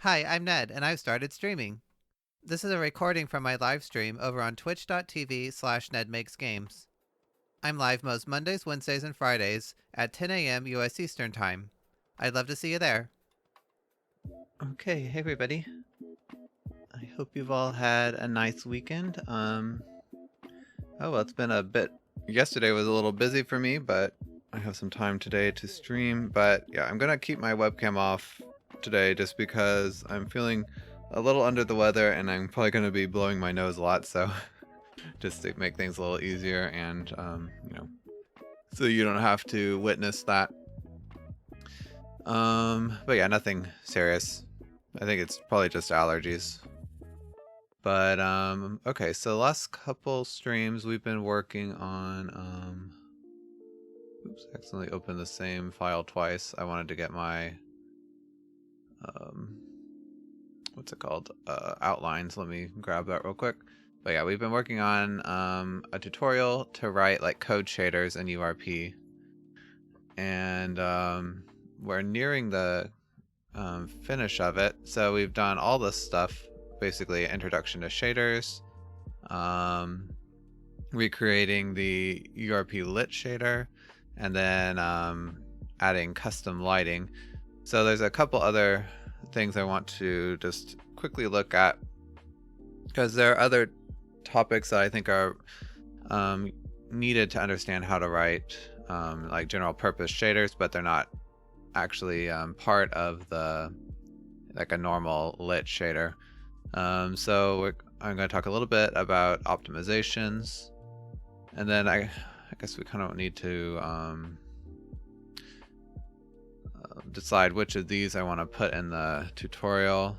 Hi, I'm Ned, and I've started streaming. This is a recording from my live stream over on twitch.tv/NedMakesGames. I'm live most Mondays, Wednesdays, and Fridays at 10 a.m. US Eastern Time. I'd love to see you there. Okay, hey everybody. I hope you've all had a nice weekend. Oh well, it's been a bit. Yesterday was a little busy for me, but I have some time today to stream. But yeah, I'm gonna keep my webcam off today just because I'm feeling a little under the weather and I'm probably gonna be blowing my nose a lot, so just to make things a little easier and so you don't have to witness that. But yeah, nothing serious. I think it's probably just allergies. But okay, so the last couple streams we've been working on oops, I accidentally opened the same file twice. I wanted to get my what's it called? Outlines. Let me grab that real quick. But yeah, we've been working on a tutorial to write like code shaders in URP. And we're nearing the finish of it. So we've done all this stuff, basically introduction to shaders, recreating the URP lit shader, and then adding custom lighting. So there's a couple other things I want to just quickly look at, because there are other topics that I think are needed to understand how to write like general purpose shaders, but they're not actually part of the like a normal lit shader. So I'm going to talk a little bit about optimizations, and then I guess we kind of need to decide which of these I want to put in the tutorial.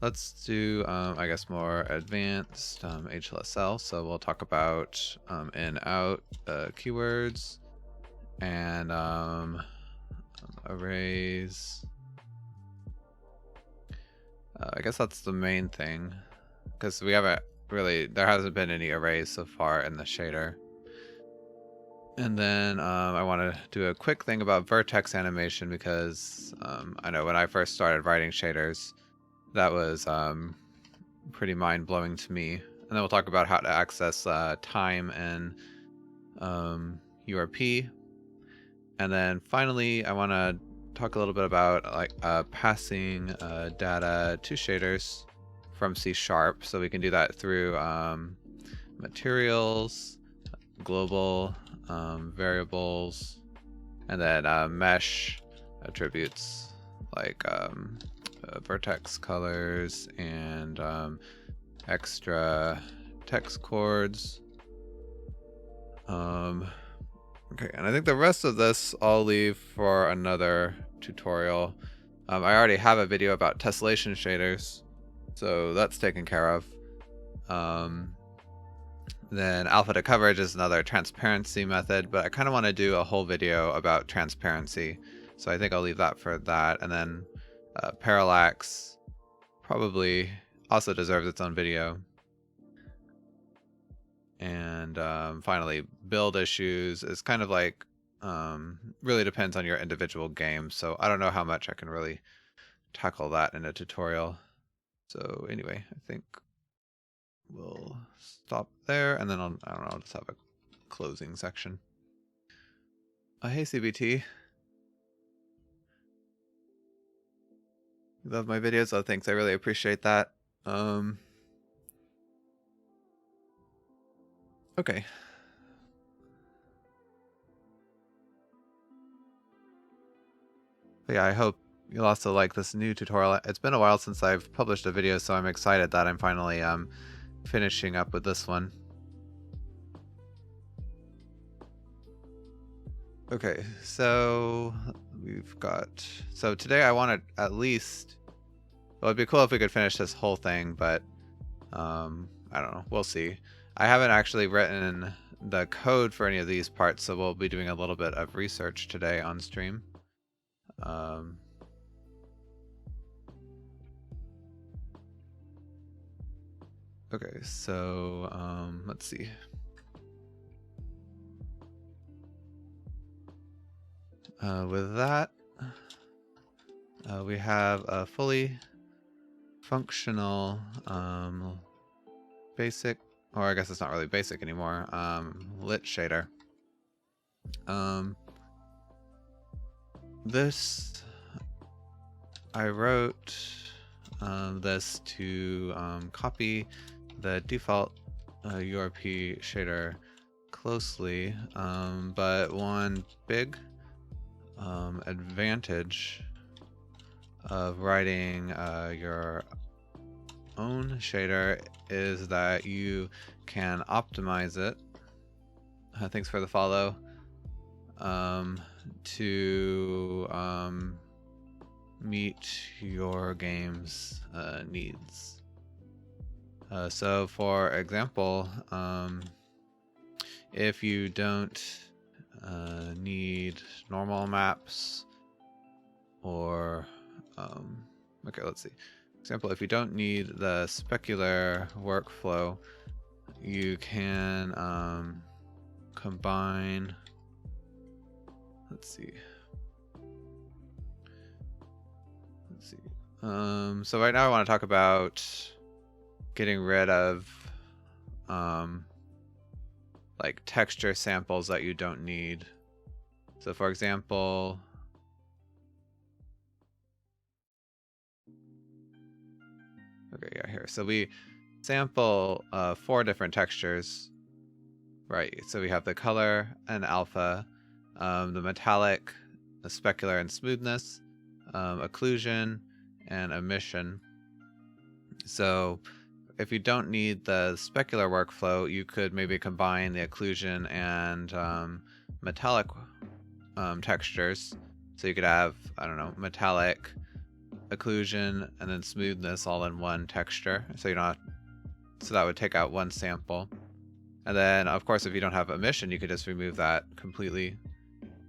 Let's do, I guess, more advanced HLSL. So we'll talk about in, out keywords and arrays. I guess that's the main thing, because we haven't really, there hasn't been any arrays so far in the shader. And then I want to do a quick thing about Vertex Animation, because I know when I first started writing shaders, that was pretty mind-blowing to me. And then we'll talk about how to access time and URP. And then finally, I want to talk a little bit about like passing data to shaders from C#. So we can do that through materials, global variables, and then mesh attributes like vertex colors and extra text chords. Okay, and I think the rest of this I'll leave for another tutorial. I already have a video about tessellation shaders, so that's taken care of. Then alpha to coverage is another transparency method, but I kind of want to do a whole video about transparency, so I think I'll leave that for that. And then parallax probably also deserves its own video. And finally, build issues is kind of like really depends on your individual game, so I don't know how much I can really tackle that in a tutorial. So anyway, I think we'll stop there, and then I don't know, I'll just have a closing section. Hey CBT. You love my videos? Oh, thanks, I really appreciate that. Okay. But yeah, I hope you'll also like this new tutorial. It's been a while since I've published a video, so I'm excited that I'm finally finishing up with this one. Okay, so we've got, so today I want to at least, well, it'd be cool if we could finish this whole thing, but I don't know, we'll see. I haven't actually written the code for any of these parts, so we'll be doing a little bit of research today on stream. Okay, so let's see. With that, we have a fully functional basic, or I guess it's not really basic anymore, lit shader. This, I wrote this to copy the default Urp shader closely, but one big advantage of writing your own shader is that you can optimize it. Thanks for the follow. To meet your game's needs. So for example, if you don't need normal maps, or okay, let's see. For example, if you don't need the specular workflow, you can combine, let's see. So right now I want to talk about getting rid of like texture samples that you don't need. So for example, okay, yeah, here. So we sample 4 different textures, right? So we have the color and alpha, the metallic, the specular and smoothness, occlusion, and emission. So if you don't need the specular workflow, you could maybe combine the occlusion and metallic textures. So you could have, I don't know, metallic, occlusion, and then smoothness all in one texture. So you don't have, so that would take out one sample. And then of course if you don't have emission, you could just remove that completely.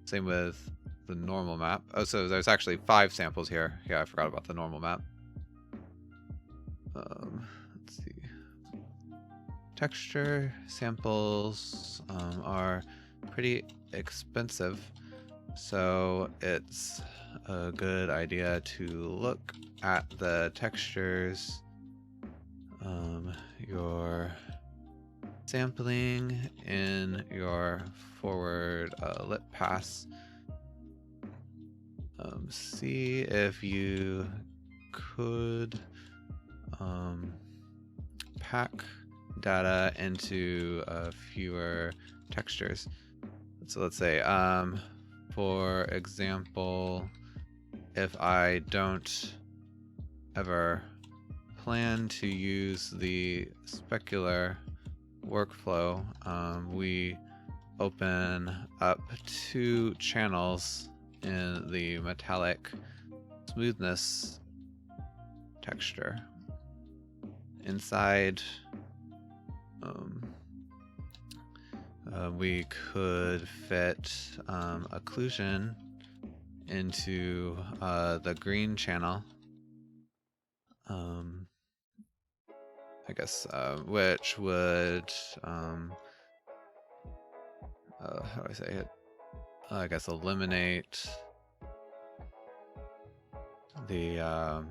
Same with the normal map. Oh, so there's actually 5 samples here. Yeah, I forgot about the normal map. Let's see. Texture samples are pretty expensive, so it's a good idea to look at the textures you're sampling in your forward lit pass. See if you could pack data into fewer textures. So let's say, for example, if I don't ever plan to use the specular workflow, we open up 2 channels in the metallic smoothness texture. Inside, we could fit occlusion into the green channel, I guess, which would, how do I say it? I guess eliminate the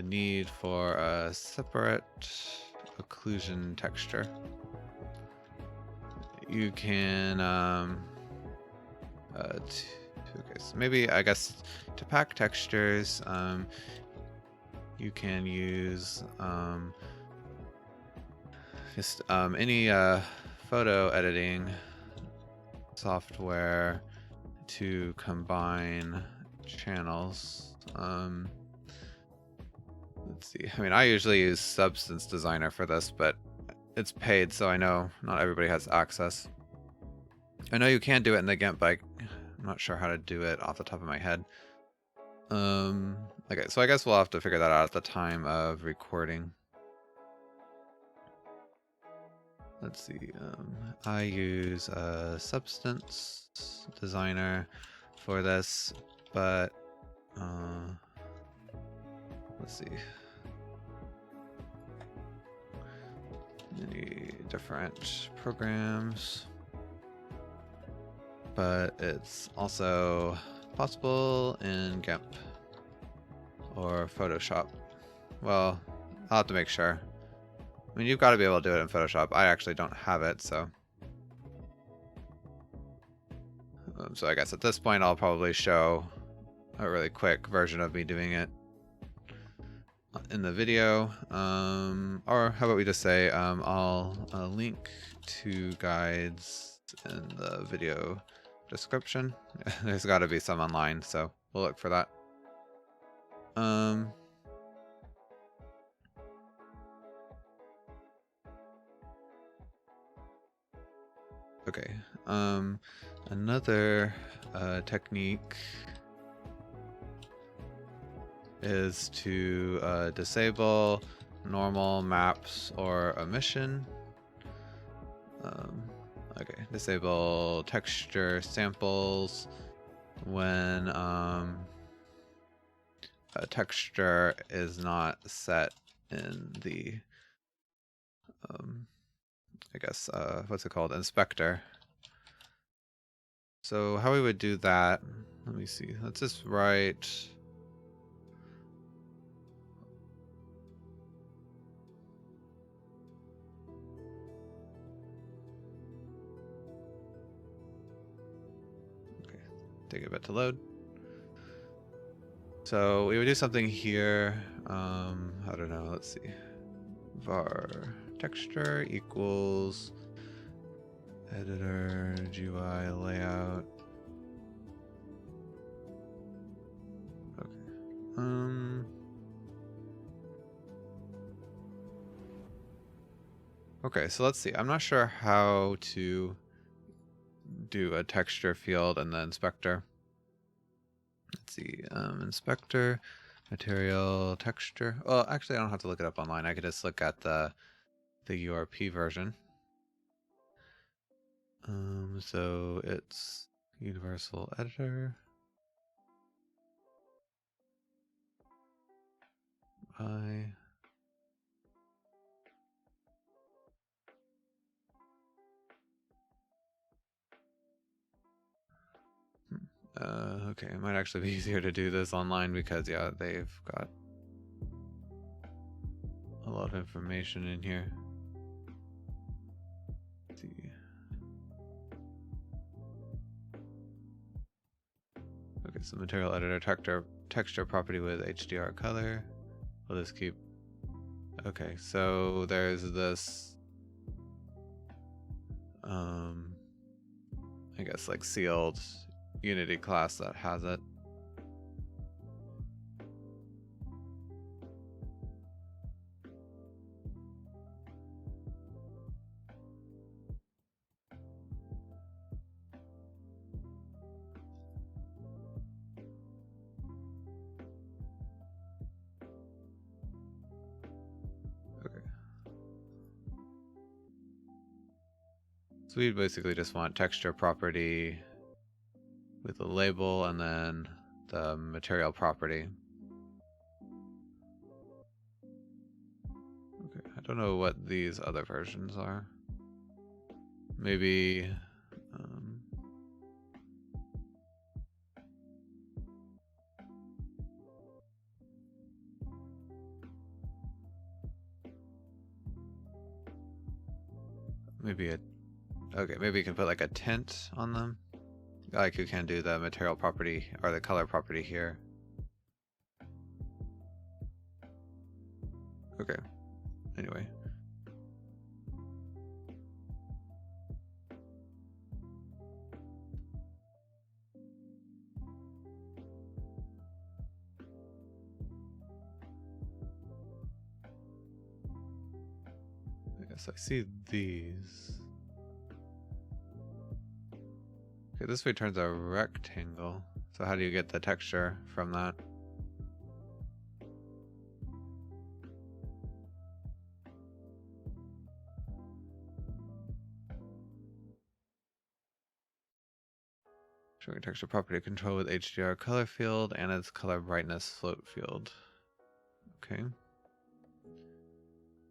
need for a separate occlusion texture. You can okay, so maybe I guess to pack textures, you can use just any photo editing software to combine channels. Let's see. I mean, I usually use Substance Designer for this, but it's paid, so I know not everybody has access. I know you can do it in the GIMP, but I'm not sure how to do it off the top of my head. Okay, so I guess we'll have to figure that out at the time of recording. Let's see. I use Substance Designer for this, but let's see. Many different programs, but it's also possible in GIMP or Photoshop? Well, I'll have to make sure. I mean, you've got to be able to do it in Photoshop. I actually don't have it, so. So I guess at this point I'll probably show a really quick version of me doing it in the video. Or how about we just say I'll link to guides in the video description. There's got to be some online, so we'll look for that. Okay. Another technique is to disable normal maps or emission. Okay, disable texture samples when a texture is not set in the I guess what's it called, inspector. So how we would do that, let me see, let's just write take a bit to load. So we would do something here. I don't know. Let's see. Var texture equals editor GUI layout. Okay. Okay. So let's see. I'm not sure how to do a texture field and the inspector. Let's see, inspector, material, texture. Well, actually, I don't have to look it up online. I could just look at the URP version. So it's universal editor. Okay, it might actually be easier to do this online because, yeah, they've got a lot of information in here. Let's see. Okay, so material editor, texture property with HDR color. We'll just keep. Okay, so there's this, I guess like sealed Unity class that has it. Okay. So we basically just want texture property with a label and then the material property. Okay, I don't know what these other versions are. Maybe okay, maybe you can put like a tint on them. Like you can do the material property or the color property here. Okay. Anyway. I guess I see these. Okay, this returns a rectangle. So how do you get the texture from that? Showing texture property control with HDR color field and its color brightness float field. Okay.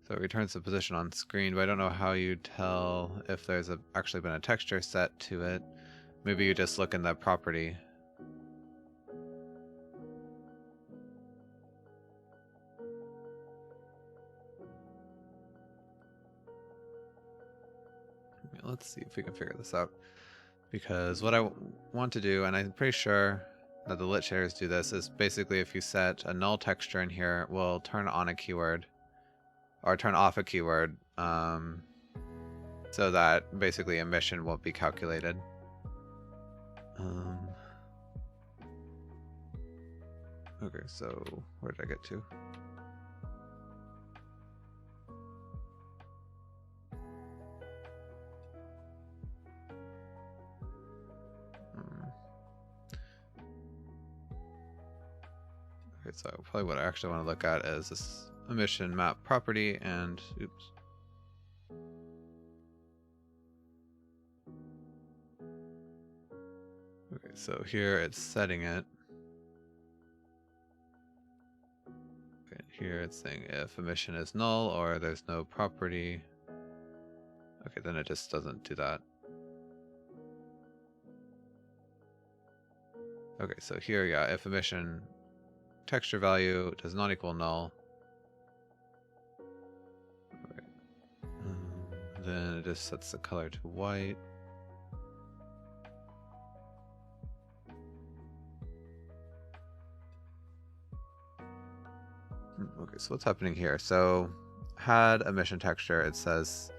So it returns the position on screen, but I don't know how you tell if there's actually been a texture set to it. Maybe you just look in the property. let's see if we can figure this out. Because what I want to do, and I'm pretty sure that the lit shaders do this, is basically if you set a null texture in here, we'll turn on a keyword or turn off a keyword, so that basically emission won't be calculated. Okay, so where did I get to? Okay, so probably what I actually want to look at is this emission map property and oops. Okay, so here it's setting it. Okay, here it's saying if emission is null or there's no property. Okay, then it just doesn't do that. Okay, so here, yeah, if emission texture value does not equal null, okay. Then it just sets the color to white. Okay, so what's happening here? So had emission texture, it says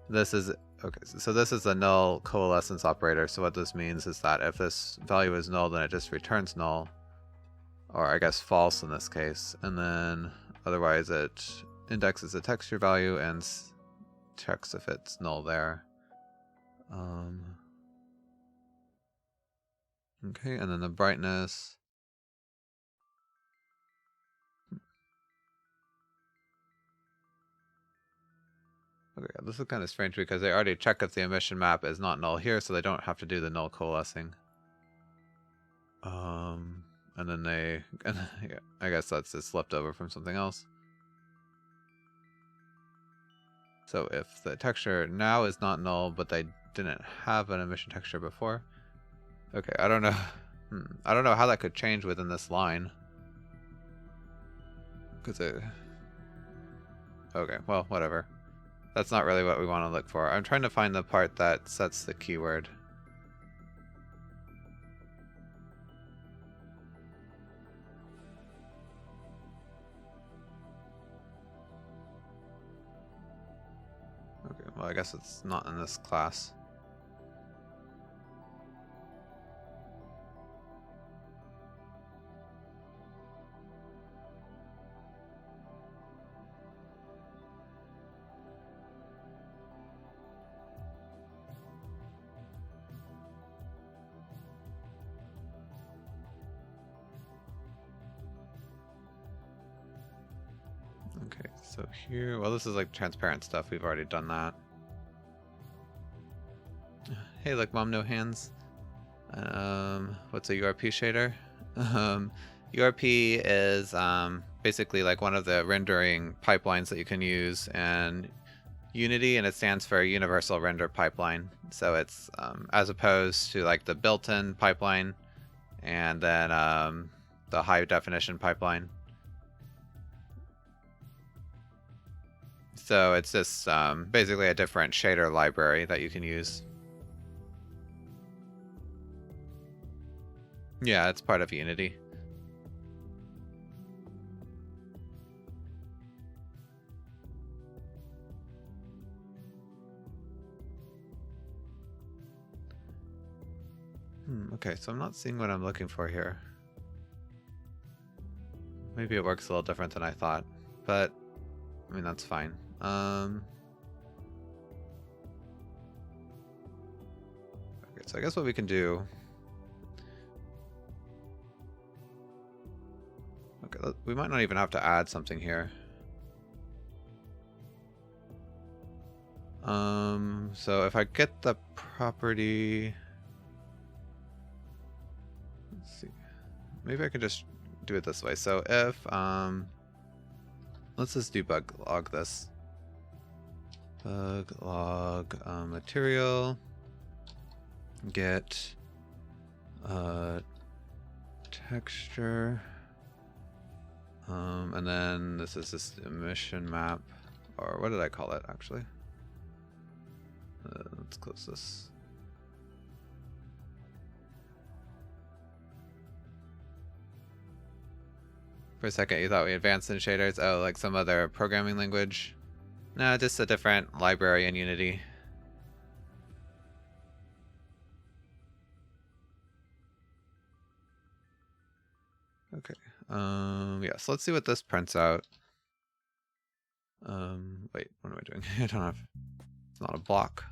this is okay, so this is a null coalescence operator. So what this means is that if this value is null, then it just returns null, or I guess false in this case, and then otherwise it indexes the texture value and checks if it's null there. Okay, and then the brightness. Okay, this is kind of strange because they already check if the emission map is not null here, so they don't have to do the null coalescing. And then they, yeah, I guess that's just left over from something else. So if the texture now is not null, but they didn't have an emission texture before. Okay, I don't know. I don't know how that could change within this line. Because it... Okay, well, whatever. That's not really what we want to look for. I'm trying to find the part that sets the keyword. Okay, well, I guess it's not in this class. Okay, so here, well, this is like transparent stuff. We've already done that. Hey, look, Mom, no hands. What's a URP shader? URP is basically like one of the rendering pipelines that you can use in Unity, and it stands for Universal Render Pipeline. So it's as opposed to like the built-in pipeline and then the high definition pipeline. So it's just basically a different shader library that you can use. Yeah, it's part of Unity. Okay, so I'm not seeing what I'm looking for here. Maybe it works a little different than I thought, but I mean, that's fine. Okay, so I guess what we can do... Okay, we might not even have to add something here. So if I get the property... Let's see. Maybe I could just do it this way. So if... let's just debug log this. Bug log material. Get texture. And then this is this emission map, or what did I call it actually? Let's close this. For a second, you thought we advanced in shaders? Oh, like some other programming language? No, just a different library in Unity. Okay. Yeah, so let's see what this prints out. Wait, what am I doing? I don't have, it's not a block.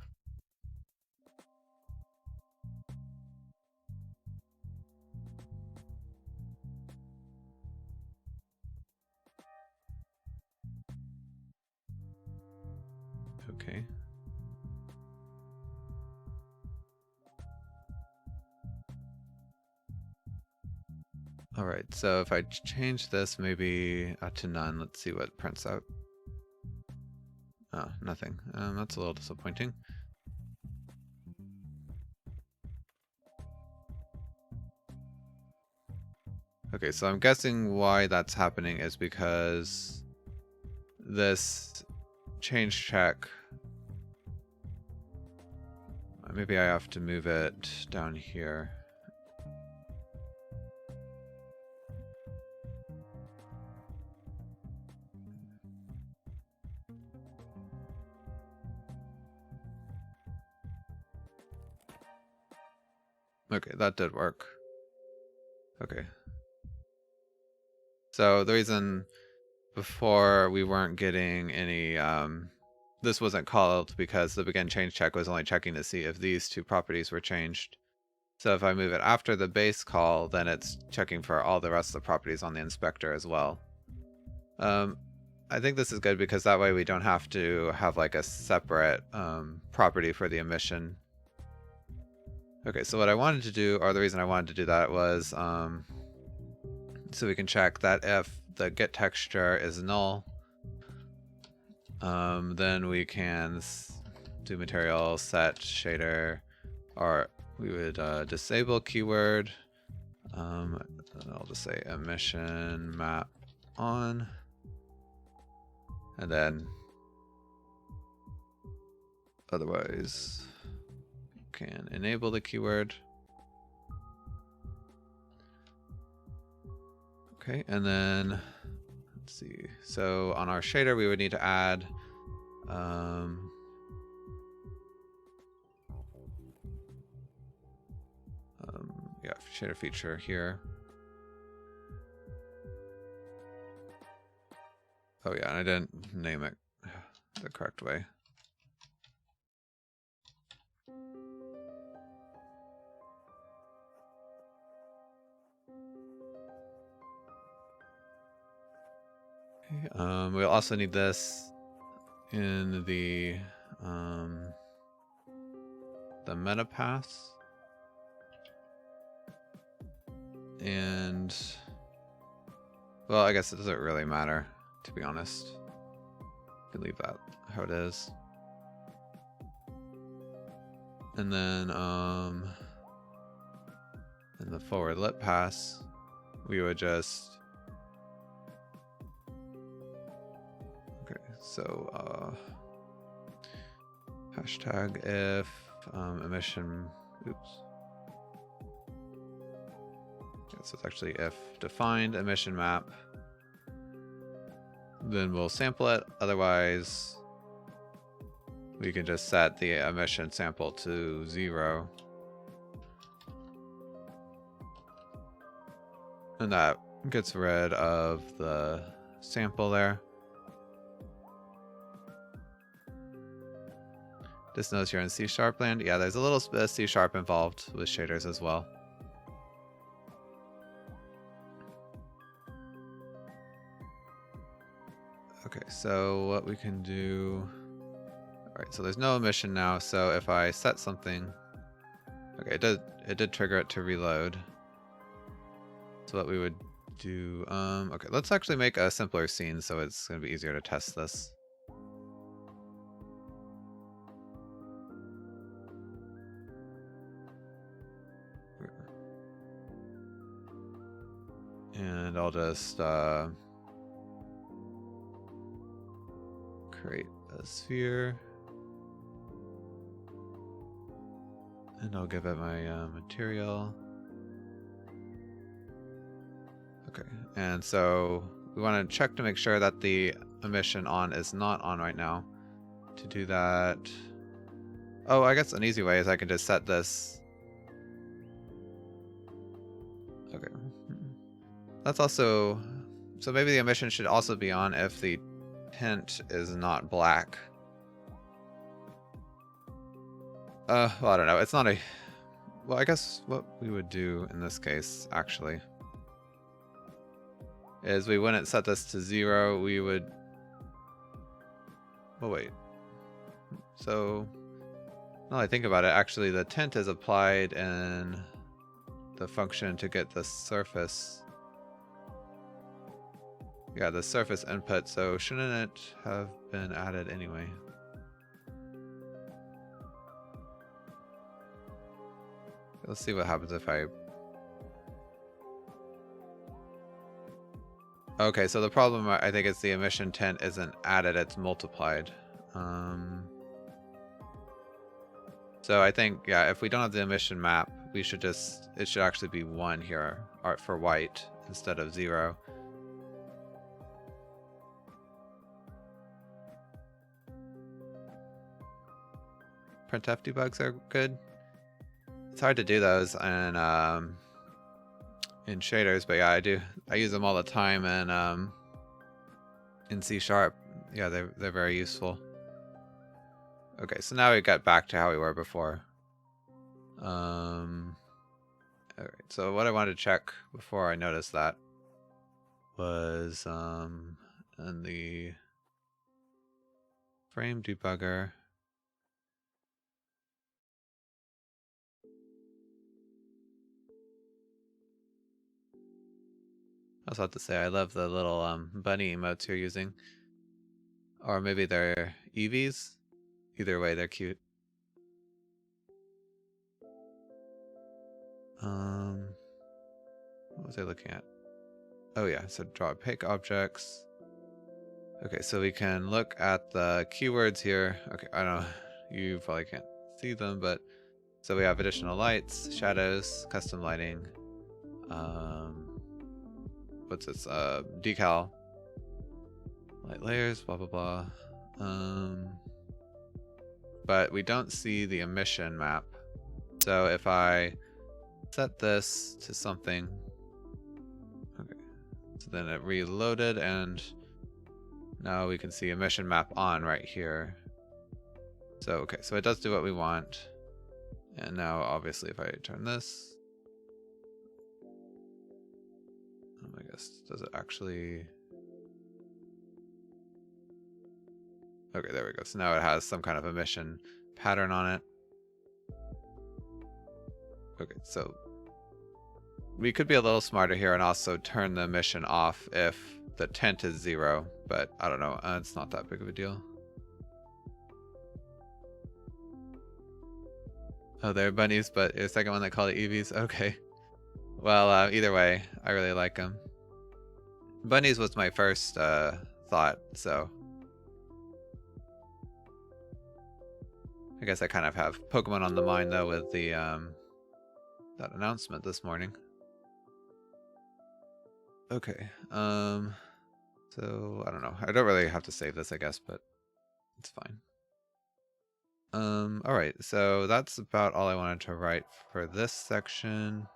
Okay. All right, so if I change this maybe to none, let's see what prints out. Oh, nothing. That's a little disappointing. Okay, so I'm guessing why that's happening is because this change check, maybe I have to move it down here. Okay, that did work. Okay. So the reason before we weren't getting any, this wasn't called because the begin change check was only checking to see if these two properties were changed. So if I move it after the base call, then it's checking for all the rest of the properties on the inspector as well. I think this is good because that way we don't have to have like a separate property for the emission. Okay, so what I wanted to do, or the reason I wanted to do that was so we can check that if the get texture is null, then we can do material set shader, or we would disable keyword. I'll just say emission map on, and then otherwise can enable the keyword. Okay, and then let's see. So on our shader, we would need to add yeah, shader feature here. Oh yeah, and I didn't name it the correct way. Okay, we'll also need this in the meta path. And well, I guess it doesn't really matter, to be honest. You can leave that how it is. And then in the forward lit pass, we would just so hashtag if emission, oops. Yeah, so it's actually if defined emission map. Then we'll sample it. Otherwise, we can just set the emission sample to 0. And that gets rid of the sample there. Just notice you're in C# land. Yeah, there's a little bit of C# involved with shaders as well. Okay, so what we can do... Alright, so there's no emission now, so if I set something... Okay, it did trigger it to reload. So what we would do... okay, let's actually make a simpler scene so it's going to be easier to test this. And I'll just create a sphere. And I'll give it my material. Okay, and so we want to check to make sure that the emission on is not on right now. To do that, oh, I guess an easy way is I can just set this. Okay, that's also, so maybe the emission should also be on if the tint is not black. Well, I don't know. It's not a, well, I guess what we would do in this case, actually, is we wouldn't set this to 0. We would, oh, wait. So, now I think about it, actually, the tint is applied in the function to get the surface. Yeah, the surface input, so shouldn't it have been added anyway? Let's see what happens if I... Okay, so the problem, I think, is the emission tint isn't added, it's multiplied. So I think, yeah, if we don't have the emission map, we should just, it should actually be 1 here for white instead of 0. Printf debugs are good. It's hard to do those in shaders, but yeah, I use them all the time, and in C#, yeah, they're very useful. Okay, so now we got back to how we were before. All right, so what I wanted to check before I noticed that was in the frame debugger. I was about to say, I love the little bunny emotes you're using. Or maybe they're Eevees. Either way, they're cute. What was I looking at? Oh yeah, so draw opaque objects. Okay, so we can look at the keywords here. Okay, I don't know, you probably can't see them, but so we have additional lights, shadows, custom lighting. What's this? Decal, light layers, blah blah blah. But we don't see the emission map. So if I set this to something, okay, so then it reloaded, and now we can see emission map on right here. So okay, so it does do what we want. And now obviously if I turn this, I guess, does it actually... Okay, there we go. So now it has some kind of emission pattern on it. Okay, so we could be a little smarter here and also turn the emission off if the tint is 0, but I don't know, it's not that big of a deal. Oh, they're bunnies, but the second one they call it Eevees. Okay. Well, either way, I really like them. Bunnies was my first thought, so I guess I kind of have Pokemon on the mind though with the that announcement this morning. Okay, so I don't know. I don't really have to save this, I guess, but it's fine. All right, so that's about all I wanted to write for this section.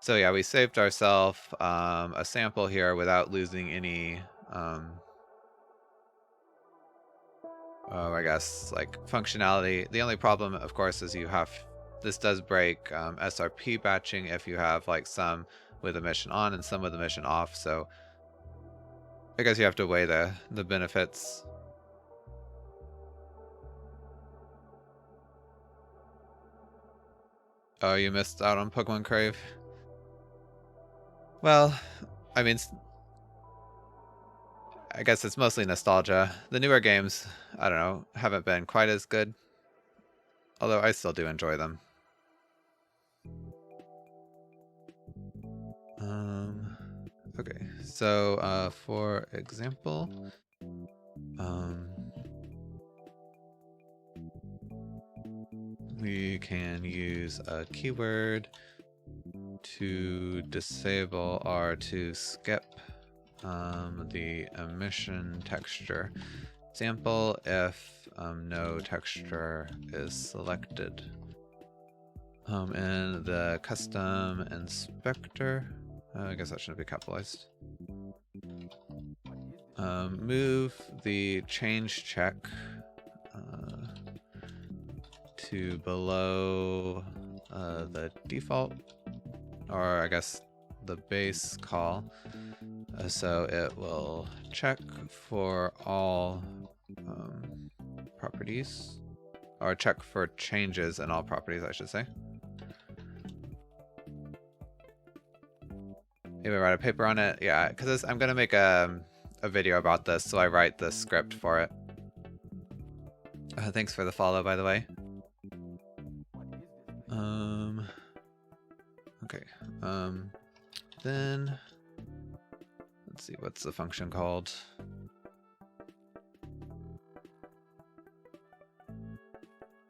So yeah, we saved ourselves a sample here without losing any, I guess, like functionality. The only problem, of course, is this does break SRP batching if you have like some with emission on and some with emission off. So I guess you have to weigh the benefits. Oh, you missed out on Pokemon Crave? Well, I mean, I guess it's mostly nostalgia. The newer games, I don't know, haven't been quite as good. Although I still do enjoy them. Okay, so for example, we can use a keyword to disable or to skip the emission texture sample if no texture is selected. And the custom inspector, I guess that shouldn't be capitalized. Move the change check to below the default, or I guess the base call, so it will check for all properties, or check for changes in all properties, I should say. Maybe write a paper on it, yeah, because I'm gonna make a video about this, so I write the script for it. Thanks for the follow, by the way. Okay. Then let's see, what's the function called?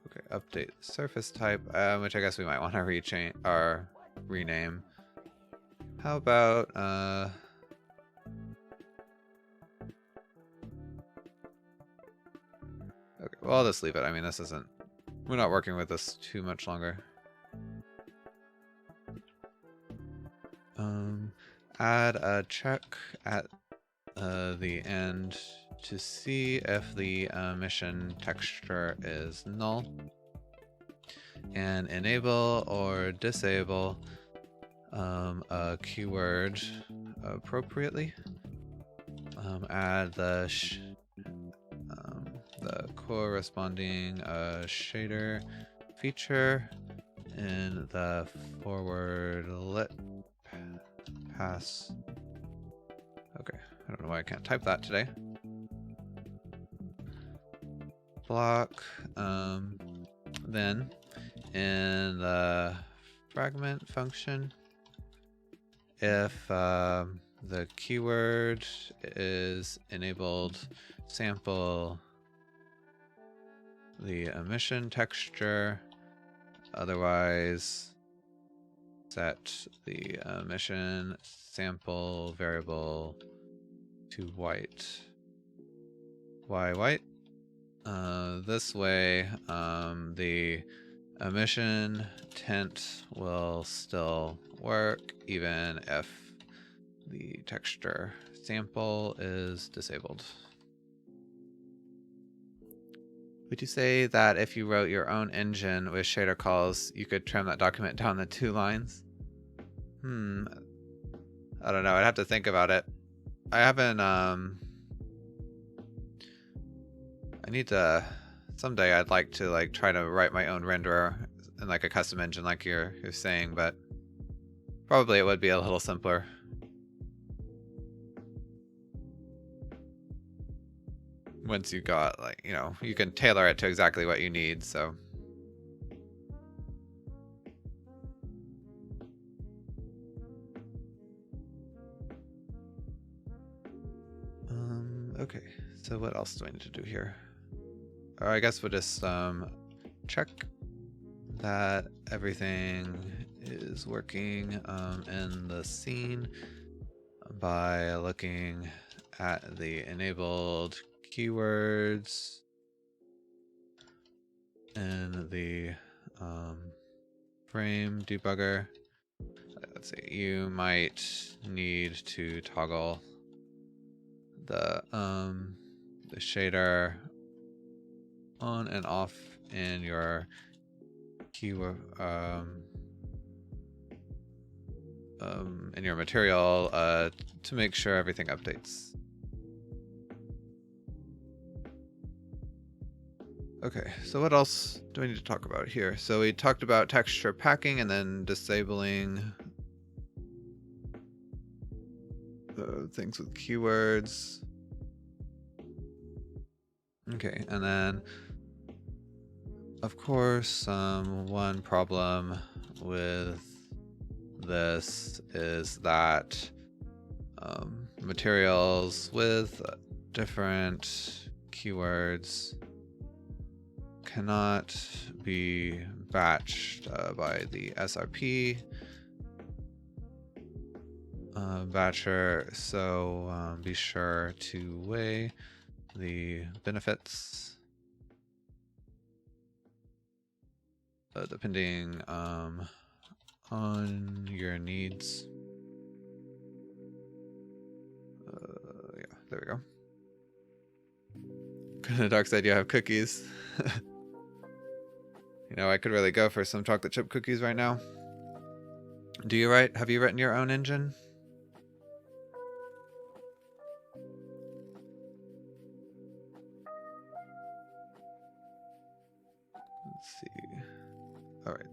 Okay, update surface type, which I guess we might want to rename. How about okay, well, I'll just leave it. I mean, we're not working with this too much longer. Add a check at the end to see if the emission texture is null, and enable or disable a keyword appropriately. Add the corresponding shader feature in the forward lit pass. Okay, I don't know why I can't type that today. Block. Then in the fragment function, if the keyword is enabled, sample the emission texture, otherwise set the emission sample variable to white. Why white? This way the emission tint will still work even if the texture sample is disabled. Would you say that if you wrote your own engine with shader calls, you could trim that document down to 2 lines? I don't know. I'd have to think about it. I haven't, I need to, someday I'd like to try to write my own renderer in a custom engine like you're saying, but probably it would be a little simpler. Once you got you can tailor it to exactly what you need, so. Okay, so what else do I need to do here? Or I guess we'll just check that everything is working in the scene by looking at the enabled keywords in the frame debugger. Let's see, you might need to toggle the shader on and off in your keyword in your material to make sure everything updates. Okay, so what else do I need to talk about here? So we talked about texture packing and then disabling things with keywords. Okay, and then of course one problem with this is that materials with different keywords cannot be batched by the SRP batcher, so be sure to weigh the benefits depending on your needs. Yeah, there we go. Kind of dark side, you have cookies. You know, I could really go for some chocolate chip cookies right now. Do you write? Have you written your own engine? Let's see. All right.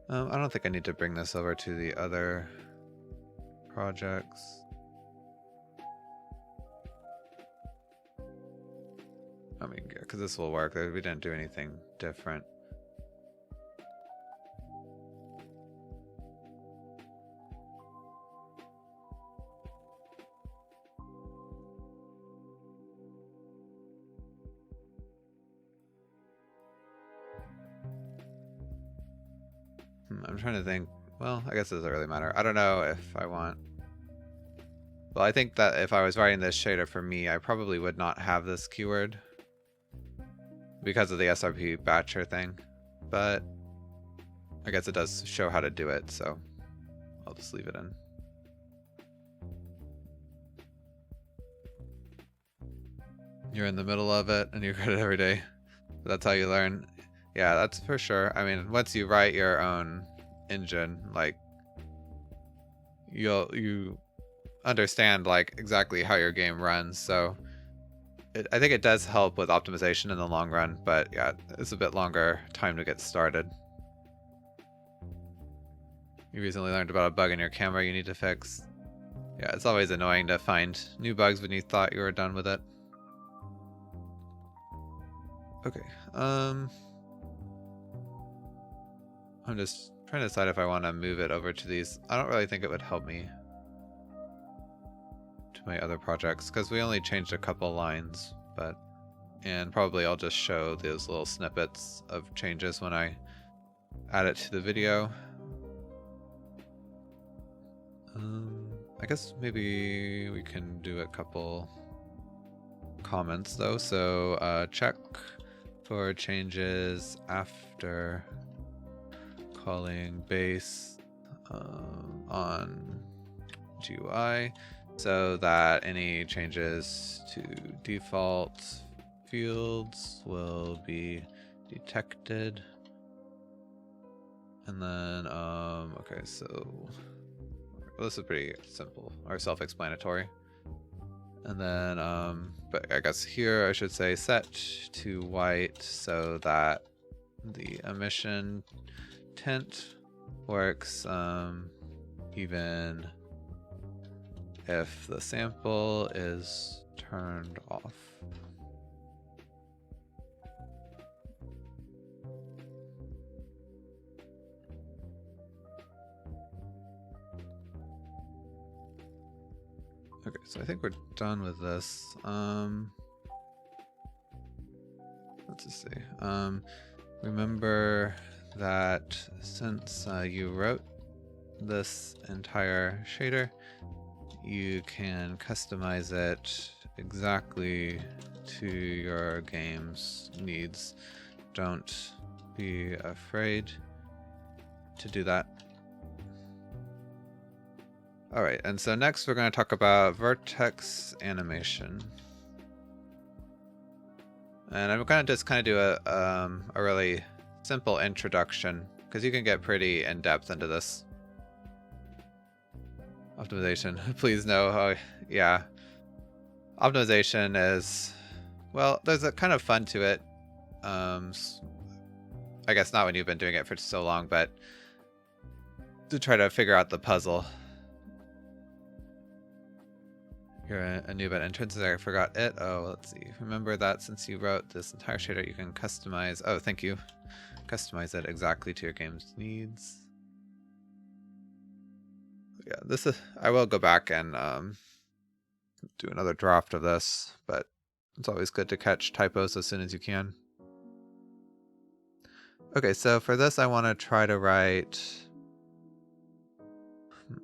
I don't think I need to bring this over to the other projects. I mean, yeah, because this will work. We didn't do anything different. I'm trying to think. Well, I guess it doesn't really matter. I don't know if I want... Well, I think that if I was writing this shader for me, I probably would not have this keyword because of the SRP batcher thing. But I guess it does show how to do it, so I'll just leave it in. You're in the middle of it and you read it every day. That's how you learn. Yeah, that's for sure. I mean, once you write your own engine, like you understand like exactly how your game runs. So I think it does help with optimization in the long run, but yeah, it's a bit longer time to get started. You recently learned about a bug in your camera you need to fix. Yeah, it's always annoying to find new bugs when you thought you were done with it. Okay, I'm just trying to decide if I want to move it over to these. I don't really think it would help me to my other projects because we only changed a couple lines, and probably I'll just show those little snippets of changes when I add it to the video. I guess maybe we can do a couple comments though. So check for changes after calling base on GUI so that any changes to default fields will be detected. And then, okay, so this is pretty simple or self-explanatory. And then, but I guess here I should say set to white so that the emission tint works even if the sample is turned off. Okay, so I think we're done with this. Let's just see. Remember that since you wrote this entire shader, you can customize it exactly to your game's needs. Don't be afraid to do that. Alright, and so next we're going to talk about Vertex Animation. And I'm going to just kind of do a really simple introduction, because you can get pretty in-depth into this. Optimization, please know how, yeah. Optimization is, well, there's a kind of fun to it. I guess not when you've been doing it for so long, but to try to figure out the puzzle. You're a noob at entrance. I forgot it. Oh, let's see. Remember that since you wrote this entire shader, you can customize. Oh, thank you. Customize it exactly to your game's needs. yeah, this is, I will go back and do another draft of this, but it's always good to catch typos as soon as you can. Okay, so for this I want to try to write,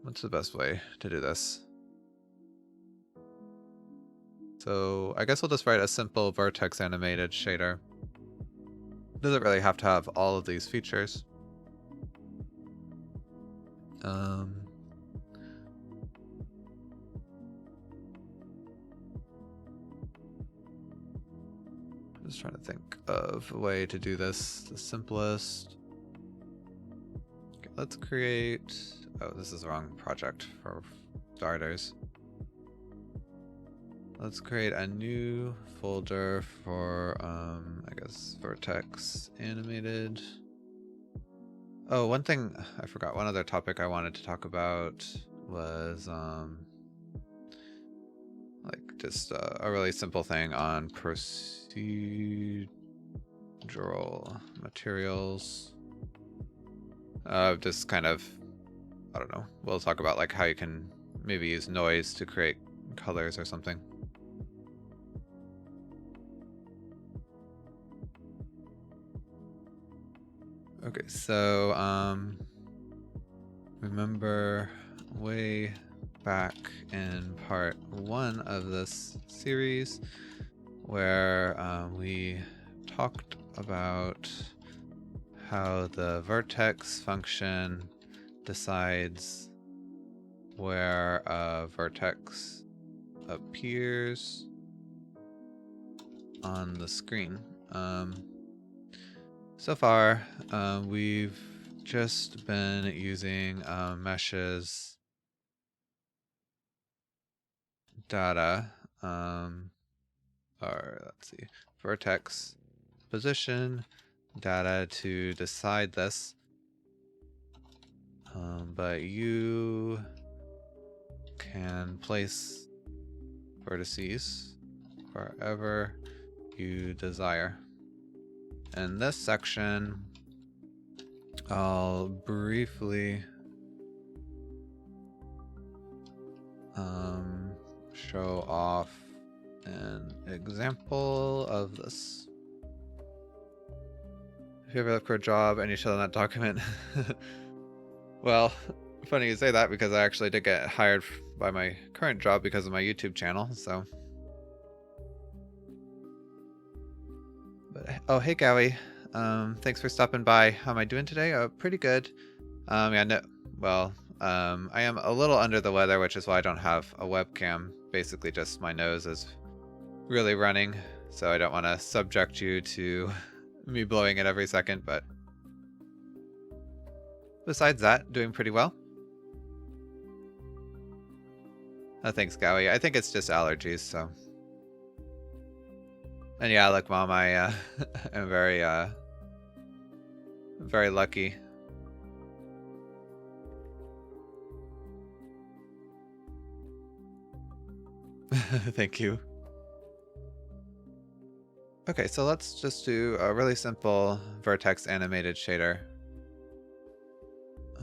what's the best way to do this? So I guess we'll just write a simple vertex animated shader. Doesn't really have to have all of these features. Just trying to think of a way to do this the simplest. Okay, let's create, oh, this is the wrong project for starters. Let's create a new folder for, I guess, Vertex Animated. Oh, one thing I forgot, one other topic I wanted to talk about was, like just a really simple thing on procedural materials. Just kind of, I don't know, we'll talk about like how you can maybe use noise to create colors or something. Okay, so remember way back in part 1 of this series where we talked about how the vertex function decides where a vertex appears on the screen. So far, we've just been using meshes data, or let's see, vertex position data to decide this. But you can place vertices wherever you desire. In this section, I'll briefly show off an example of this. If you ever look for a job and you show them that document, well, funny you say that because I actually did get hired by my current job because of my YouTube channel, so. But, oh, hey, Gowie. Thanks for stopping by. How am I doing today? Pretty good. Yeah, no, well, I am a little under the weather, which is why I don't have a webcam. Basically, just my nose is really running, so I don't want to subject you to me blowing it every second, but besides that, doing pretty well. Thanks, Gowie. I think it's just allergies, so. And yeah, look, Mom, I am very lucky. Thank you. Okay, so let's just do a really simple vertex animated shader.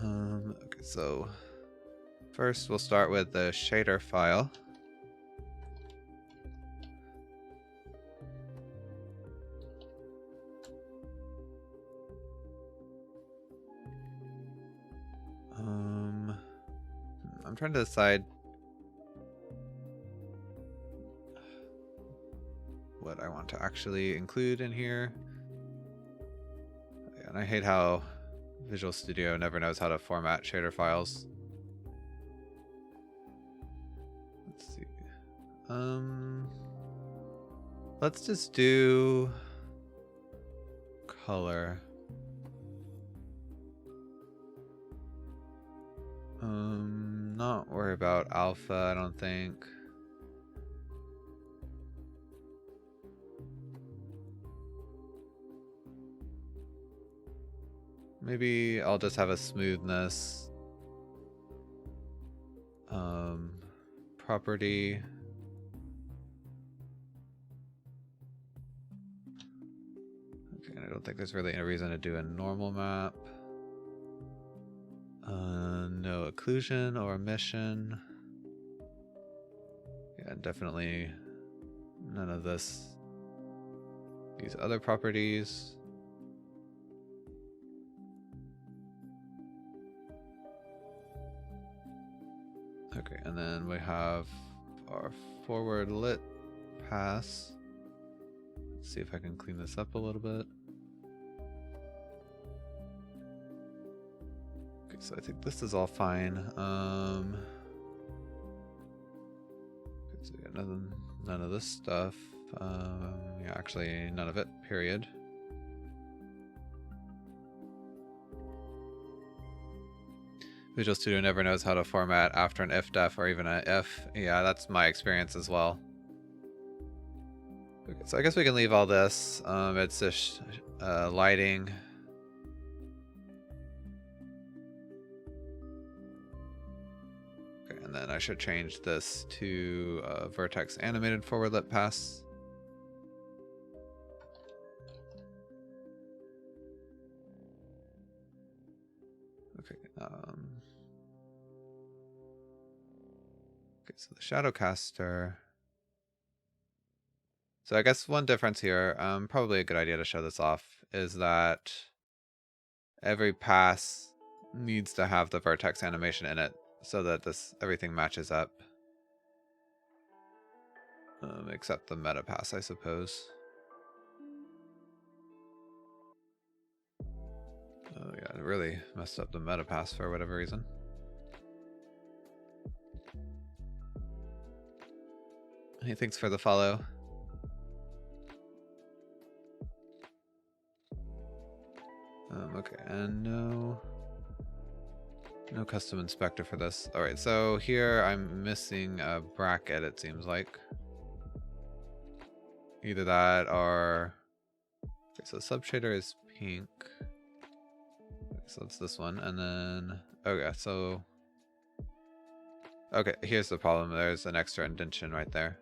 Okay, so first we'll start with the shader file. I'm trying to decide what I want to actually include in here. And I hate how Visual Studio never knows how to format shader files. Let's see. Let's just do color. Not worry about alpha, I don't think. Maybe I'll just have a smoothness property. Okay, and I don't think there's really any reason to do a normal map. No occlusion or emission. Yeah, definitely none of this. These other properties. Okay, and then we have our forward lit pass. Let's see if I can clean this up a little bit. Okay, so I think this is all fine. Okay, so we got none of this stuff. Yeah, actually none of it, period. Visual Studio never knows how to format after an if-def or even an if. Yeah, that's my experience as well. Okay, so I guess we can leave all this. It's just lighting. Okay, and then I should change this to Vertex Animated Forward Lit Pass. Okay. Okay, so the Shadowcaster. So I guess one difference here, probably a good idea to show this off, is that every pass needs to have the vertex animation in it so that everything matches up. Except the meta pass, I suppose. Oh yeah, it really messed up the meta pass for whatever reason. Hey, thanks for the follow. Okay, and no custom inspector for this. All right, so here I'm missing a bracket, it seems like. Either that or... Okay, so subshader is pink. Okay, so it's this one, and then... Okay, so... Okay, here's the problem. There's an extra indentation right there.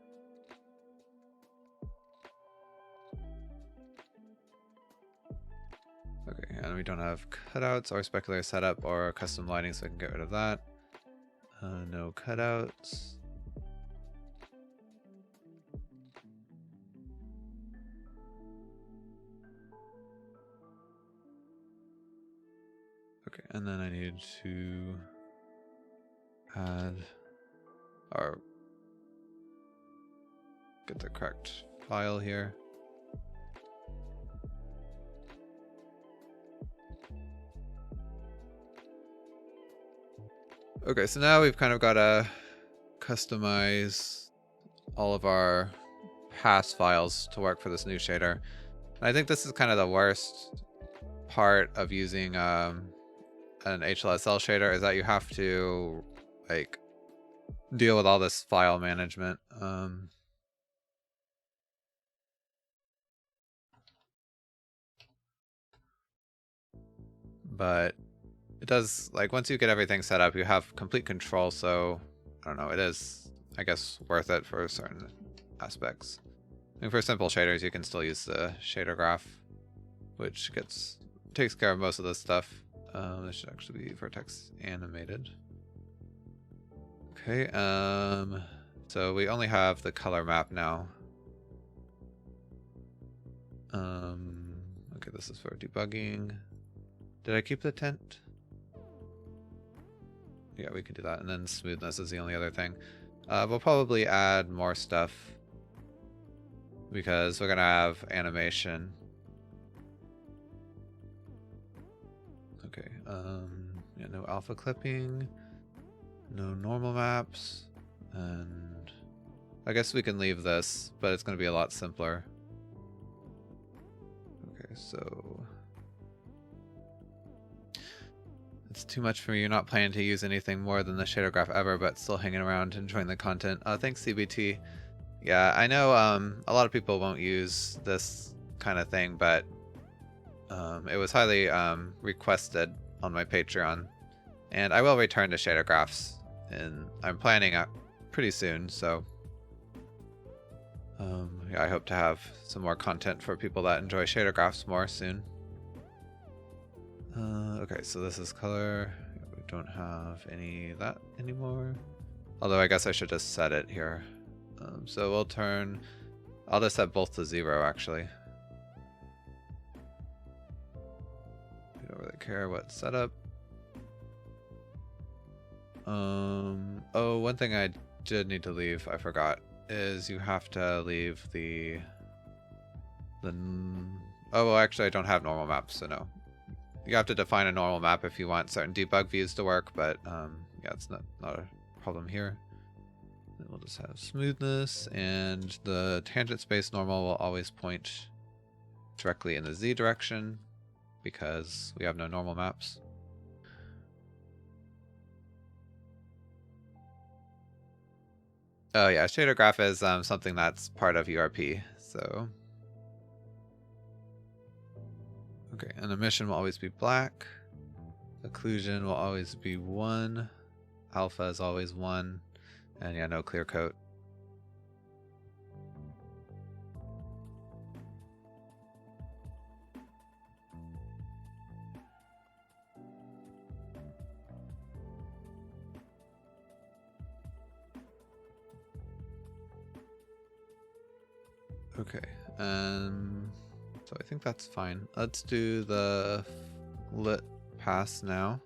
Okay, and we don't have cutouts or specular setup or custom lighting, so I can get rid of that. No cutouts. Okay, and then I need to add or get the correct file here. Okay, so now we've kind of got to customize all of our past files to work for this new shader. And I think this is kind of the worst part of using an HLSL shader, is that you have to like deal with all this file management. But it does, like, once you get everything set up, you have complete control, so I don't know, it is, I guess, worth it for certain aspects. I mean, for simple shaders, you can still use the shader graph, which takes care of most of this stuff. This should actually be Vertex Animated. Okay, so we only have the color map now. Okay, this is for debugging. Did I keep the tint? Yeah, we can do that. And then smoothness is the only other thing. We'll probably add more stuff because we're gonna have animation. Okay, yeah, no alpha clipping, no normal maps, and I guess we can leave this, but it's gonna be a lot simpler. Okay, so it's too much for me. You're not planning to use anything more than the shader graph ever, but still hanging around enjoying the content. Thanks, CBT. Yeah, I know a lot of people won't use this kind of thing, but it was highly requested on my Patreon, and I will return to shader graphs, and I'm planning pretty soon. So yeah, I hope to have some more content for people that enjoy shader graphs more soon. Okay, so this is color. We don't have any of that anymore. Although I guess I should just set it here. So we'll turn, I'll just set both to 0 actually. We don't really care what setup. Oh, one thing I did need to leave, I forgot, is you have to leave the oh, well, actually I don't have normal maps, so no. You have to define a normal map if you want certain debug views to work, but yeah, it's not a problem here. Then we'll just have smoothness, and the tangent space normal will always point directly in the Z direction because we have no normal maps. Oh yeah, shader graph is something that's part of URP, so. Okay, and emission will always be black. Occlusion will always be 1. Alpha is always 1. And yeah, no clear coat. Okay, so I think that's fine. Let's do the lit pass now.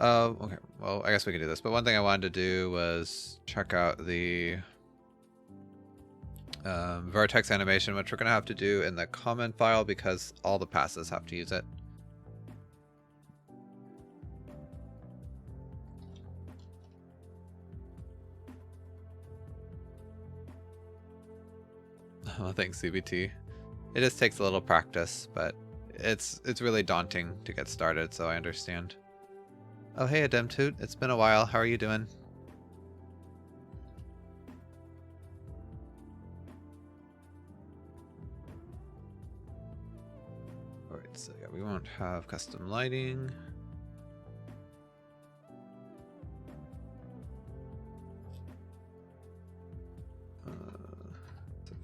Okay, well, I guess we can do this, but one thing I wanted to do was check out the Vertex Animation, which we're going to have to do in the comment file because all the passes have to use it. Oh, thanks, CBT. It just takes a little practice, but it's really daunting to get started, so I understand. Oh, hey, Ademtoot. It's been a while. How are you doing? Alright, so yeah, we won't have custom lighting.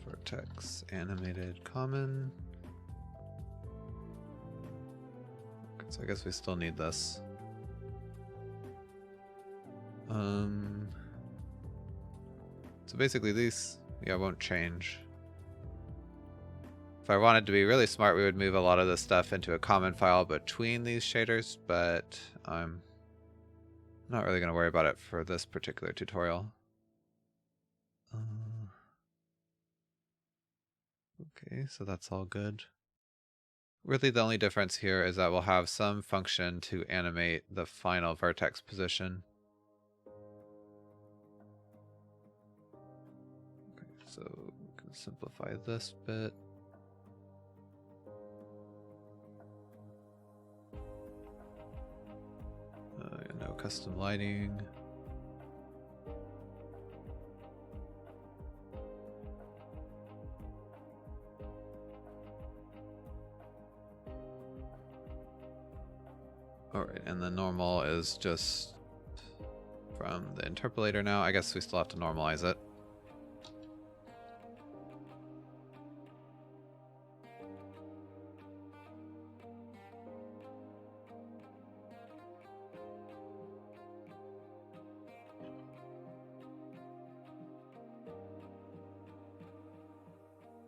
Vertex animated common. Okay, so I guess we still need this. So basically these, yeah, won't change. If I wanted to be really smart, we would move a lot of this stuff into a common file between these shaders, but I'm not really going to worry about it for this particular tutorial. Okay, so that's all good. Really the only difference here is that we'll have some function to animate the final vertex position. Okay, so we can simplify this bit. No custom lighting. Alright, and the normal is just from the interpolator now. I guess we still have to normalize it.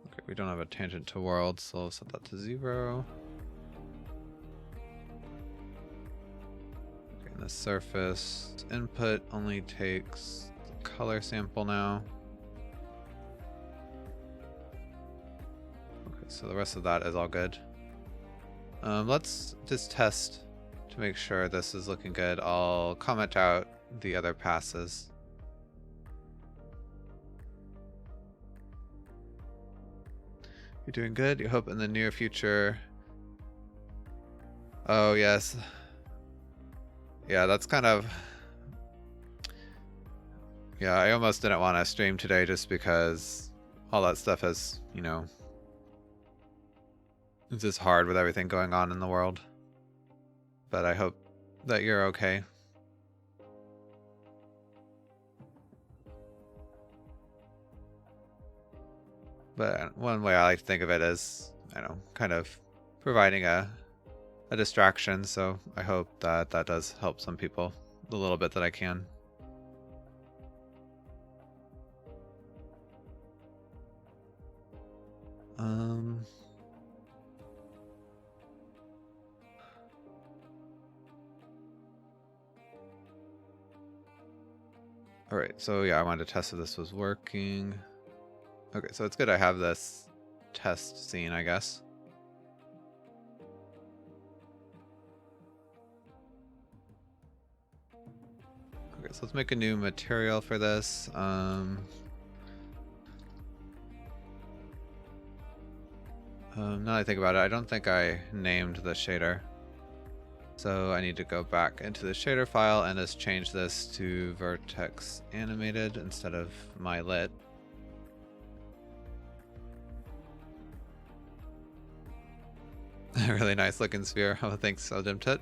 Okay, we don't have a tangent to world, so I'll set that to 0. The surface input only takes the color sample now. Okay, so the rest of that is all good. Let's just test to make sure this is looking good. I'll comment out the other passes. You're doing good. You hope in the near future. Oh, yes. Yeah, that's kind of... Yeah, I almost didn't want to stream today just because all that stuff is, you know... It's just hard with everything going on in the world. But I hope that you're okay. But one way I like to think of it is, I don't know, kind of providing a a distraction, so I hope that that does help some people the little bit that I can. All right, so yeah, I wanted to test if this was working. Okay, so it's good I have this test scene, I guess. Okay, so let's make a new material for this. Now that I think about it, I don't think I named the shader. So I need to go back into the shader file and just change this to Vertex Animated instead of my lit. Really nice looking sphere. Oh, thanks, Tit.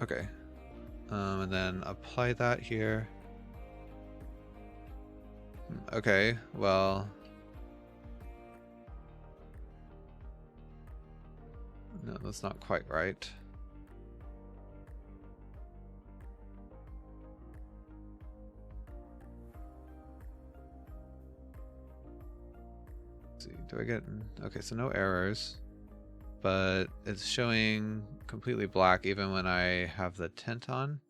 Okay. And then apply that here. Okay, well... No, that's not quite right. Let's see, do I get... Okay, so no errors. But it's showing completely black even when I have the tint on.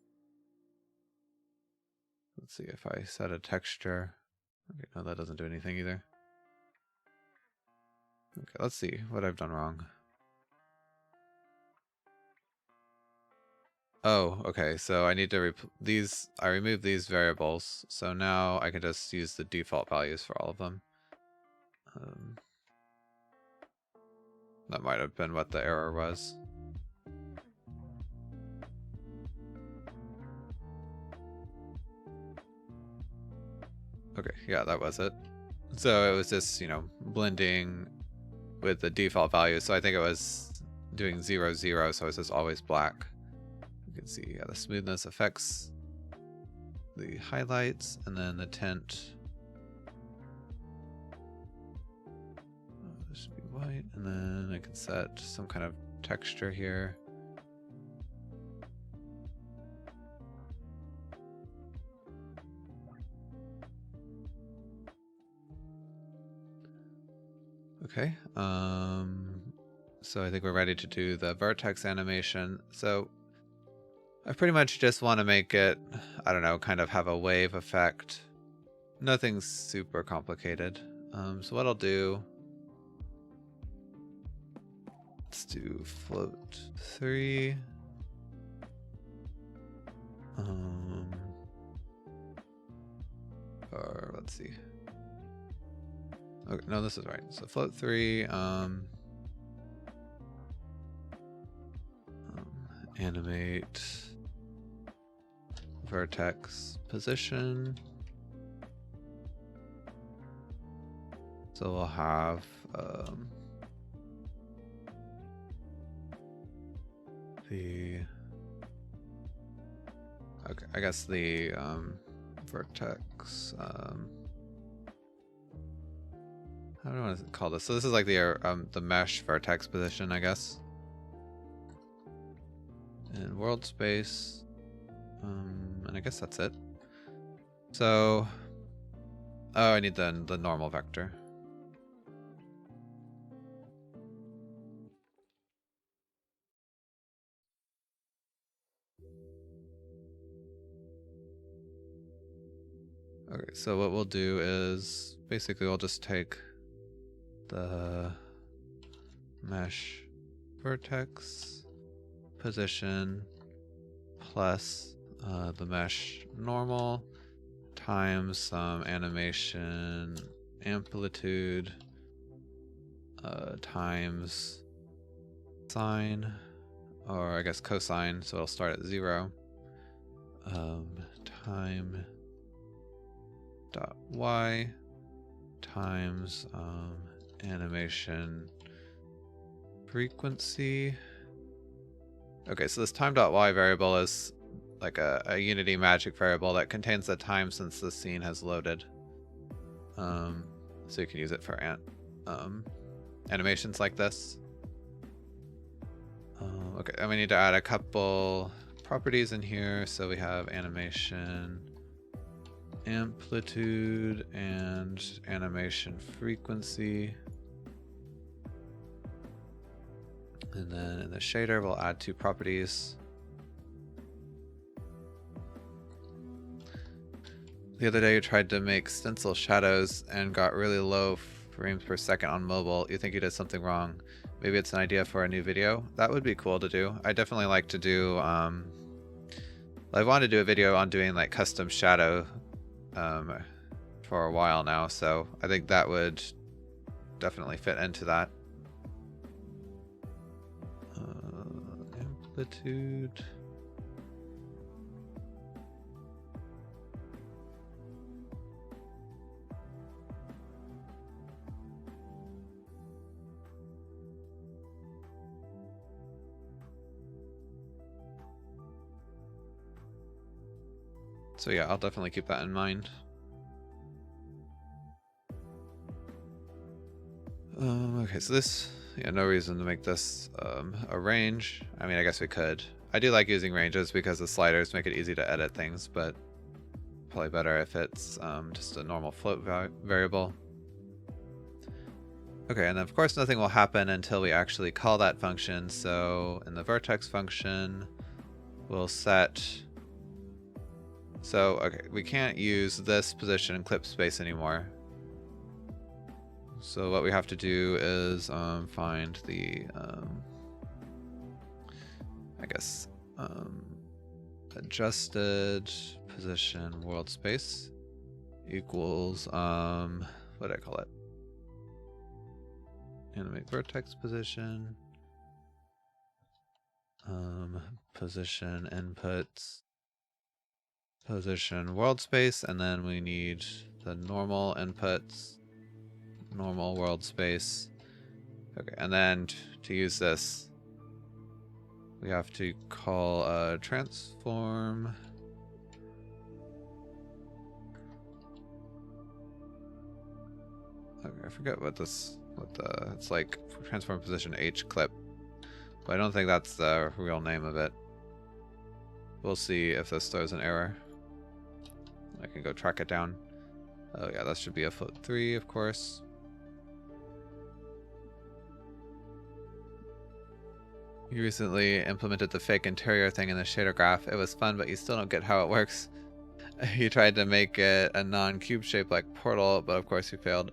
Let's see if I set a texture. Okay, no, that doesn't do anything either. Okay, let's see what I've done wrong. Oh, okay, so I need to I removed these variables, so now I can just use the default values for all of them. That might have been what the error was. Okay, yeah, that was it. So it was just, you know, blending with the default value. So I think it was doing 0, 0, so it's just always black. You can see, yeah, the smoothness affects the highlights, and then the tint. This should be white, and then I can set some kind of texture here. Okay, so I think we're ready to do the vertex animation. So I pretty much just want to make it, I don't know, kind of have a wave effect. Nothing super complicated. So what I'll do, let's do float 3. Or let's see. Okay, no, this is right. So float 3, animate, vertex position. So we'll have okay, I guess the vertex. How do I want to call this? So this is like the mesh vertex position, I guess. And world space, and I guess that's it. So, oh, I need the normal vector. Okay, so what we'll do is basically we'll just take the mesh vertex position plus the mesh normal times some animation amplitude times sine, or I guess cosine, so it'll start at 0, time dot y times animation frequency. Okay, so this time.y variable is like a Unity magic variable that contains the time since the scene has loaded. And So you can use it for animations like this. Okay, and we need to add a couple properties in here. So we have animation amplitude and animation frequency. And then in the shader, we'll add 2 properties. The other day you tried to make stencil shadows and got really low frames per second on mobile. You think you did something wrong. Maybe it's an idea for a new video. That would be cool to do. I definitely like to do, I wanted to do a video on doing like custom shadow for a while now. So I think that would definitely fit into that. Amplitude. So yeah, I'll definitely keep that in mind. Okay, so this, yeah, no reason to make this a range. I mean, I guess we could. I do like using ranges because the sliders make it easy to edit things, but probably better if it's just a normal float variable. Okay, and of course nothing will happen until we actually call that function. So in the vertex function, we'll set... So, okay, we can't use this position in clip space anymore. So what we have to do is find the, I guess, adjusted position world space equals, what do I call it? Animate vertex position, position inputs, position world space, and then we need the normal inputs, normal world space. Okay, and then to use this, we have to call a transform. Okay, I forget it's like transform position H clip, but I don't think that's the real name of it. We'll see if this throws an error. I can go track it down. Oh yeah, that should be a float 3, of course. You recently implemented the fake interior thing in the shader graph. It was fun, but you still don't get how it works. You tried to make it a non-cube shape like Portal, but of course you failed.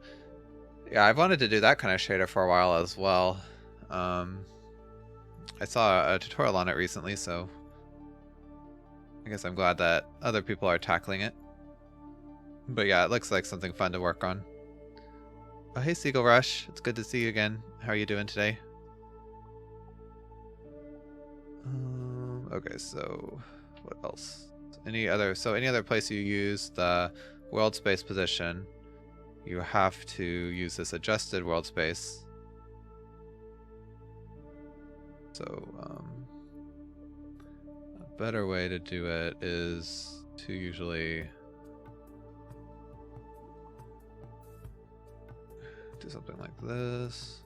Yeah, I've wanted to do that kind of shader for a while as well. I saw a tutorial on it recently, so I guess I'm glad that other people are tackling it. But yeah, it looks like something fun to work on. Oh, hey Seagull Rush, it's good to see you again. How are you doing today? Okay, so what else? Any other place you use the world space position, you have to use this adjusted world space. So a better way to do it is to usually do something like this.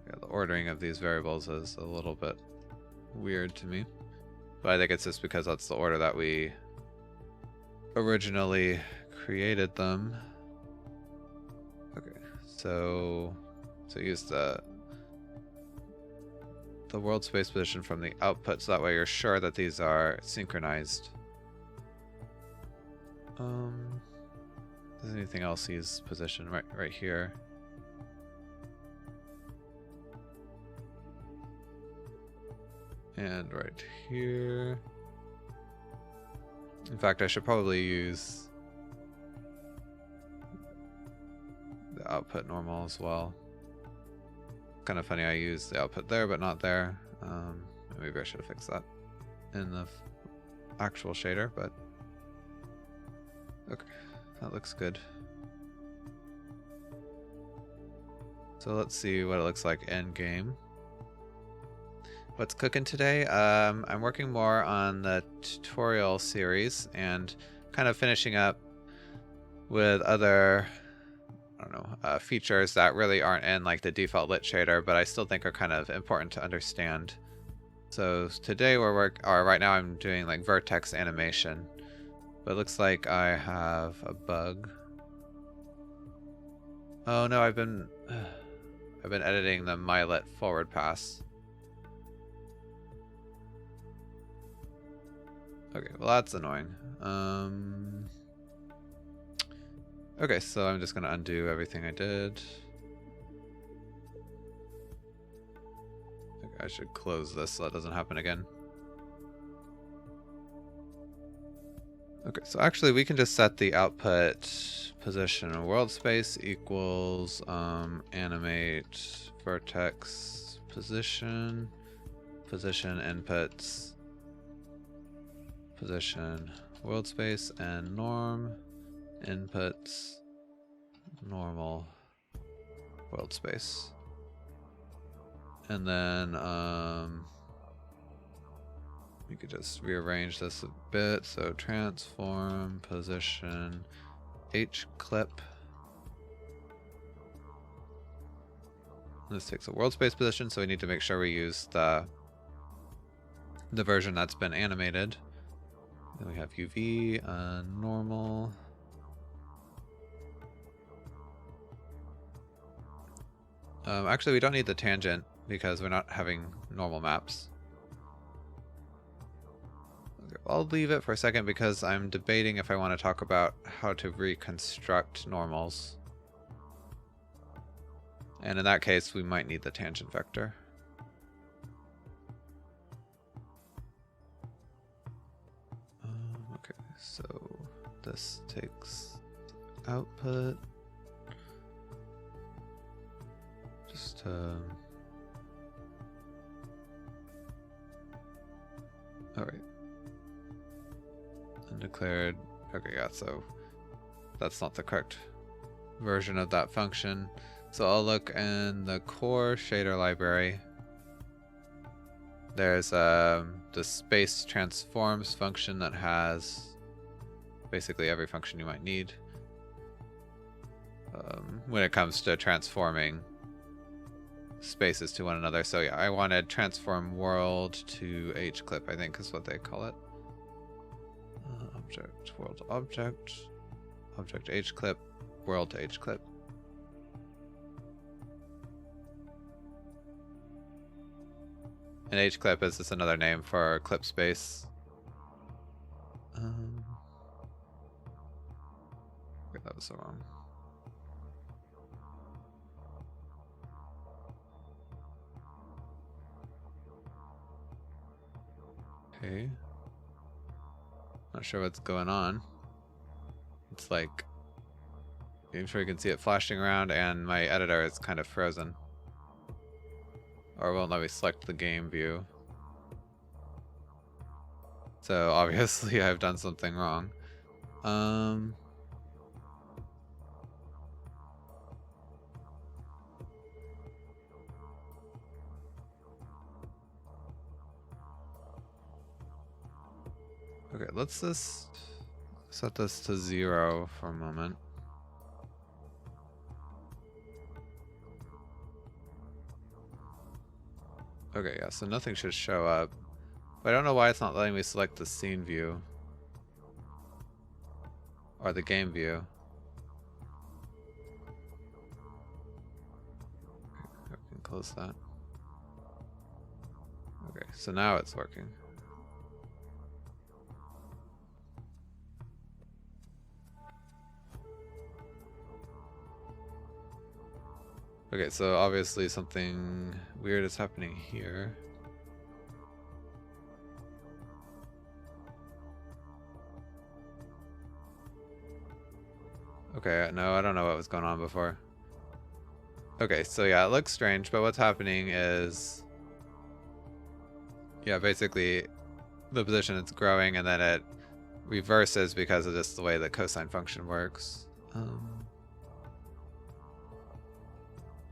Yeah, the ordering of these variables is a little bit weird to me, but I think it's just because that's the order that we originally created them. Okay, so use the world space position from the output, so that way you're sure that these are synchronized. Does anything else use position right here? And right here. In fact, I should probably use the output normal as well. Kind of funny, I use the output there but not there. Maybe I should have fixed that in the actual shader, but okay, that looks good. So let's see what it looks like in game. What's cooking today? I'm working more on the tutorial series and kind of finishing up with other, I don't know, features that really aren't in like the default lit shader, but I still think are kind of important to understand. So today right now I'm doing like Vertex Animation, but it looks like I have a bug. Oh no, I've been editing the mylit forward pass. Okay, well that's annoying. Okay, so I'm just gonna undo everything I did. I should close this so that doesn't happen again. Okay, so actually we can just set the output position of world space equals animate vertex position inputs position world space and norm inputs normal world space. And then you could just rearrange this a bit. So transform position H clip. This takes a world space position, so we need to make sure we use the version that's been animated. Then we have UV, normal. Actually, we don't need the tangent because we're not having normal maps. Okay, I'll leave it for a second because I'm debating if I want to talk about how to reconstruct normals. And in that case, we might need the tangent vector. Okay, so this takes output. Just alright. Undeclared. Okay, yeah, so that's not the correct version of that function. So I'll look in the core shader library. There's the space transforms function that has basically every function you might need when it comes to transforming spaces to one another. So yeah, I wanted transform world to H clip, I think is what they call it. Object world object H clip world to H clip. And H clip is just another name for clip space. Okay, that was so wrong. Okay. Not sure what's going on. It's like, I'm sure you can see it flashing around and my editor is kind of frozen. Or won't let me select the game view. So obviously I've done something wrong. Okay, let's just set this to 0 for a moment. Okay, yeah, so nothing should show up. But I don't know why it's not letting me select the scene view. Or the game view. Okay, I can close that. Okay, so now it's working. Okay, so obviously something weird is happening here. Okay, no, I don't know what was going on before. Okay, so yeah, it looks strange, but what's happening is, yeah, basically the position is growing and then it reverses because of just the way the cosine function works.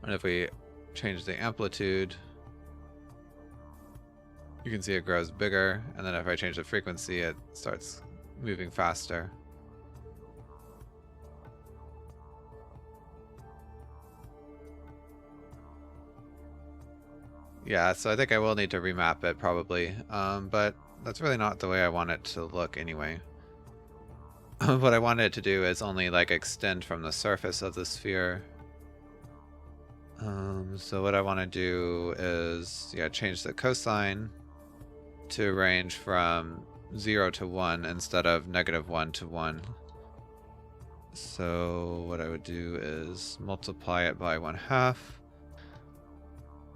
And if we change the amplitude, you can see it grows bigger, and then if I change the frequency, it starts moving faster. Yeah, so I think I will need to remap it probably, but that's really not the way I want it to look anyway. What I want it to do is only like extend from the surface of the sphere. So what I want to do is, yeah, change the cosine to range from 0 to 1 instead of -1 to 1. So what I would do is multiply it by 1/2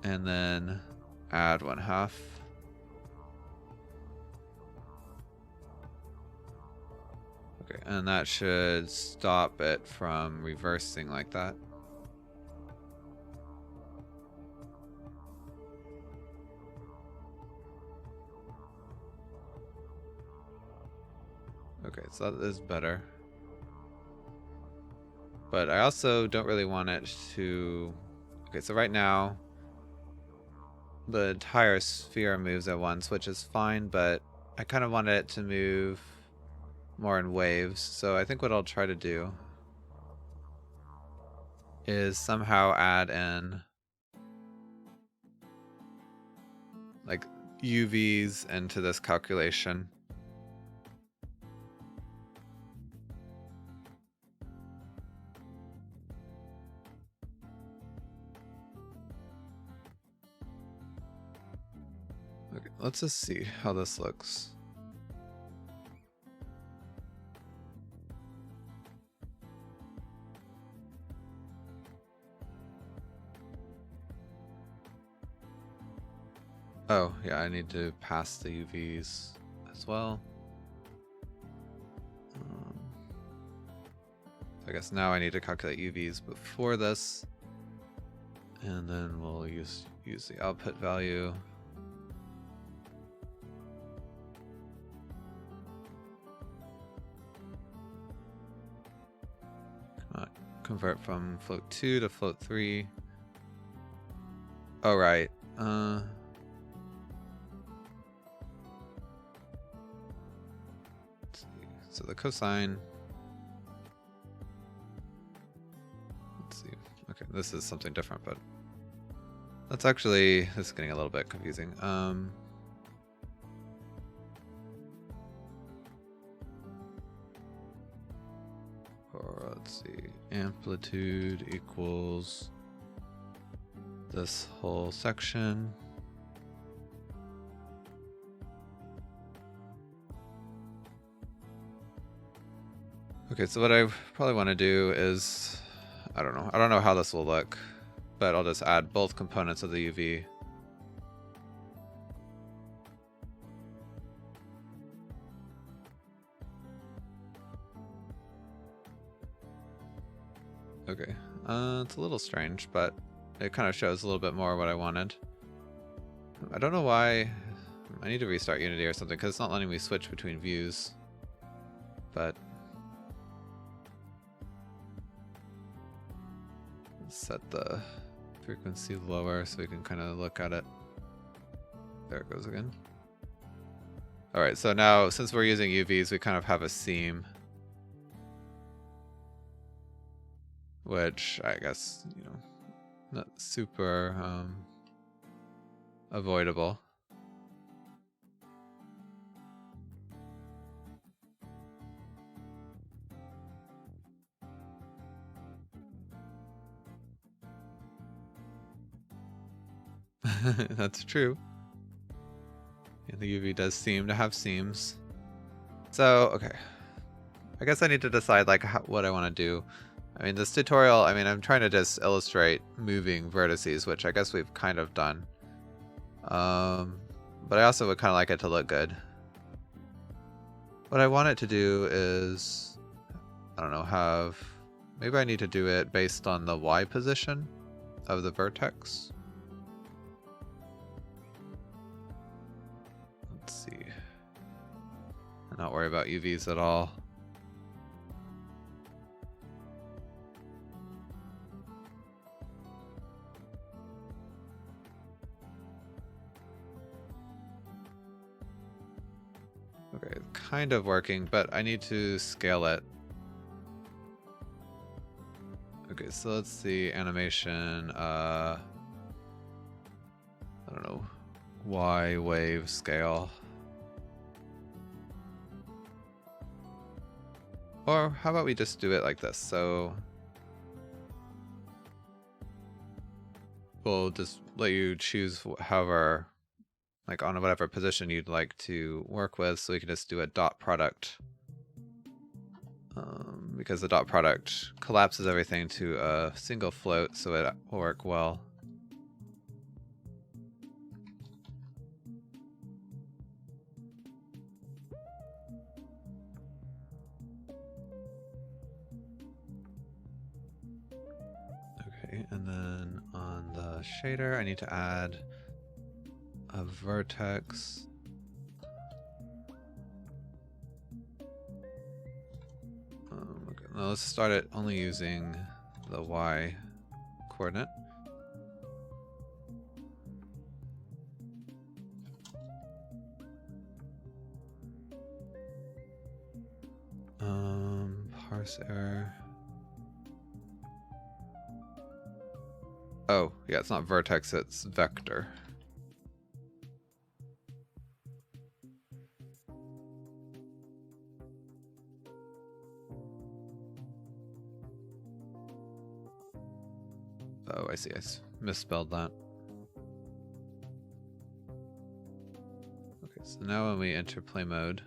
and then add 1/2. Okay, and that should stop it from reversing like that. Okay, so that is better. But I also don't really want it to... Okay, so right now, the entire sphere moves at once, which is fine, but I kind of wanted it to move more in waves. So I think what I'll try to do is somehow add in like UVs into this calculation. Okay, let's just see how this looks. Oh, yeah, I need to pass the UVs as well. I guess now I need to calculate UVs before this. And then we'll use the output value. Convert from float 2 to float 3. Oh, right. Let's see. So the cosine. Let's see. Okay, this is something different, but that's actually, this is getting a little bit confusing. Or let's see, amplitude equals this whole section. Okay, so what I probably want to do is, I don't know how this will look, but I'll just add both components of the UV. Okay, it's a little strange, but it kind of shows a little bit more what I wanted. I don't know why. I need to restart Unity or something because it's not letting me switch between views. But let's set the frequency lower so we can kind of look at it. There it goes again. All right, so now since we're using UVs, we kind of have a seam, which I guess, you know, not super avoidable. That's true. And the UV does seem to have seams. So, okay. I guess I need to decide like what I want to do. I mean, this tutorial, I mean, I'm trying to just illustrate moving vertices, which I guess we've kind of done. But I also would kind of like it to look good. What I want it to do is, I don't know, maybe I need to do it based on the Y position of the vertex. Let's see. Not worry about UVs at all. Okay, kind of working, but I need to scale it. Okay, so let's see, animation, I don't know, Y wave scale. Or how about we just do it like this? So we'll just let you choose however, like on whatever position you'd like to work with. So we can just do a dot product. Because the dot product collapses everything to a single float, so it will work well. Okay, and then on the shader, I need to add a vertex. Okay, now let's start it only using the Y coordinate. Parse error. Oh, yeah, it's not vertex, it's vector. Oh, I see, I misspelled that. Okay, so now when we enter play mode,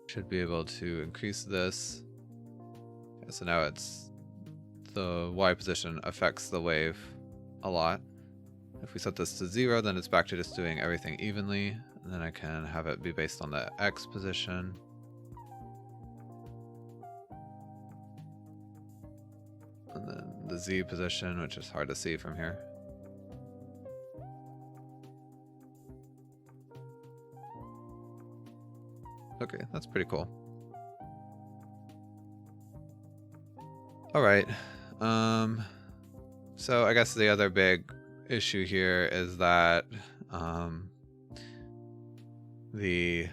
should be able to increase this. Okay, so now it's the Y position affects the wave a lot. If we set this to 0, then it's back to just doing everything evenly. And then I can have it be based on the X position. And then the Z position, which is hard to see from here. Okay, that's pretty cool. All right. So I guess the other big issue here is that the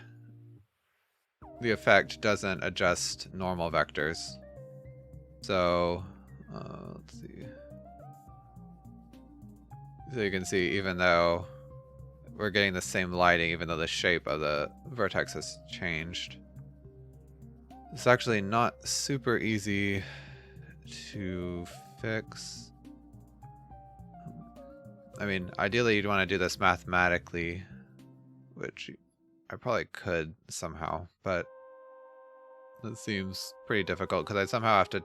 effect doesn't adjust normal vectors. So let's see. So you can see, even though we're getting the same lighting, even though the shape of the vertex has changed, it's actually not super easy to fix. I mean, ideally you'd want to do this mathematically, which I probably could somehow, but it seems pretty difficult because I somehow have to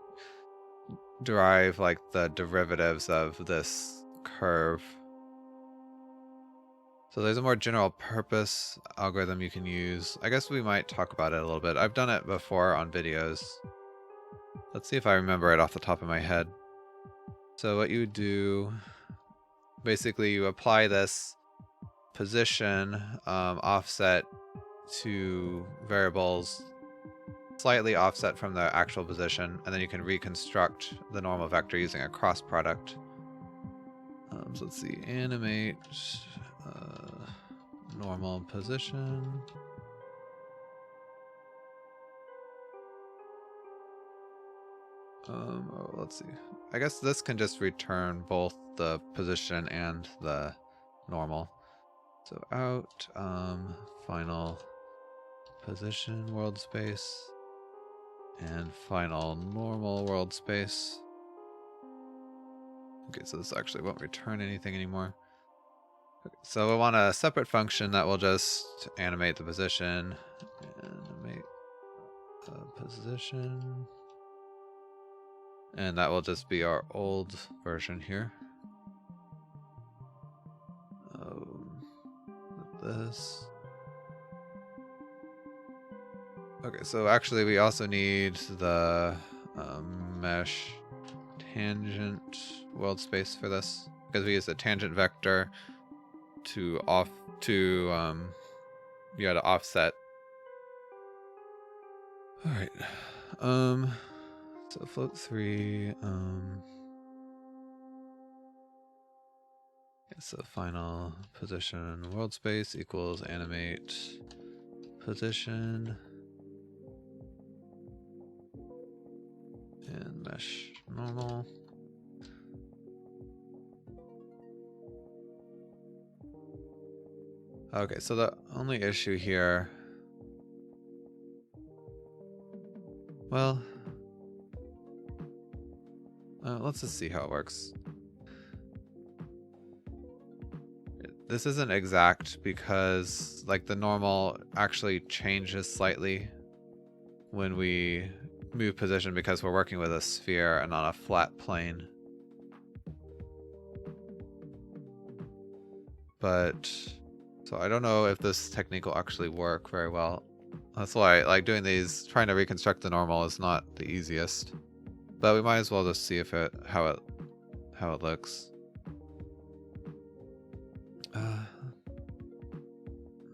derive like the derivatives of this curve. So there's a more general purpose algorithm you can use. I guess we might talk about it a little bit. I've done it before on videos. Let's see if I remember it off the top of my head. So what you do, basically you apply this position offset to variables slightly offset from the actual position, and then you can reconstruct the normal vector using a cross product. So let's see, animate normal position. Let's see. I guess this can just return both the position and the normal. So out, final position world space, and final normal world space. Okay, so this actually won't return anything anymore. Okay, so we want a separate function that will just animate the position. Animate the position. And that will just be our old version here. This. Okay, so actually we also need the mesh tangent world space for this, because we use the tangent vector to offset. All right. So float 3. So final position world space equals animate position and mesh normal. Okay, so the only issue here, well, let's just see how it works. This isn't exact because like the normal actually changes slightly when we move position because we're working with a sphere and on a flat plane. But so I don't know if this technique will actually work very well. That's why like doing these, trying to reconstruct the normal is not the easiest. But we might as well just see if how it looks.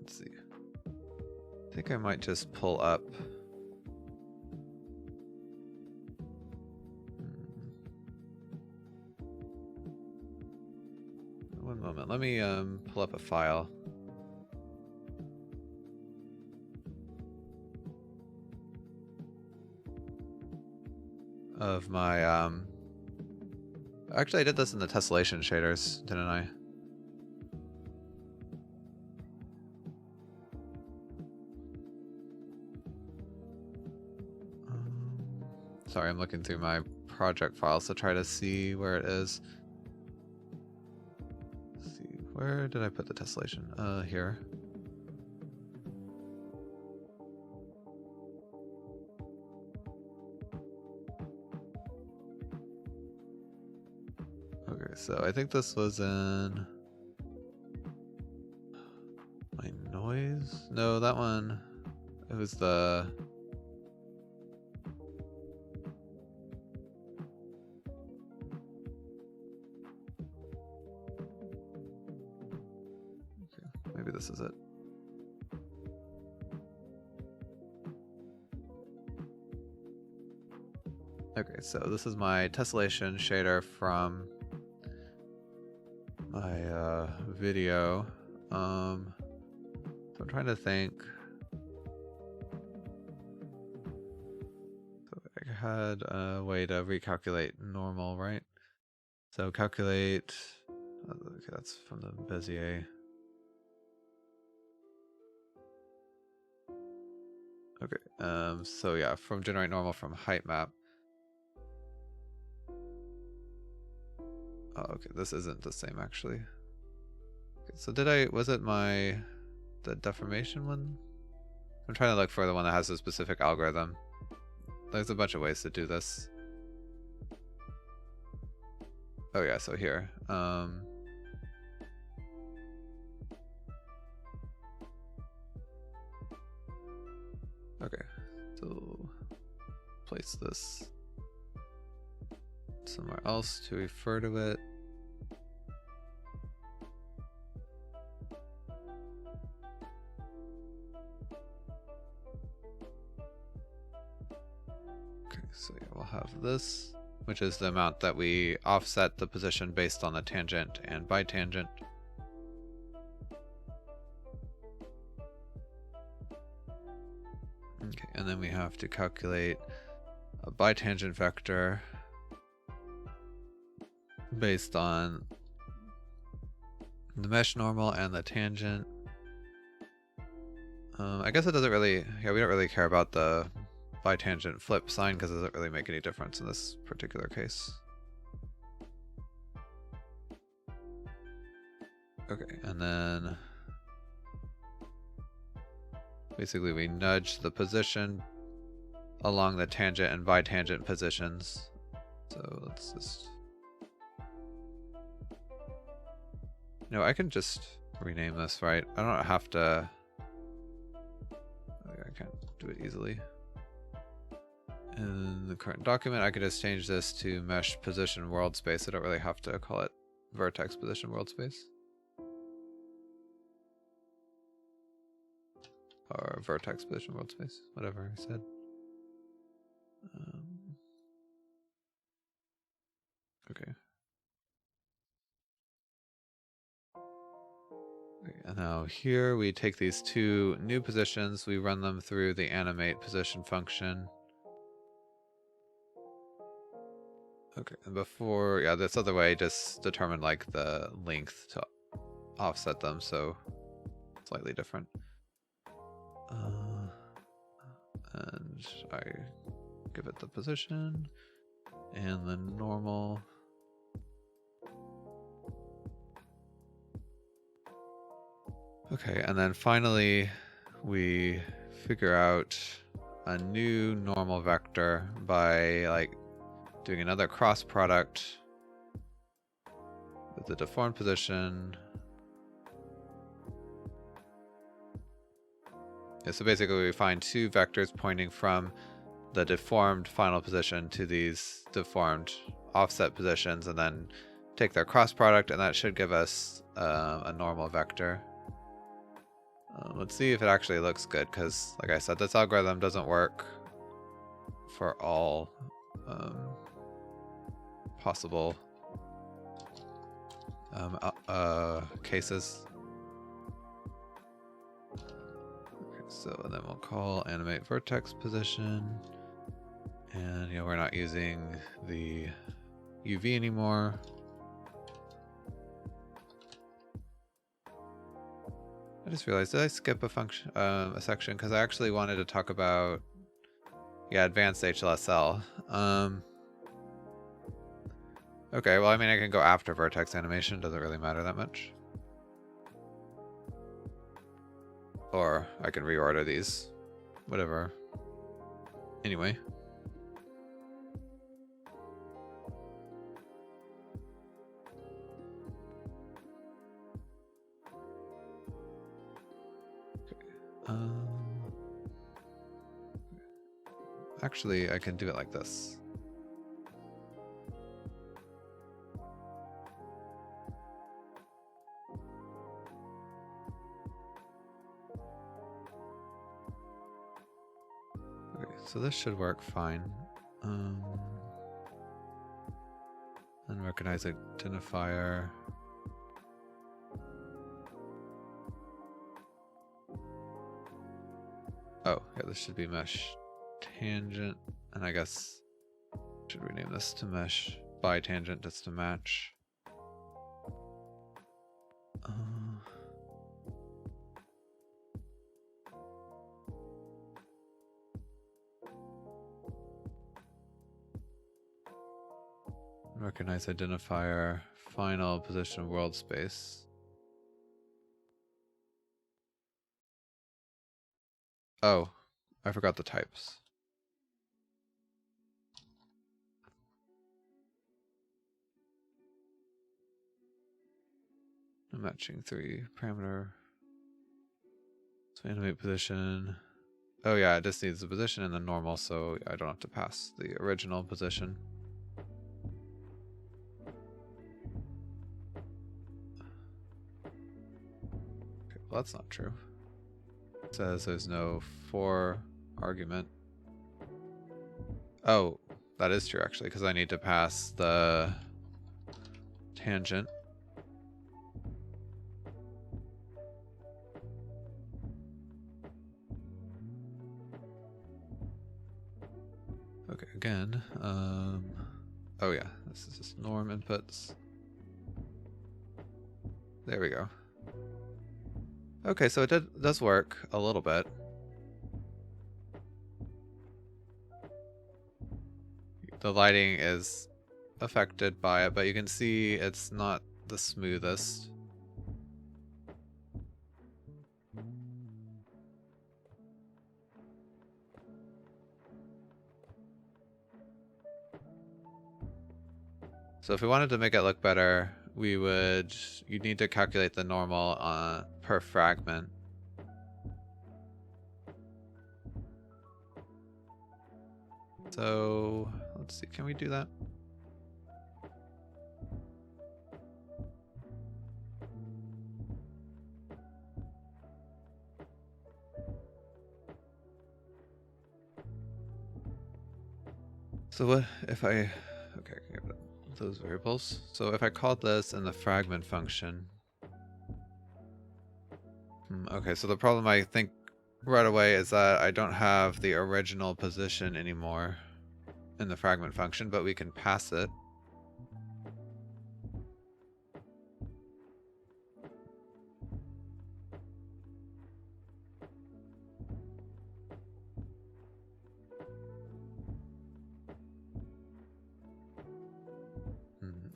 Let's see. I think I might just pull up. One moment. Let me pull up a file. Of my actually I did this in the tessellation shaders, didn't I? Sorry, I'm looking through my project files to try to see where it is. Let's see, where did I put the tessellation? Here. Okay, so I think this was in my noise. No, that one. It was the. Okay, maybe this is it. Okay, so this is my tessellation shader from my video. So I'm trying to think. So I had a way to recalculate normal, right? So calculate. Okay, that's from the Bezier. Okay. So yeah, from generate normal from height map. Oh, okay. This isn't the same actually. Okay, so was it the deformation one? I'm trying to look for the one that has a specific algorithm. There's a bunch of ways to do this. Oh yeah, so here. Okay, so place this somewhere else to refer to it. Okay, so yeah, we'll have this, which is the amount that we offset the position based on the tangent and bitangent. Okay, and then we have to calculate a bitangent vector based on the mesh normal and the tangent. I guess it doesn't really, yeah, we don't really care about the bitangent flip sign because it doesn't really make any difference in this particular case. Okay, and then basically we nudge the position along the tangent and bitangent positions. So let's just... No, I can just rename this, right? I don't have to... I can't do it easily. In the current document, I could just change this to mesh position world space. I don't really have to call it vertex position world space. Or vertex position world space, whatever I said. Okay. And now here we take these two new positions, we run them through the animate position function. Okay, and before, yeah, this other way just determined like the length to offset them, so slightly different. And I give it the position and the normal. Okay, and then finally we figure out a new normal vector by like doing another cross product with the deformed position. Yeah, so basically we find two vectors pointing from the deformed final position to these deformed offset positions and then take their cross product, and that should give us a normal vector. Let's see if it actually looks good, because like I said, this algorithm doesn't work for all possible cases. Okay, so then we'll call animate vertex position, and you know, we're not using the UV anymore. I just realized, did I skip a function, a section? Because I actually wanted to talk about, yeah, advanced HLSL. Okay, well, I mean, I can go after Vertex Animation. Doesn't really matter that much. Or I can reorder these. Whatever. Anyway. Actually, I can do it like this. Okay, so this should work fine. Unrecognized identifier. Oh, yeah, this should be mesh tangent, and I guess I should rename this to mesh bitangent just to match. Recognize identifier, final position world space. Oh, I forgot the types. I'm matching 3 parameter. So animate position. Oh yeah, it just needs the position and the normal, so I don't have to pass the original position. Okay, well that's not true. It says there's no for argument. Oh, that is true actually, because I need to pass the tangent. Okay, again, oh yeah, this is just norm inputs. There we go. Okay, so it does work a little bit. The lighting is affected by it, but you can see it's not the smoothest. So if we wanted to make it look better, you'd need to calculate the normal per fragment. So let's see, can we do that? So what if I, okay, those variables. So if I called this in the fragment function, Okay, so the problem I think right away is that I don't have the original position anymore in the fragment function, but we can pass it.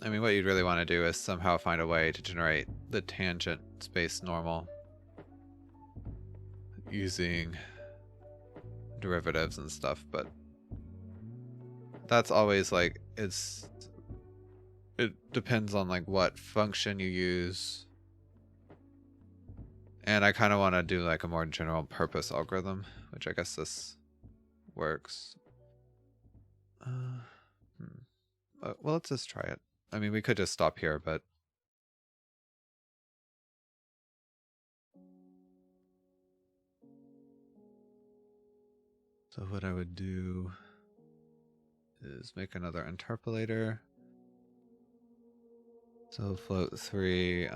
I mean, what you'd really want to do is somehow find a way to generate the tangent space normal using derivatives and stuff, but that's always like, it depends on like what function you use. And I kind of want to do like a more general purpose algorithm, which I guess this works. Well, let's just try it. I mean, we could just stop here, but so what I would do is make another interpolator. So float 3,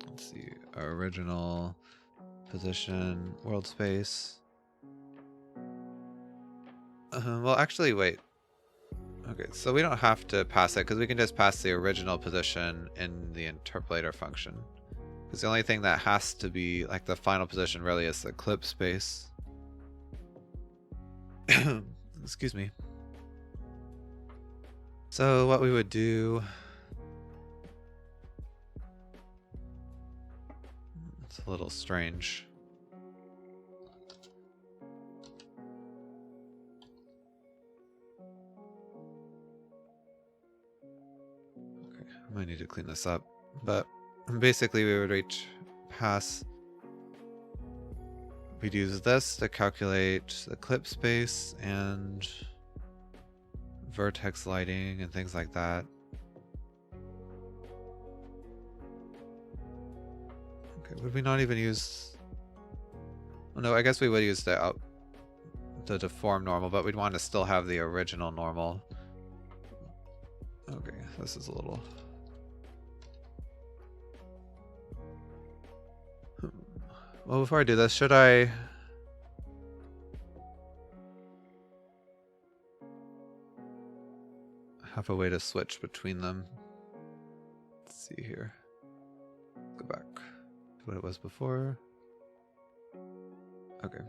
let's see, our original position, world space. Well, actually, wait. Okay, so we don't have to pass it because we can just pass the original position in the interpolator function. Because the only thing that has to be like the final position really is the clip space. Excuse me. So what we would do, it's a little strange. Okay, I might need to clean this up, but basically we would reach pass. We'd use this to calculate the clip space and vertex lighting and things like that. Okay, would we not even use... Oh, no, I guess we would use the deform normal, but we'd want to still have the original normal. Okay, this is a little... Well, before I do this, should I... have a way to switch between them? Let's see here. Go back to what it was before. Okay.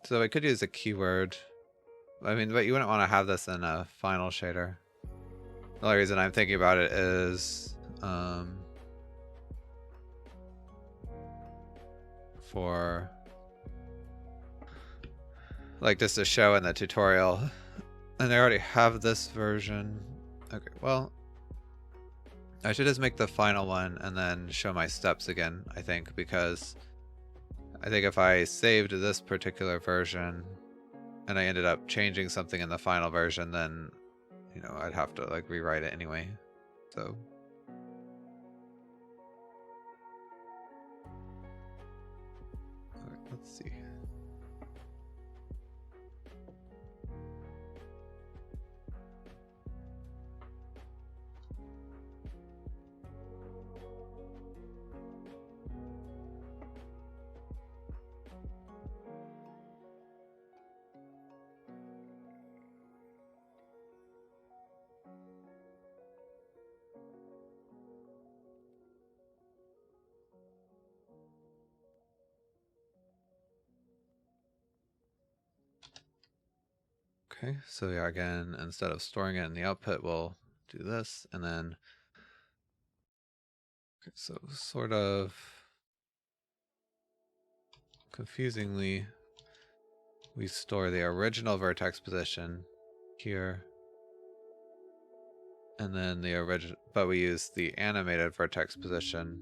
So I could use a keyword. I mean, but you wouldn't want to have this in a final shader. The only reason I'm thinking about it is for like just to show in the tutorial, and I already have this version. Okay, well, I should just make the final one and then show my steps again, I think, because I think if I saved this particular version and I ended up changing something in the final version, then, you know, I'd have to like rewrite it anyway. So let's see. Okay, so yeah, again, instead of storing it in the output, we'll do this, and then, okay, so sort of confusingly, we store the original vertex position here, and then the original, but we use the animated vertex position.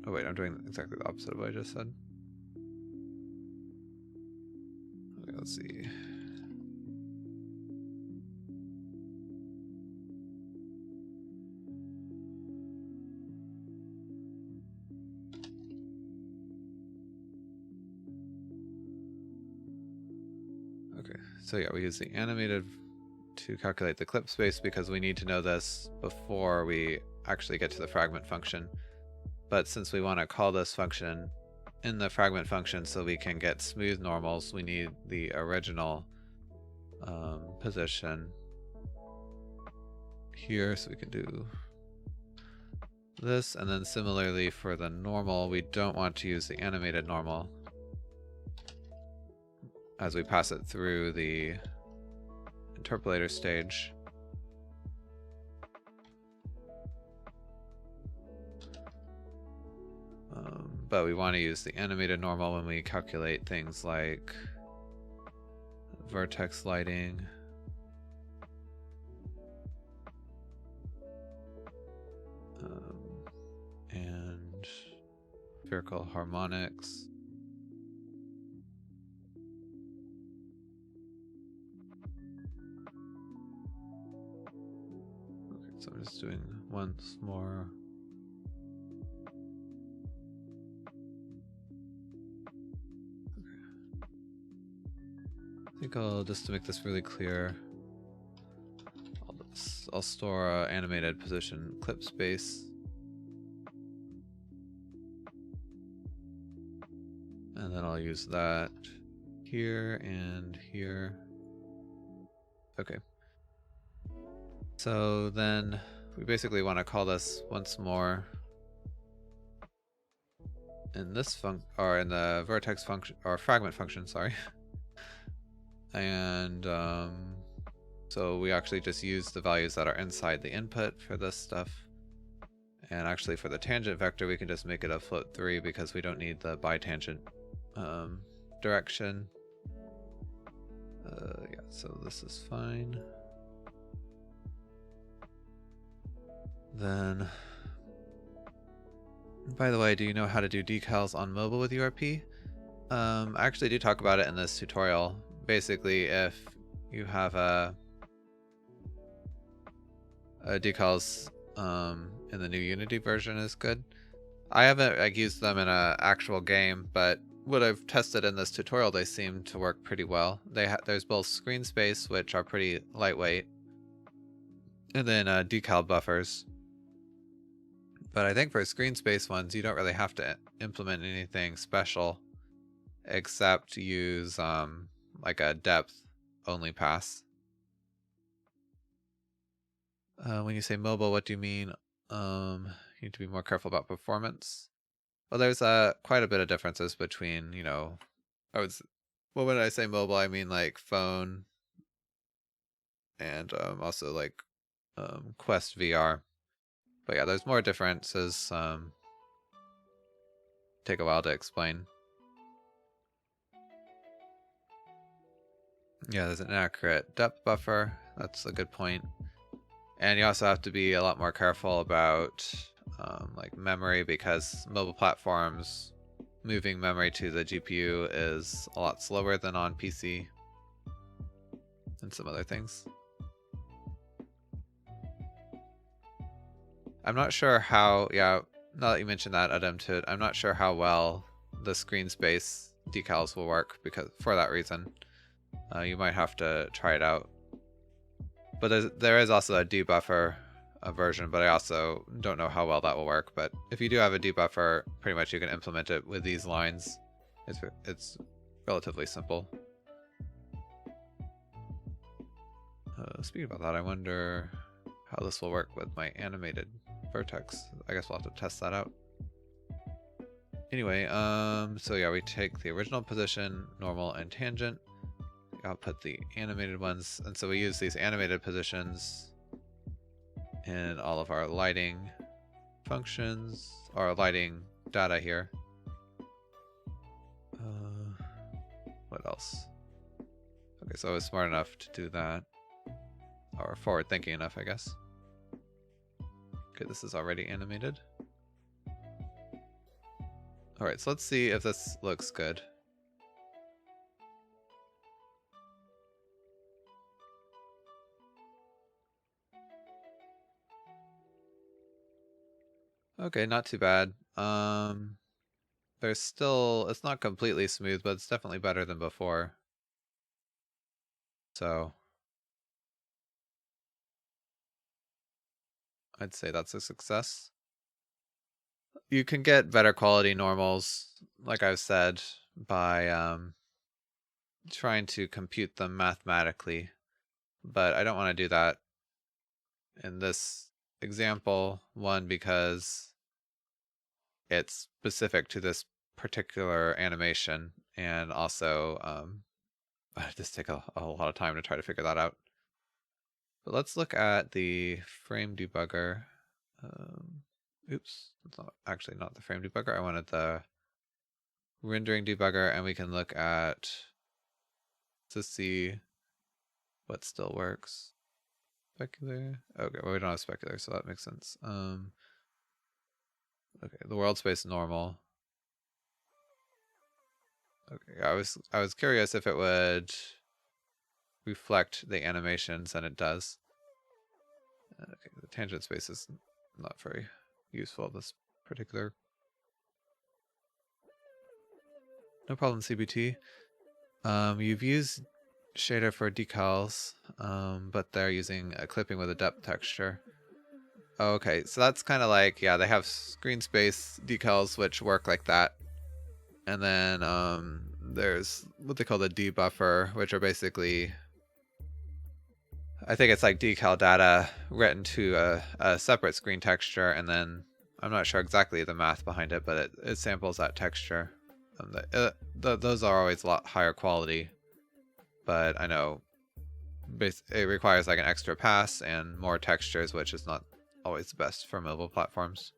Oh wait, I'm doing exactly the opposite of what I just said. Okay, let's see. Okay, so yeah, we use the animated to calculate the clip space because we need to know this before we actually get to the fragment function. But since we want to call this function in the fragment function so we can get smooth normals, we need the original position here, so we can do this. And then similarly for the normal, we don't want to use the animated normal as we pass it through the interpolator stage. But we want to use the animated normal when we calculate things like vertex lighting, and spherical harmonics. Okay, so I'm just doing once more. I think I'll, just to make this really clear, I'll store animated position clip space. And then I'll use that here and here. Okay. So then we basically want to call this once more in this or in the vertex function or fragment function, sorry. And so we actually just use the values that are inside the input for this stuff. And actually for the tangent vector, we can just make it a float 3 because we don't need the bitangent direction. Yeah, so this is fine. Then, by the way, do you know how to do decals on mobile with URP? I actually do talk about it in this tutorial. Basically, if you have a decals in the new Unity version is good. I haven't used them in an actual game, but what I've tested in this tutorial, they seem to work pretty well. There's both screen space, which are pretty lightweight, and then decal buffers. But I think for screen space ones, you don't really have to implement anything special, except use like a depth only pass. When you say mobile, what do you mean? You need to be more careful about performance. Well, there's quite a bit of differences between, you know, well, when I say mobile, I mean like phone and also like Quest VR. But yeah, there's more differences. Take a while to explain. Yeah, there's an inaccurate depth buffer. That's a good point. And you also have to be a lot more careful about like memory, because mobile platforms moving memory to the GPU is a lot slower than on PC and some other things. I'm not sure how, yeah, now that you mentioned that, Ademtud, I'm not sure how well the screen space decals will work because for that reason. You might have to try it out. But there is also a debuffer version, but I also don't know how well that will work. But if you do have a debuffer, pretty much you can implement it with these lines. It's relatively simple. Speaking about that, I wonder how this will work with my animated vertex. I guess we'll have to test that out. Anyway, so yeah, we take the original position, normal, and tangent. I'll put the animated ones, and so we use these animated positions in all of our lighting functions, or lighting data here. What else? Okay, so I was smart enough to do that, or forward thinking enough, I guess. Okay, this is already animated. Alright, so let's see if this looks good. Okay, not too bad. There's still, it's not completely smooth, but it's definitely better than before. So I'd say that's a success. You can get better quality normals, like I've said, by trying to compute them mathematically, but I don't want to do that in this example. One, because it's specific to this particular animation, and also I just take a lot of time to try to figure that out. But let's look at the frame debugger. Oops, it's actually not the frame debugger. I wanted the rendering debugger, and we can look at to see what still works. Specular. Okay, well, we don't have specular, so that makes sense. Okay, the world space normal. Okay, I was curious if it would reflect the animations, and it does. Okay, the tangent space is not very useful this particular. No problem, CBT. You've used shader for decals, but they're using a clipping with a depth texture. Okay, so that's kind of like, yeah, they have screen space decals which work like that. And then there's what they call the debuffer, which are basically, I think it's like decal data written to a separate screen texture, and then I'm not sure exactly the math behind it, but it samples that texture. Those are always a lot higher quality, but I know it requires like an extra pass and more textures, which is not always the best for mobile platforms.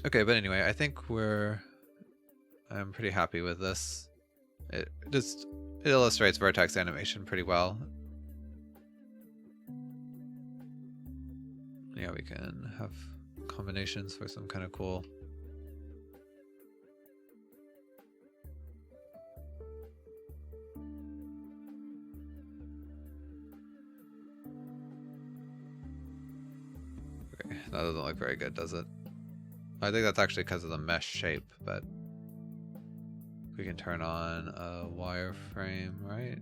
Okay, but anyway, I think I'm pretty happy with this. It illustrates Vertex Animation pretty well. Yeah, we can have combinations for some kind of cool. Okay, that doesn't look very good, does it? I think that's actually because of the mesh shape, but we can turn on a wireframe, right?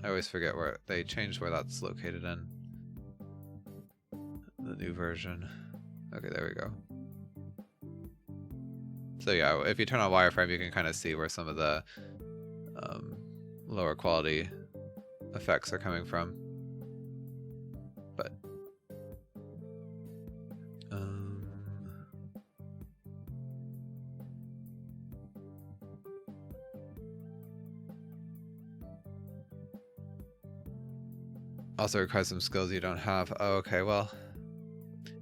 I always forget where they changed where that's located in the new version. Okay, there we go. So yeah, if you turn on wireframe, you can kind of see where some of the lower quality effects are coming from. But also requires some skills you don't have. Oh, okay, well,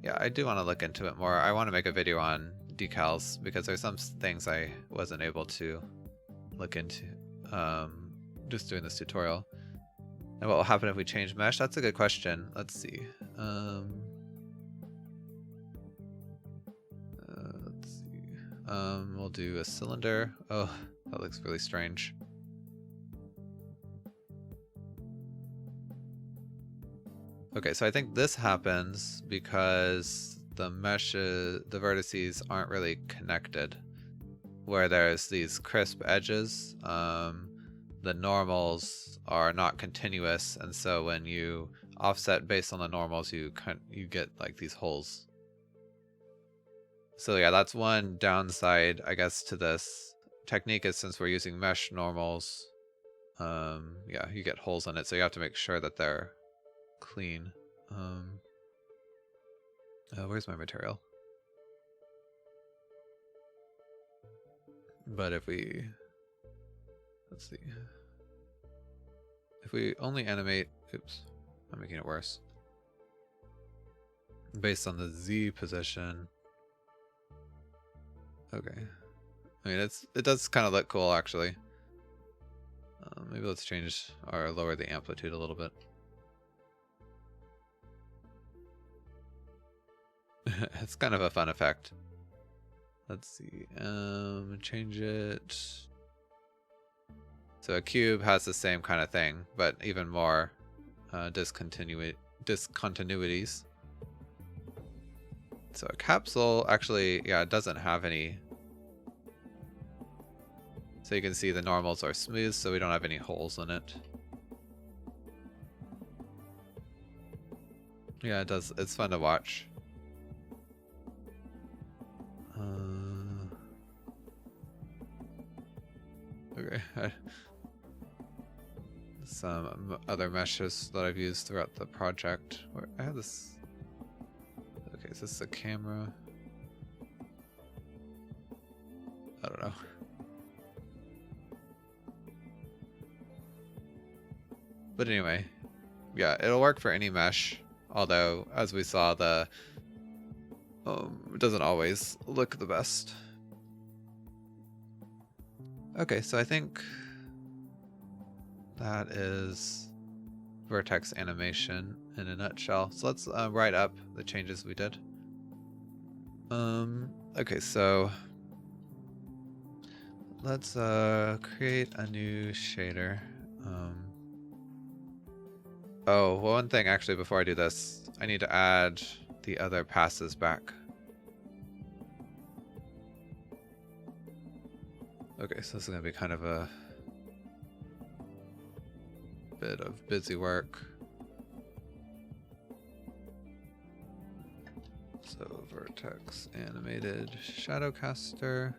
yeah, I do want to look into it more. I want to make a video on decals because there's some things I wasn't able to look into just doing this tutorial. And what will happen if we change mesh? That's a good question. Let's see. Let's see. We'll do a cylinder. Oh, that looks really strange. Okay, so I think this happens because the vertices aren't really connected. Where there's these crisp edges, the normals are not continuous, and so when you offset based on the normals, you get like these holes. So yeah, that's one downside, I guess, to this technique is since we're using mesh normals, yeah, you get holes in it, so you have to make sure that they're clean. Where's my material? But let's see. If we only animate, oops, I'm making it worse. Based on the Z position. Okay. I mean, it does kind of look cool, actually. Maybe let's change or lower the amplitude a little bit. It's kind of a fun effect. Let's see. Change it. So a cube has the same kind of thing, but even more discontinuities. So a capsule actually, yeah, it doesn't have any So you can see the normals are smooth, so we don't have any holes in it. Yeah, it does. It's fun to watch. Okay. Some other meshes that I've used throughout the project. Where I have this. Okay, is this a camera? I don't know. But anyway, yeah, it'll work for any mesh. Although, as we saw, it doesn't always look the best. Okay, so I think that is Vertex Animation in a nutshell. So let's write up the changes we did. Okay, so let's create a new shader. Oh, one thing actually before I do this, I need to add the other passes back. Okay, so this is going to be kind of a bit of busy work. So Vertex Animated Shadowcaster.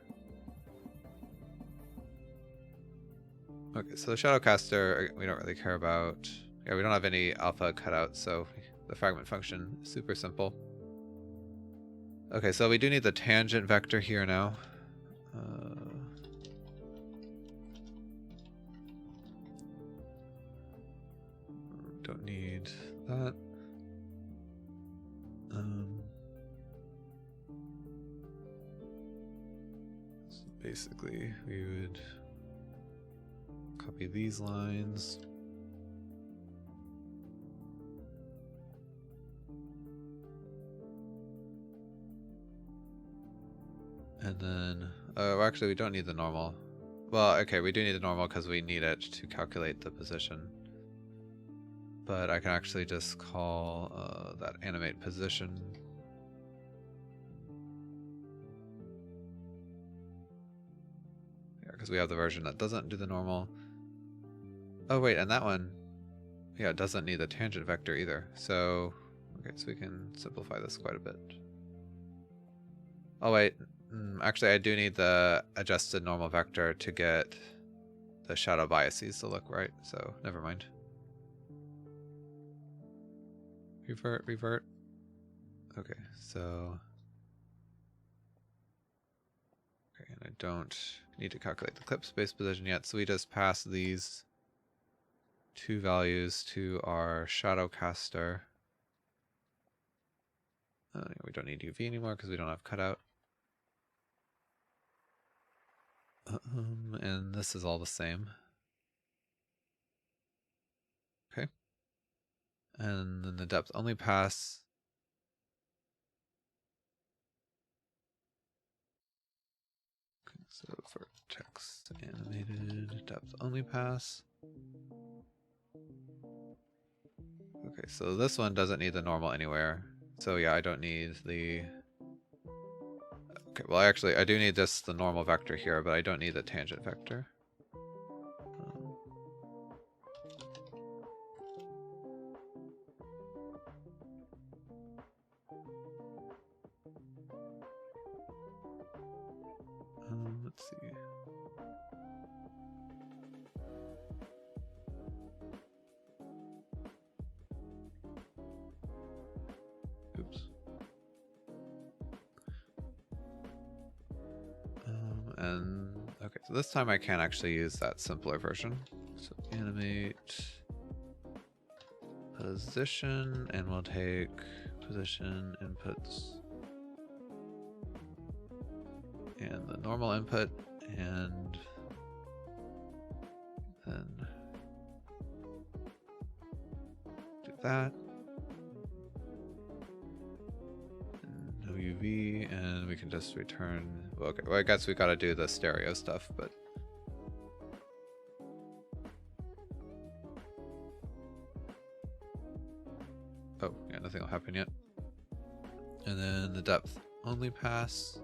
Okay, so the Shadowcaster we don't really care about. Yeah, we don't have any alpha cutouts, so the fragment function is super simple. Okay, so we do need the tangent vector here now. Don't need that. So basically, we would copy these lines. And then, oh, actually, we don't need the normal. Well, okay, we do need the normal because we need it to calculate the position. But I can actually just call that animate position. Yeah, because we have the version that doesn't do the normal. Oh, wait, and that one, yeah, it doesn't need the tangent vector either. So, okay, so we can simplify this quite a bit. Oh, wait. Actually, I do need the adjusted normal vector to get the shadow biases to look right, so never mind. Revert. Okay, so... Okay, and I don't need to calculate the clip space position yet, so we just pass these two values to our Shadowcaster. We don't need UV anymore because we don't have cutout. And this is all the same. Okay. And then the depth only pass. Okay, so for text animated depth only pass. Okay, so this one doesn't need the normal anywhere. So yeah, I don't need the... Okay, well actually I do need the normal vector here, but I don't need the tangent vector. Let's see. Oops. And okay, so this time I can actually use that simpler version. So animate position, and we'll take position inputs and the normal input, and then do that. And no UV, and we can just return. Well, okay, well, I guess we gotta do the stereo stuff, but. Oh, yeah, nothing will happen yet. And then the depth only pass.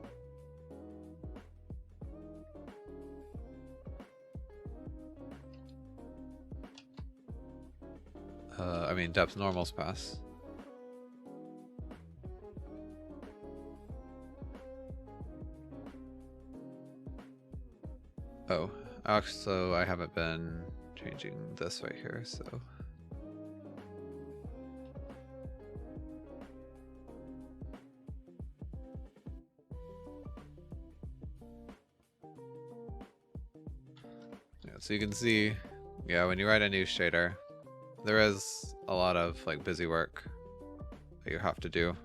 depth normals pass. Oh, actually, so I haven't been changing this right here, so. Yeah, so you can see, yeah, when you write a new shader, there is a lot of like busy work that you have to do,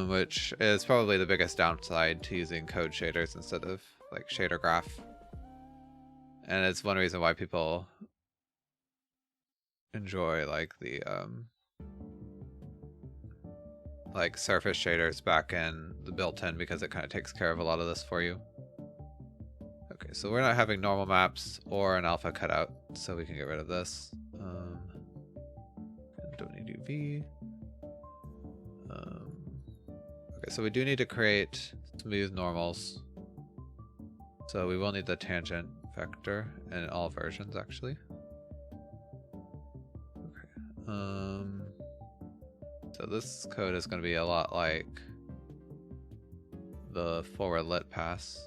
which is probably the biggest downside to using code shaders instead of like shader graph. And it's one reason why people enjoy like the like surface shaders back in the built-in, because it kind of takes care of a lot of this for you. Okay, so we're not having normal maps or an alpha cutout, so we can get rid of this. Don't need UV. Okay, so we do need to create smooth normals. So we will need the tangent vector in all versions, actually. Okay. So this code is going to be a lot like the forward lit pass.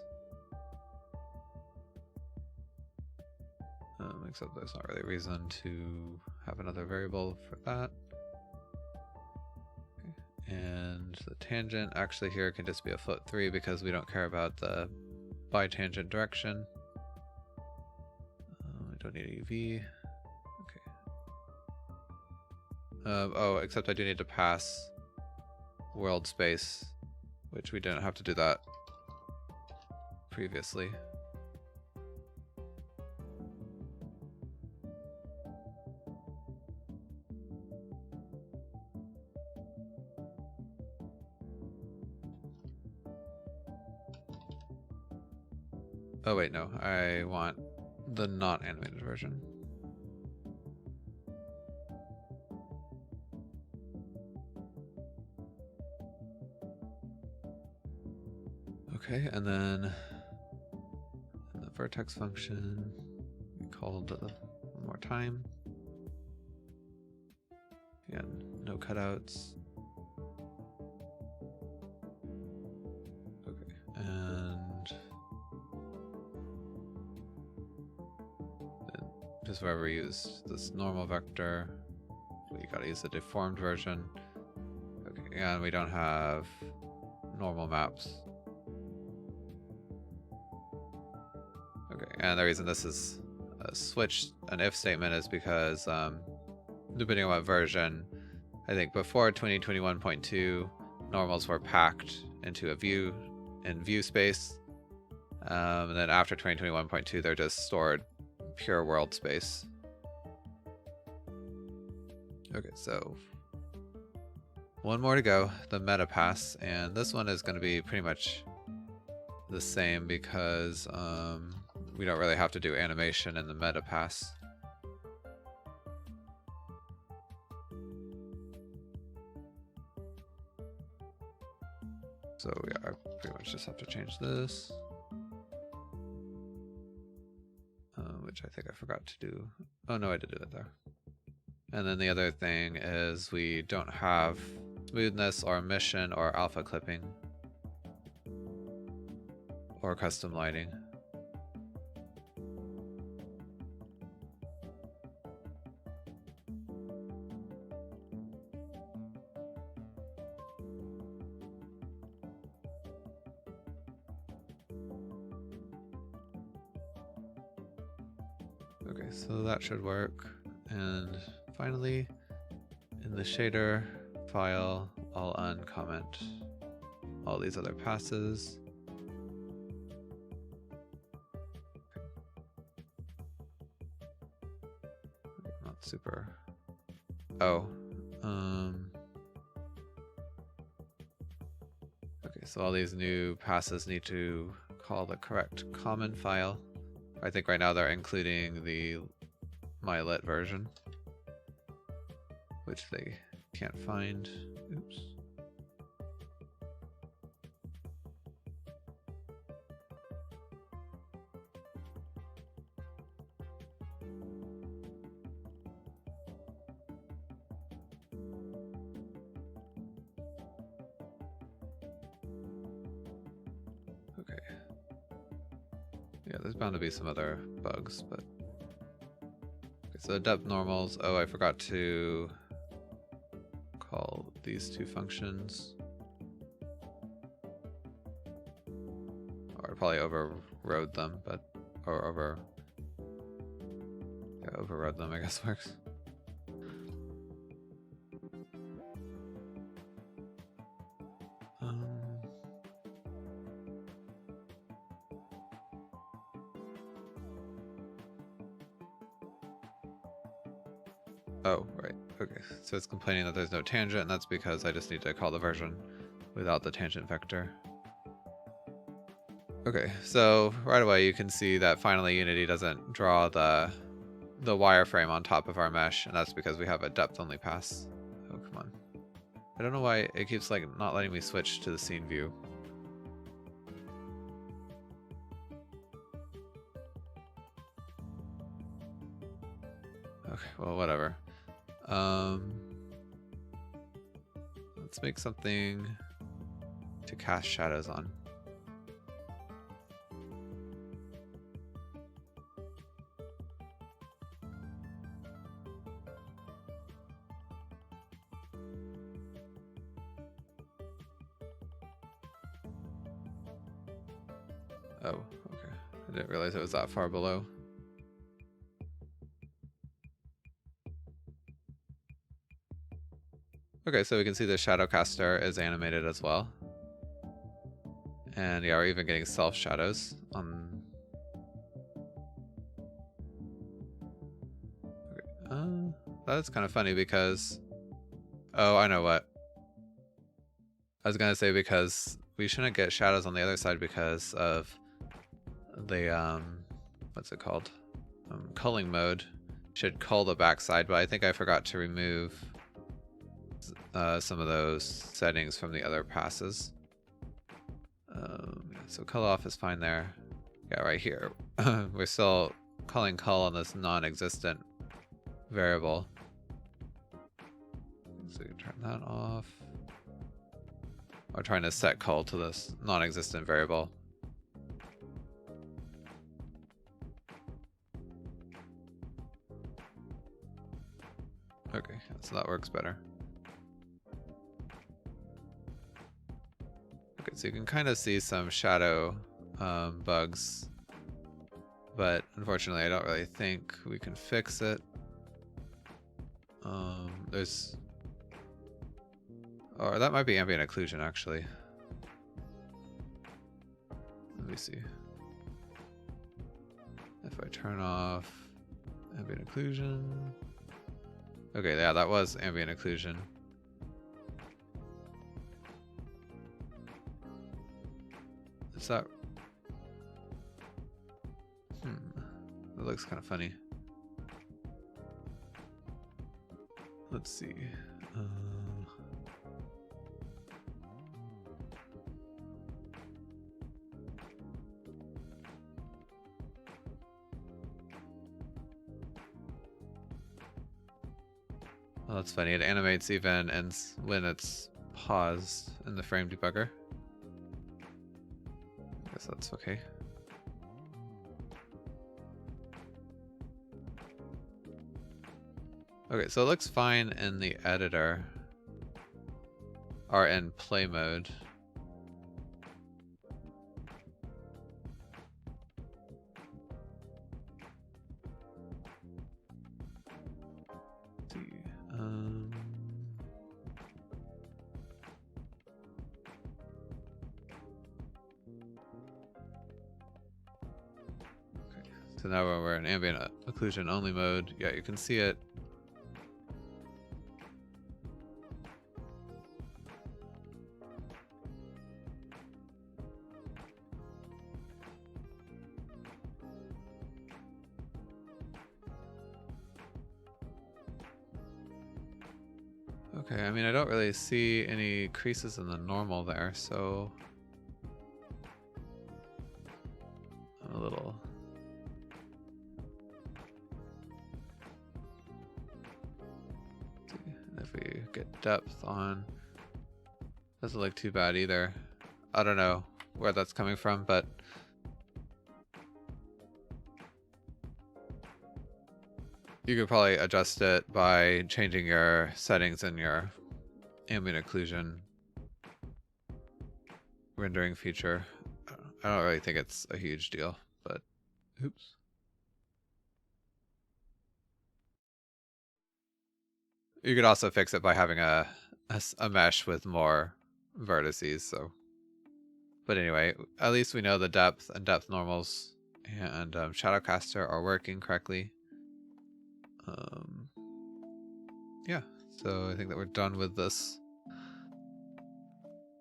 Except there's not really a reason to have another variable for that. Okay. And the tangent actually here can just be a float 3 because we don't care about the bi-tangent direction. We don't need a UV. Okay. Oh, except I do need to pass world space, which we didn't have to do that previously. Oh wait, no, I want the not animated version. Okay, and then the vertex function we called one more time. Again, no cutouts. Okay, and just wherever we use this normal vector, we gotta use the deformed version. Okay, and we don't have normal maps. Okay, and the reason this is a switch, an if statement, is because depending on what version, I think before 2021.2, normals were packed into a view in view space, and then after 2021.2, they're just stored pure world space. Okay, so one more to go, the meta pass, and this one is going to be pretty much the same because we don't really have to do animation in the meta pass. So yeah, I pretty much just have to change this, which I think I forgot to do. Oh no, I did do it there. And then the other thing is we don't have smoothness or emission or alpha clipping or custom lighting. Okay, so that should work. And finally, in the shader file, I'll uncomment all these other passes. Not super. Oh. Okay, so all these new passes need to call the correct common file. I think right now they're including the mylit version, which they can't find. Oops. Yeah, there's bound to be some other bugs, but okay, so depth normals. Oh, I forgot to call these two functions. Or I probably overrode them, but overrode them, I guess works. Oh, right. Okay. So it's complaining that there's no tangent, and that's because I just need to call the version without the tangent vector. Okay, so right away you can see that finally Unity doesn't draw the wireframe on top of our mesh, and that's because we have a depth only pass. Oh, come on. I don't know why it keeps like not letting me switch to the scene view. Okay, well, whatever. Let's make something to cast shadows on. Oh, okay. I didn't realize it was that far below. Okay, so we can see the Shadowcaster is animated as well. And yeah, we're even getting self shadows on. Okay. That's kind of funny because. Oh, I know what. I was gonna say because we shouldn't get shadows on the other side because of the what's it called? Culling mode should cull the backside, but I think I forgot to remove some of those settings from the other passes. So cull off is fine there. Yeah, right here. We're still calling cull on this non-existent variable. So you can turn that off. Or trying to set cull to this non-existent variable. Okay, so that works better. Okay, so you can kind of see some shadow bugs, but unfortunately I don't really think we can fix it. Or that might be ambient occlusion actually. Let me see. If I turn off ambient occlusion. Okay, yeah, that was ambient occlusion. Is that... That looks kind of funny. Let's see. Well, that's funny. It animates even ends when it's paused in the frame debugger. I guess that's okay. Okay, so it looks fine in the editor, or in play mode. Let's see. Okay, so now we're in ambient occlusion only mode. Yeah, you can see it. Okay, I mean, I don't really see any creases in the normal there, so I'm a little... And if we get depth on, doesn't look too bad either. I don't know where that's coming from, but you could probably adjust it by changing your settings in your ambient occlusion rendering feature. I don't really think it's a huge deal, but oops. You could also fix it by having a mesh with more vertices. So, but anyway, at least we know the depth and depth normals and Shadowcaster are working correctly. Yeah, so I think that we're done with this.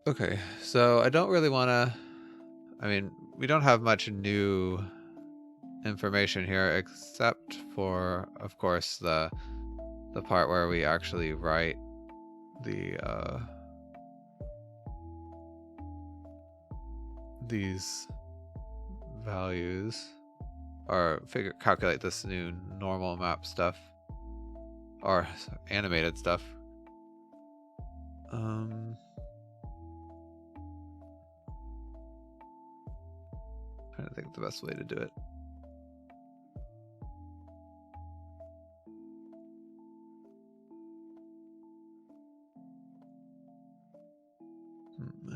Okay, so I don't really want to. I mean, we don't have much new information here except for, of course, the part where we actually write the these values or calculate this new normal map stuff or animated stuff. Trying to think of the best way to do it.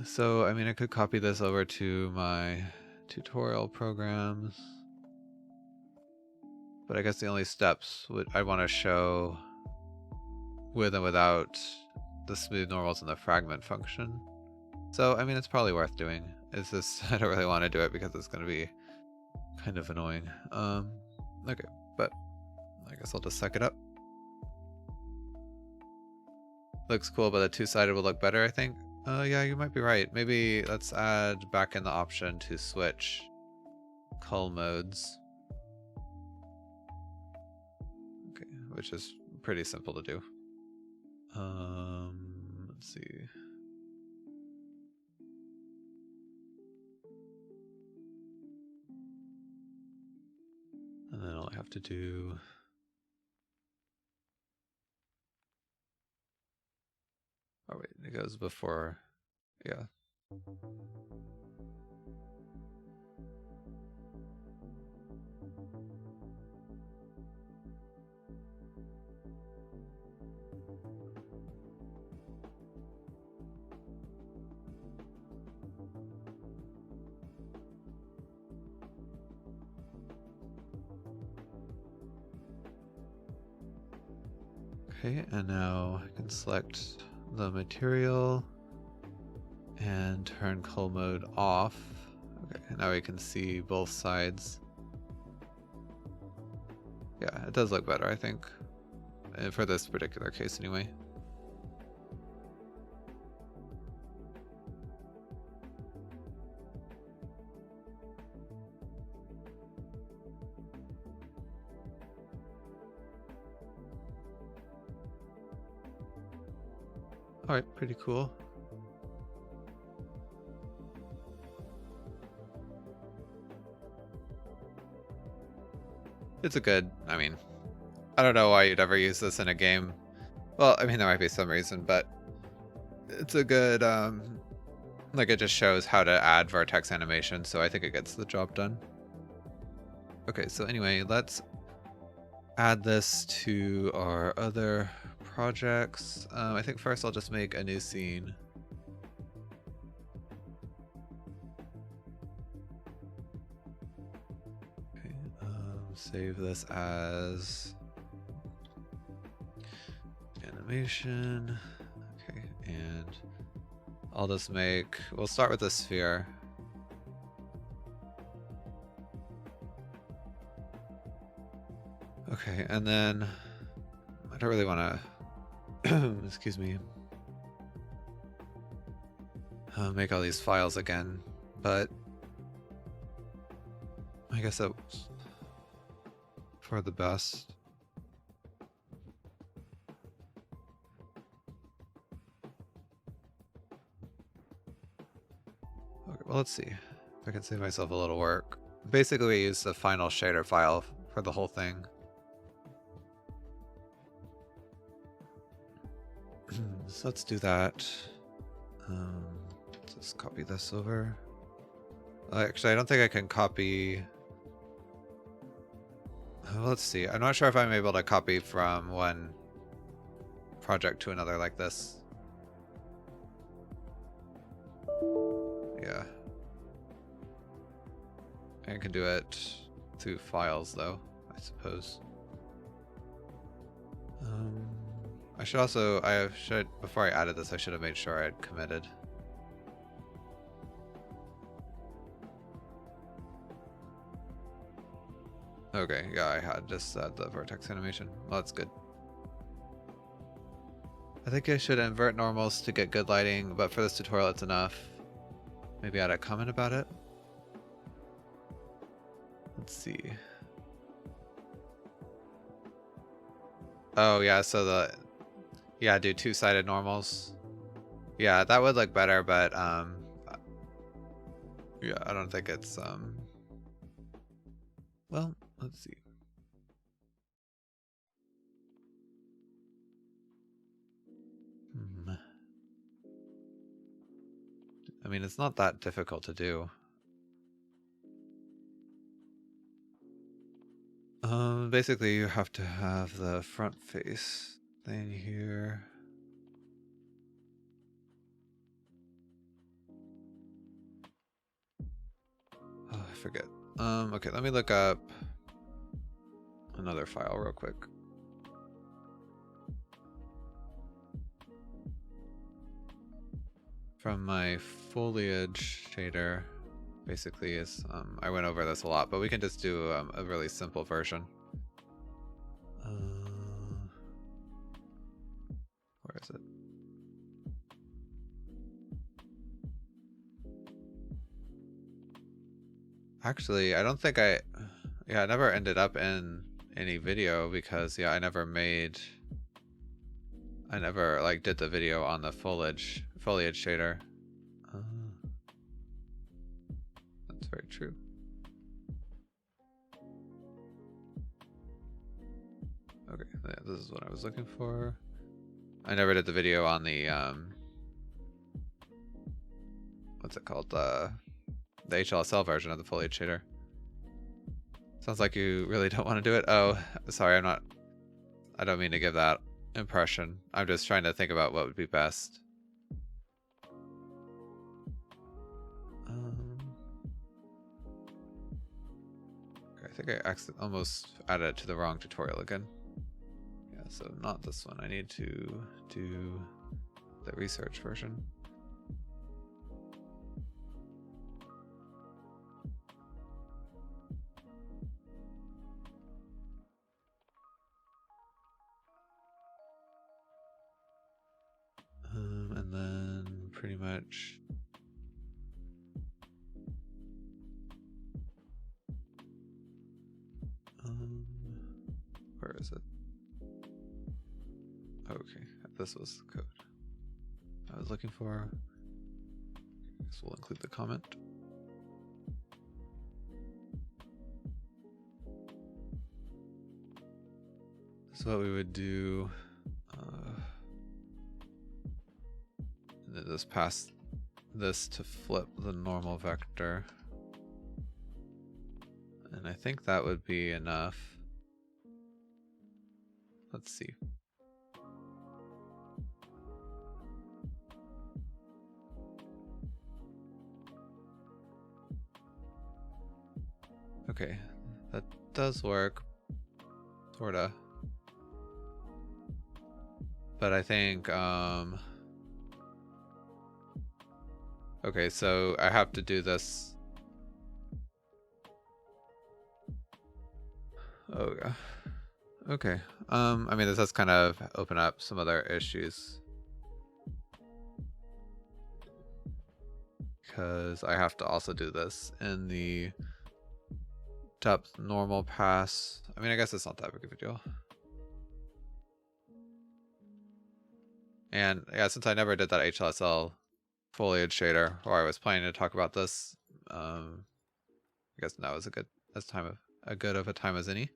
So, I mean, I could copy this over to my tutorial programs, but I guess the only steps I want to show with and without the smooth normals and the fragment function. So, I mean, it's probably worth doing. It's just, I don't really want to do it because it's going to be kind of annoying. Okay, but I guess I'll just suck it up. Looks cool, but the two-sided will look better, I think. Yeah, you might be right. Maybe let's add back in the option to switch cull modes. Okay, which is pretty simple to do. Let's see. And then all I have to do. Oh wait, it goes before, yeah. Okay, and now I can select the material and turn cull mode off. Okay, now we can see both sides. Yeah, it does look better, I think, for this particular case anyway. All right, pretty cool. It's a good, I mean, I don't know why you'd ever use this in a game. Well, I mean, there might be some reason, but it's a good, like it just shows how to add vertex animation, so I think it gets the job done. Okay, so anyway, let's add this to our other projects. I think first I'll just make a new scene. Okay, save this as animation. Okay, and I'll just we'll start with the sphere. Okay, and then I don't really want to, excuse me, make all these files again, but I guess that was for the best. Okay, well, let's see if I can save myself a little work. Basically, we use the final shader file for the whole thing. So let's do that. Let's just copy this over. Actually, I don't think I can copy Let's see. I'm not sure if I'm able to copy from one project to another like this. Yeah. I can do it through files though, I suppose. I should also, before I added this, I should have made sure I had committed. Okay, yeah, I had just the Vertex Animation. Well, that's good. I think I should invert normals to get good lighting, but for this tutorial it's enough. Maybe add a comment about it. Let's see. Oh yeah, so do two-sided normals. Yeah, that would look better, but yeah, I don't think it's well, let's see. I mean, it's not that difficult to do. Basically you have to have the front face thing here. Oh, I forget. Okay, let me look up another file real quick. From my Foliage Shader, basically is, I went over this a lot, but we can just do a really simple version. Where is it? Actually, I don't think I never ended up in any video because I never like did the video on the Foliage Shader. That's very true. Okay, yeah, this is what I was looking for. I never did the video on the what's it called? The HLSL version of the Foliage Shader. Sounds like you really don't want to do it. Oh, sorry, I don't mean to give that impression. I'm just trying to think about what would be best. I think I almost added it to the wrong tutorial again. Yeah, so not this one. I need to do the research version. And then pretty much where is it? Okay, this was the code I was looking for. So we'll include the comment. So what we would do, and then just pass this to flip the normal vector. And I think that would be enough. Let's see. Okay, that does work, sorta. But I think, okay, so I have to do this. Oh yeah. Okay. I mean, this does kind of open up some other issues. Because I have to also do this in the depth normal pass. I mean, I guess it's not that big of a deal. And yeah, since I never did that HLSL Foliage Shader, or I was planning to talk about this, I guess now is a good time as any.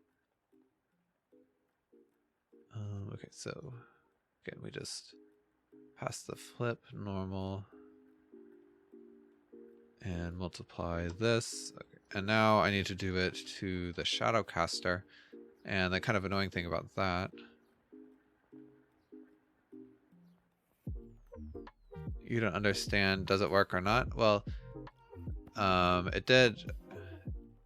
Okay, so again, we just pass the flip normal and multiply this. Okay. And now I need to do it to the Shadowcaster. And the kind of annoying thing about that, you don't understand, does it work or not? Well, it did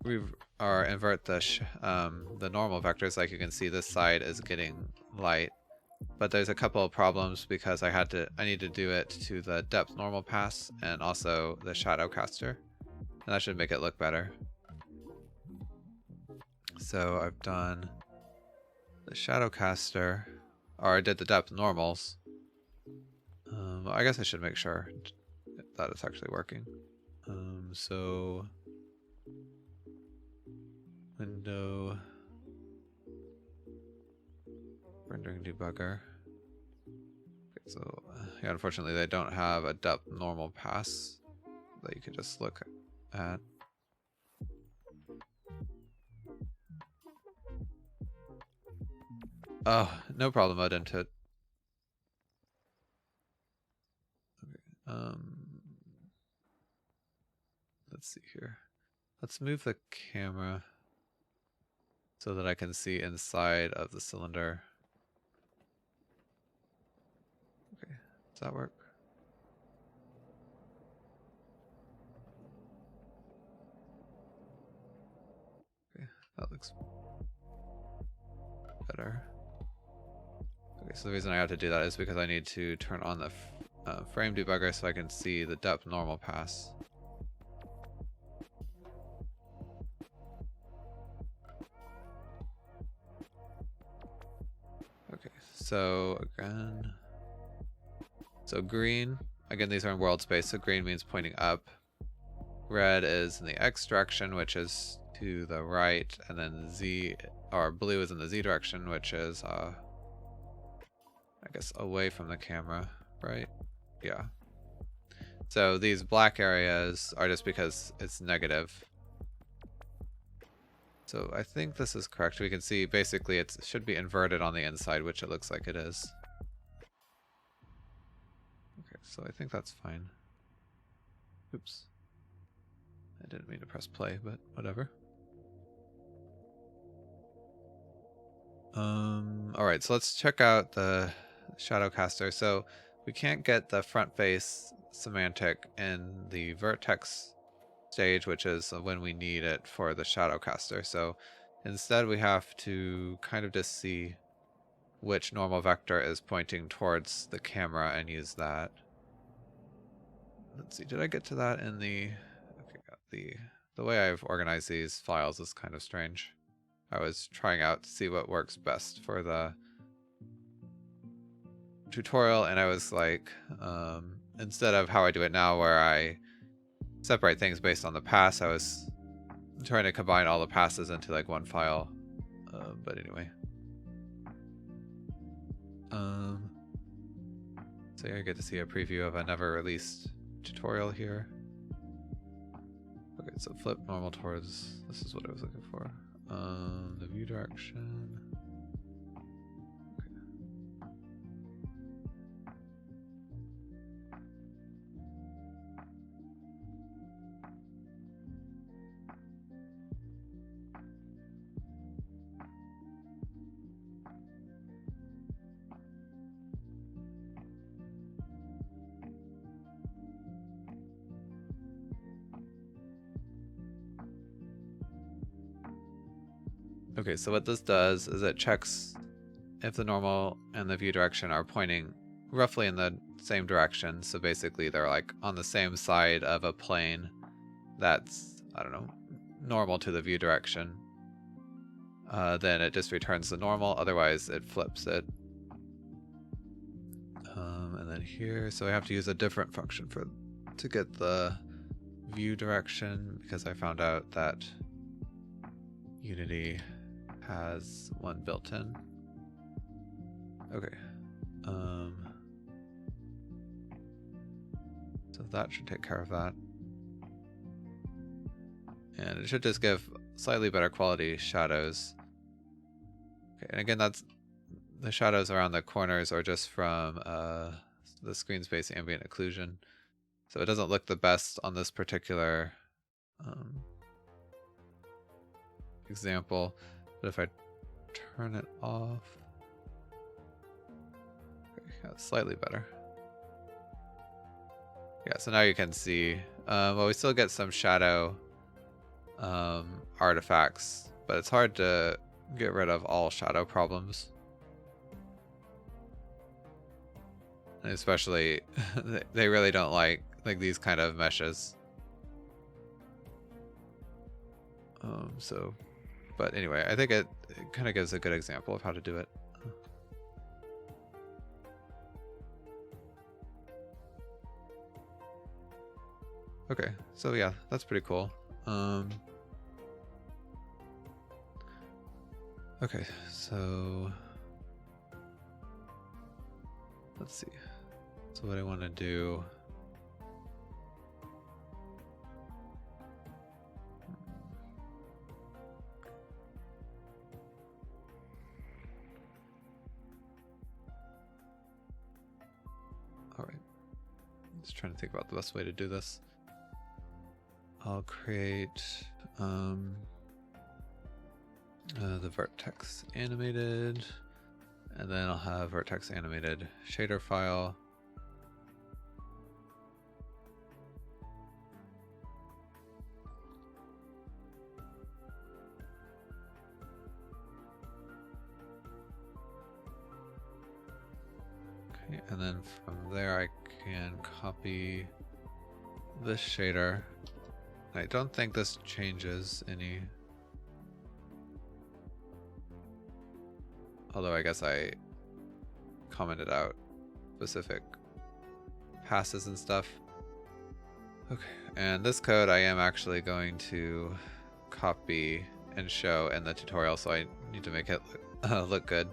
invert the normal vectors. Like you can see, this side is getting light, but there's a couple of problems because I need to do it to the depth normal pass and also the Shadowcaster, and that should make it look better. So I've done the Shadowcaster, or I did the depth normals. I guess I should make sure that it's actually working. So window rendering debugger. Okay, so yeah, unfortunately they don't have a depth normal pass that you can just look at. Oh, no problem, I'd into it. Okay, let's see here. Let's move the camera so that I can see inside of the cylinder. Okay, does that work? Okay, that looks better. Okay, so the reason I have to do that is because I need to turn on the frame debugger so I can see the depth normal pass. Okay, so again, green, again these are in world space, so green means pointing up. Red is in the X direction, which is to the right, and then blue is in the Z direction, which is I guess away from the camera, right? Yeah. So these black areas are just because it's negative. So I think this is correct. We can see basically it should be inverted on the inside, which it looks like it is. Okay, so I think that's fine. Oops. I didn't mean to press play, but whatever. Alright, so let's check out the Shadowcaster. So we can't get the front face semantic in the vertex stage, which is when we need it for the Shadowcaster. So instead we have to kind of just see which normal vector is pointing towards the camera and use that. Let's see, did I get to that in the... Okay, the way I've organized these files is kind of strange. I was trying out to see what works best for the tutorial, and I was like, instead of how I do it now where I separate things based on the pass, I was trying to combine all the passes into like one file. But anyway. So you get to see a preview of a never released tutorial here. Okay, so flip normal towards, this is what I was looking for. The view direction. Okay, so what this does is it checks if the normal and the view direction are pointing roughly in the same direction. So basically they're like on the same side of a plane that's, I don't know, normal to the view direction. Then it just returns the normal, otherwise it flips it. And then here, so I have to use a different function to get the view direction, because I found out that Unity has one built in. Okay. So that should take care of that. And it should just give slightly better quality shadows. Okay, and again, that's the shadows around the corners are just from the screen space ambient occlusion. So it doesn't look the best on this particular example. But if I turn it off. Okay, yeah, slightly better. Yeah, so now you can see, well, we still get some shadow artifacts, but it's hard to get rid of all shadow problems. And especially, they really don't like these kind of meshes. But anyway, I think it kind of gives a good example of how to do it. Okay, so yeah, that's pretty cool. Okay, so let's see. So what I want to do. All right. Just trying to think about the best way to do this. I'll create the Vertex Animated, and then I'll have Vertex Animated shader file. Okay, and then from there I can copy this shader. I don't think this changes any. Although I guess I commented out specific passes and stuff. Okay, and this code I am actually going to copy and show in the tutorial, so I need to make it look good.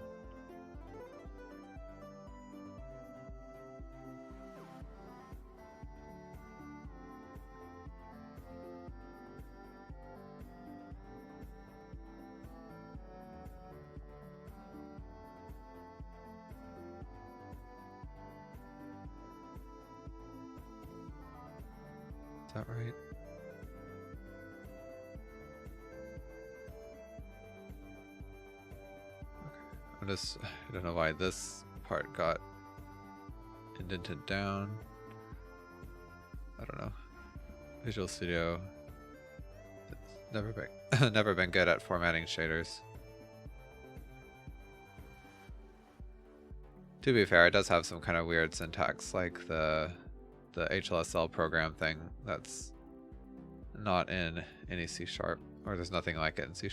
Is that right? Okay. I don't know why this part got indented down. I don't know. Visual Studio, it's never been good at formatting shaders. To be fair, it does have some kind of weird syntax, like the HLSL program thing that's not in any C#, or there's nothing like it in C#.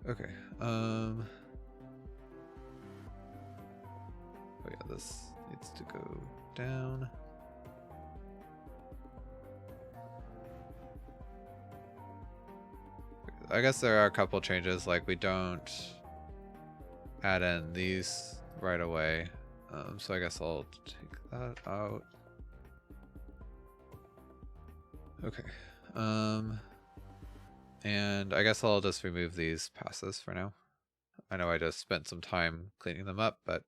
Okay. Oh yeah, this needs to go down. I guess there are a couple changes, like we don't add in these right away. So I guess I'll take that out. Okay. And I guess I'll just remove these passes for now. I know I just spent some time cleaning them up, but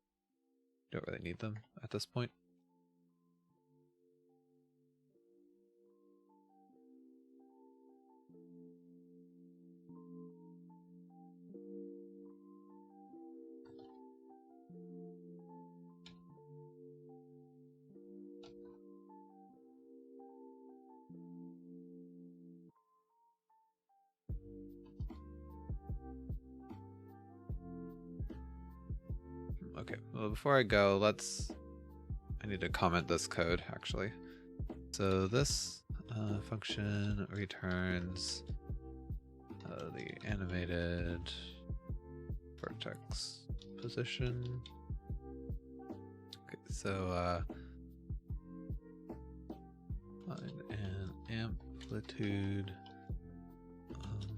don't really need them at this point. Okay, well, before I go, I need to comment this code actually. So this function returns the animated vertex position. Okay, so find an amplitude,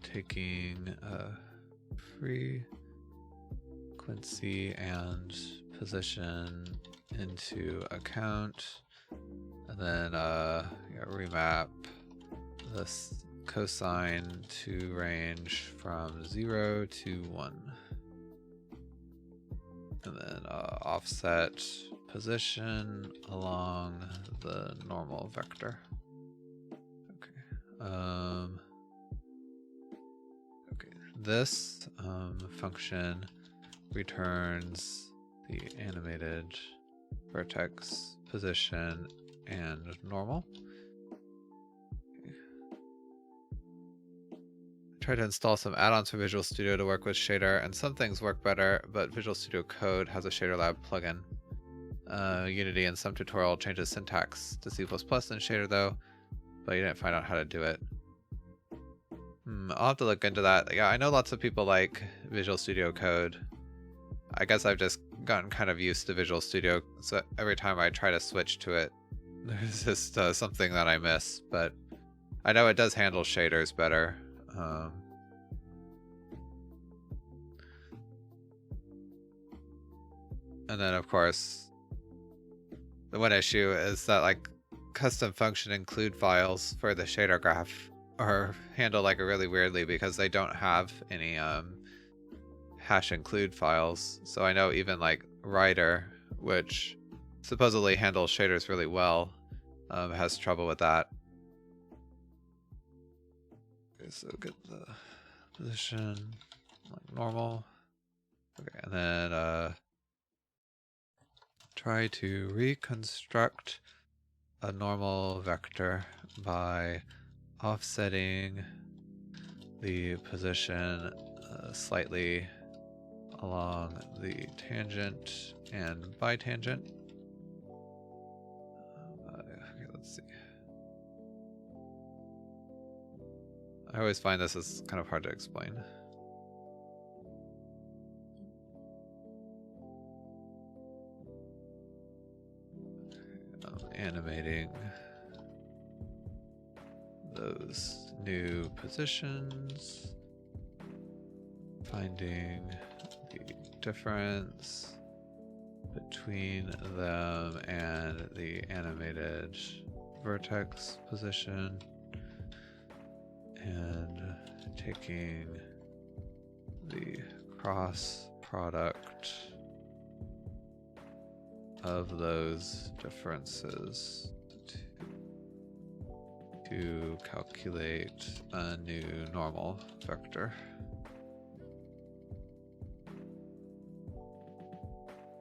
taking frequency and position into account, and then remap this cosine to range from 0 to 1, and then offset position along the normal vector. Okay. Okay, this function returns the animated vertex position and normal. Try to install some add-ons for Visual Studio to work with Shader, and some things work better, but Visual Studio Code has a Shader Lab plugin. Unity in some tutorial changes syntax to C++ in Shader though, but you didn't find out how to do it. I'll have to look into that. Yeah, I know lots of people like Visual Studio Code. I guess I've just gotten kind of used to Visual Studio, so every time I try to switch to it, there's just something that I miss, but I know it does handle shaders better. And then of course, the one issue is that like custom function include files for the shader graph are handled like really weirdly because they don't have any hash include files. So I know even like Writer, which supposedly handles shaders really well, has trouble with that. Okay, so get the position like normal. Okay, and then try to reconstruct a normal vector by offsetting the position slightly along the tangent and bitangent. Okay, let's see. I always find this is kind of hard to explain. Animating those new positions, finding the difference between them and the animated vertex position, and taking the cross product of those differences to calculate a new normal vector.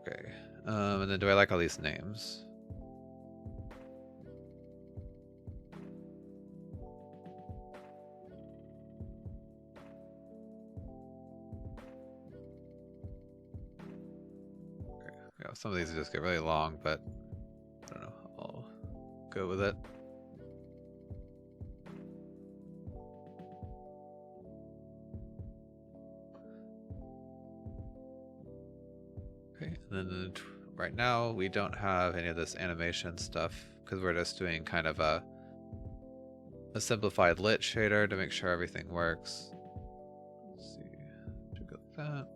Okay, and then do I like all these names? Okay, yeah, some of these just get really long, but I don't know, I'll go with it. Okay, and then right now we don't have any of this animation stuff because we're just doing kind of a simplified lit shader to make sure everything works. Let's see, to go with that.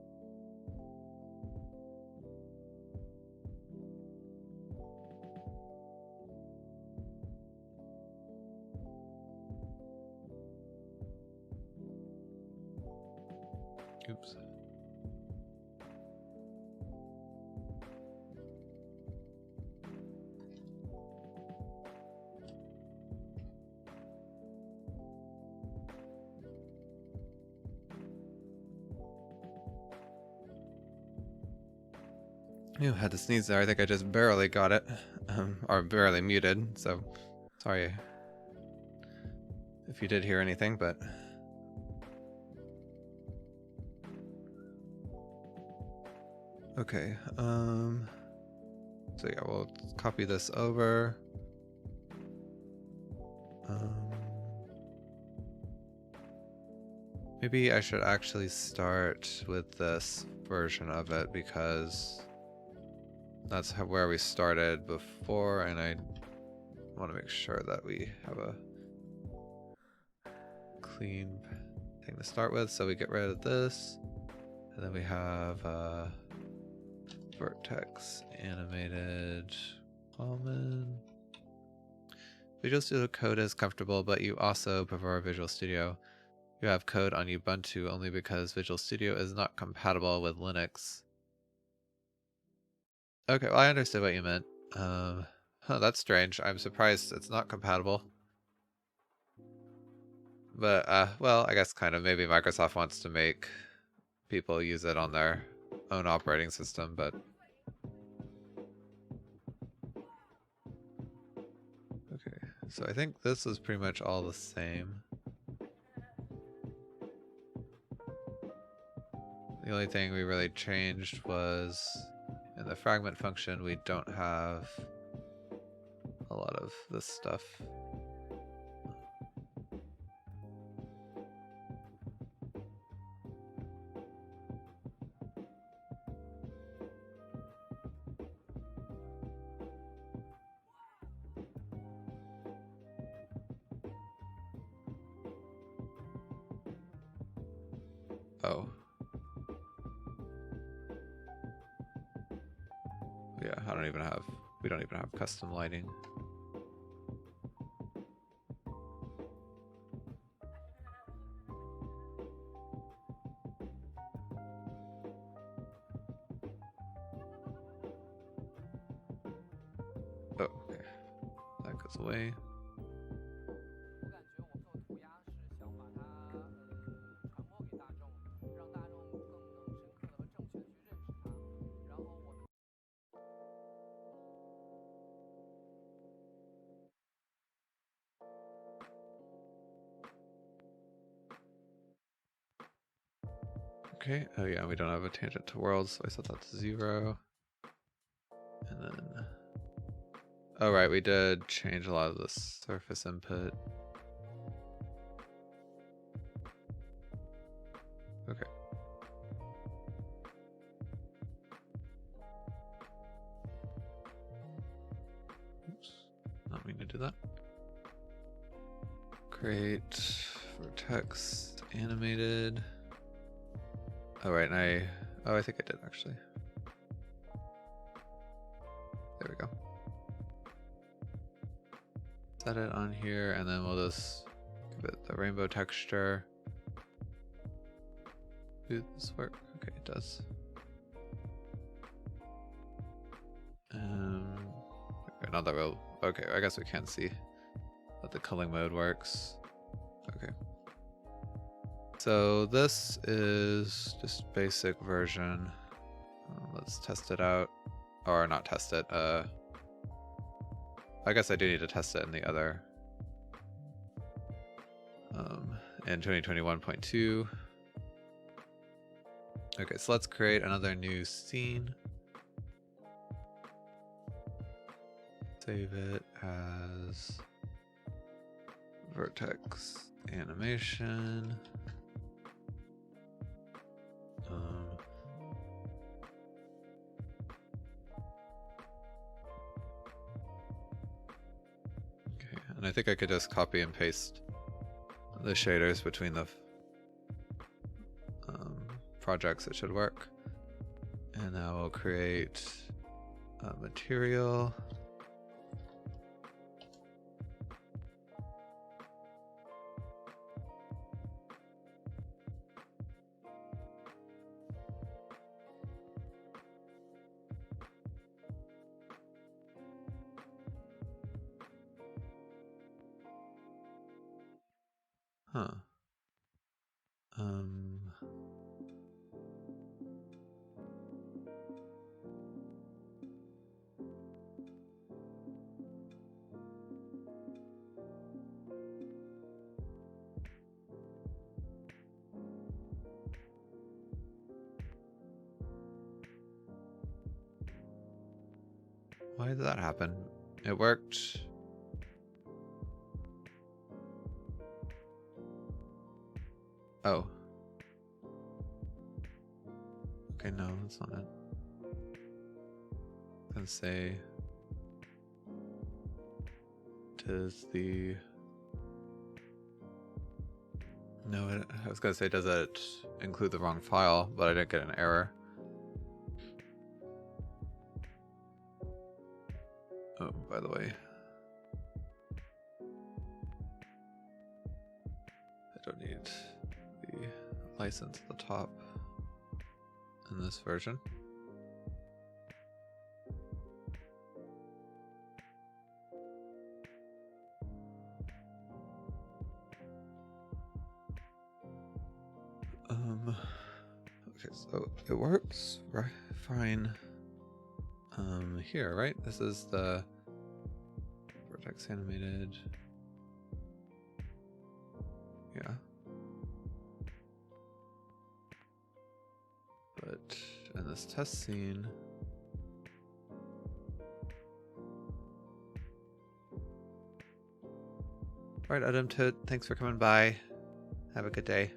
Oops. Ew, had to sneeze there. I think I just barely got it, or barely muted, so sorry if you did hear anything, but okay, so yeah, we'll copy this over. Maybe I should actually start with this version of it because that's where we started before, and I want to make sure that we have a clean thing to start with. So we get rid of this, and then we have Vertex Animated Common. Visual Studio Code is comfortable, but you also prefer Visual Studio. You have code on Ubuntu only because Visual Studio is not compatible with Linux. Okay, well, I understood what you meant. Huh, that's strange. I'm surprised it's not compatible. But, well, I guess kind of. Maybe Microsoft wants to make people use it on their own operating system, but... Okay, so I think this is pretty much all the same. The only thing we really changed was in the fragment function, we don't have a lot of this stuff. Oh. Yeah, we don't even have custom lighting. Oh, okay. That goes away. Okay, oh yeah, we don't have a tangent to worlds, so I set that to 0. And then... Oh right, we did change a lot of the surface input. Okay. Oops, not mean to do that. Create Vertex Animated. Oh right, and I think I did actually. There we go. Set it on here, and then we'll just give it the rainbow texture. Does this work? Okay, it does. Okay, not that we'll. Okay, I guess we can see that the culling mode works. Okay. So this is just basic version. Let's test it out, or not test it. I guess I do need to test it in the other. In 2021.2. Okay, so let's create another new scene. Save it as Vertex Animation. Okay, and I think I could just copy and paste the shaders between the projects. It should work. And now we'll create a material. Huh. Why did that happen? It worked. Oh. Okay, no, that's not it. I was gonna say, does the... No, I was gonna say, does it include the wrong file? But I didn't get an error. Oh, by the way, I don't need the license at the top in this version. Okay, so it works right, fine. Here, right? This is the Vertex Animated. Yeah. But in this test scene, all right, Adam Toad, thanks for coming by. Have a good day.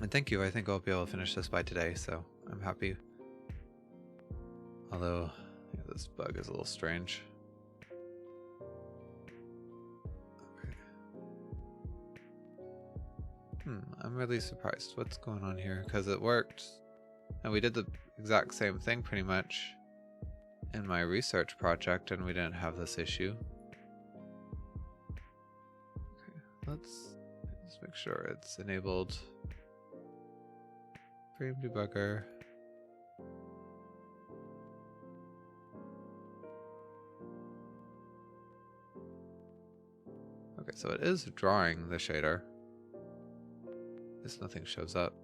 And thank you. I think I'll be able to finish this by today, so I'm happy. Although, yeah, this bug is a little strange. Okay. I'm really surprised. What's going on here? Because it worked, and we did the exact same thing pretty much in my research project, and we didn't have this issue. Okay, let's make sure it's enabled. Frame debugger. Okay, so it is drawing the shader. Just nothing shows up.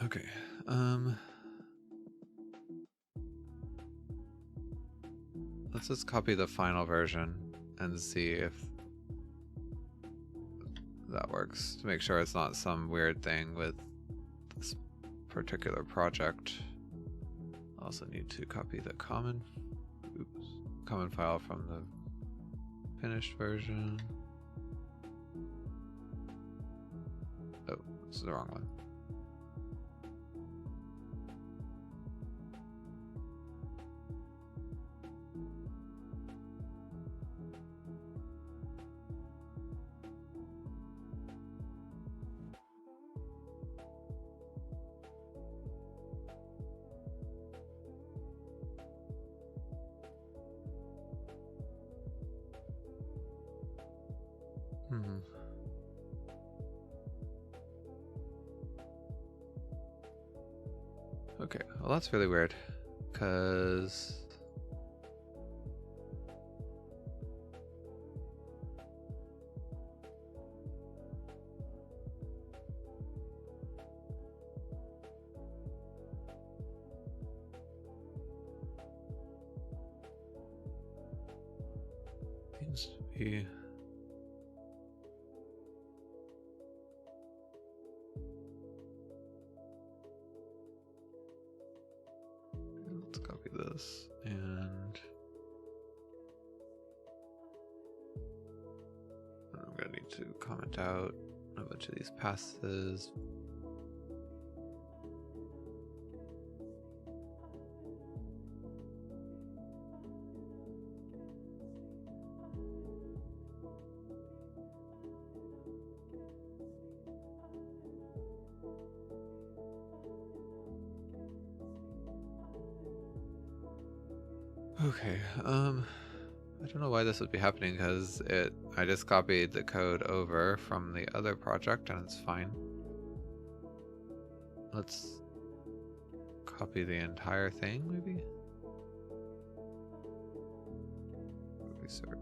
Okay, let's just copy the final version and see if that works, to make sure it's not some weird thing with this particular project. I also need to copy the common file from the finished version. Oh, this is the wrong one. Okay, well that's really weird, because seems to be. Let's copy this, and I'm gonna need to comment out a bunch of these passes. Okay, I don't know why this would be happening, because I just copied the code over from the other project and it's fine. Let's copy the entire thing, maybe? Research.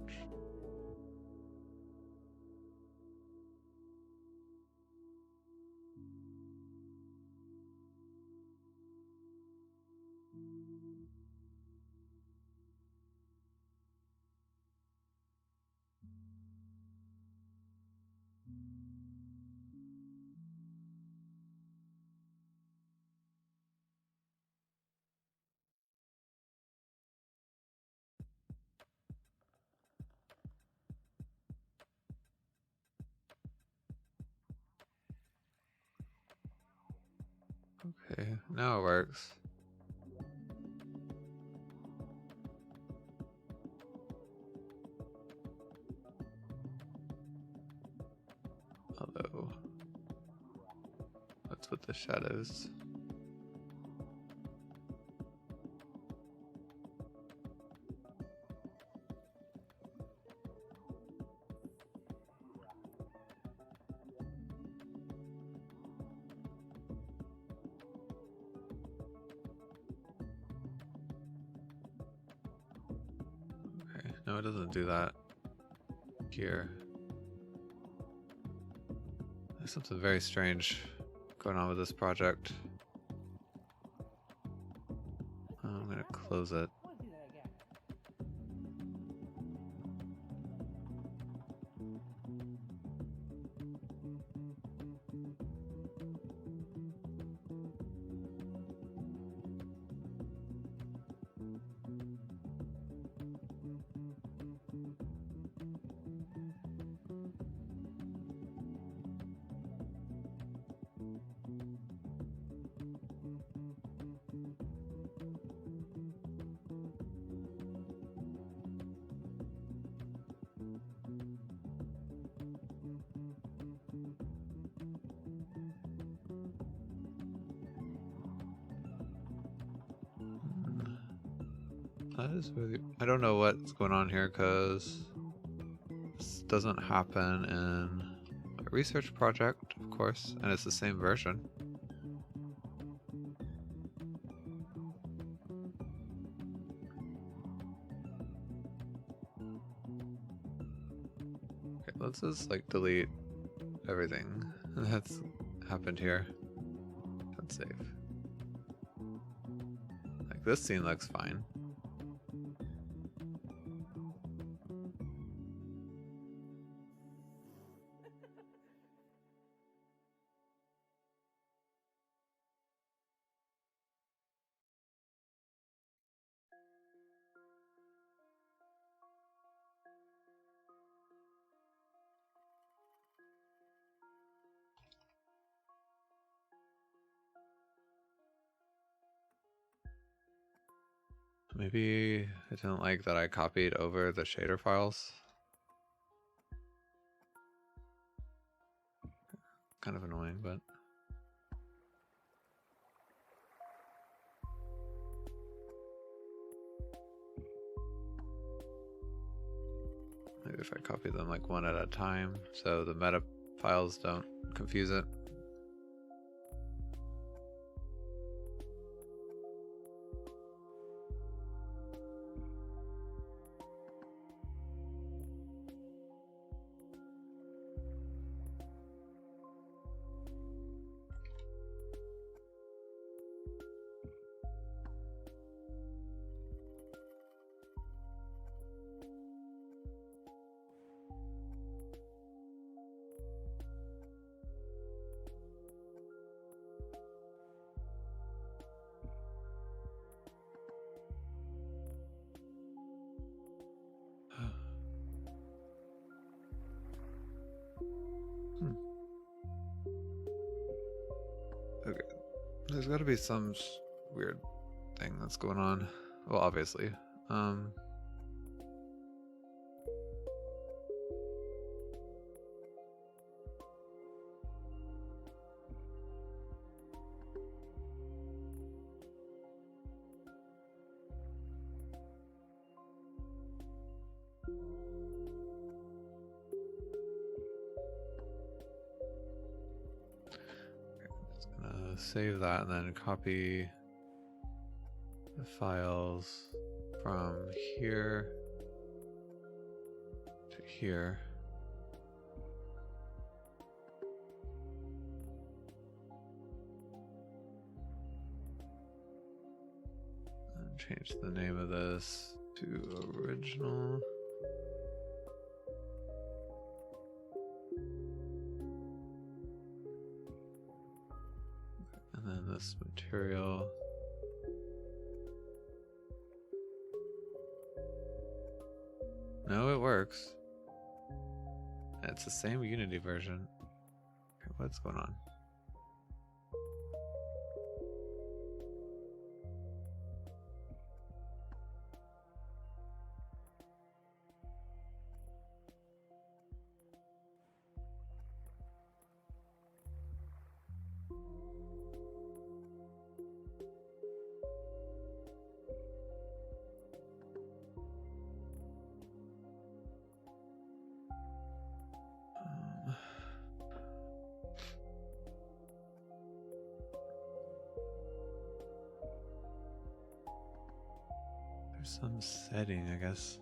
Okay, now it works. Although with the shadows. Okay, no, it doesn't do that here. There's something very strange going on with this project. I'm gonna close it. That is really... I don't know what's going on here because this doesn't happen in a research project, of course, and it's the same version. Okay, let's just like delete everything that's happened here. Let's save. Like this scene looks fine. Maybe I didn't like that I copied over the shader files. Kind of annoying, but... maybe if I copy them like one at a time so the meta files don't confuse it. Okay, there's got to be some weird thing that's going on. Well, obviously. Save that and then copy the files from here to here. And change the name of this to original. And then this material. No, it works. It's the same Unity version. Okay, what's going on? There's some setting, I guess.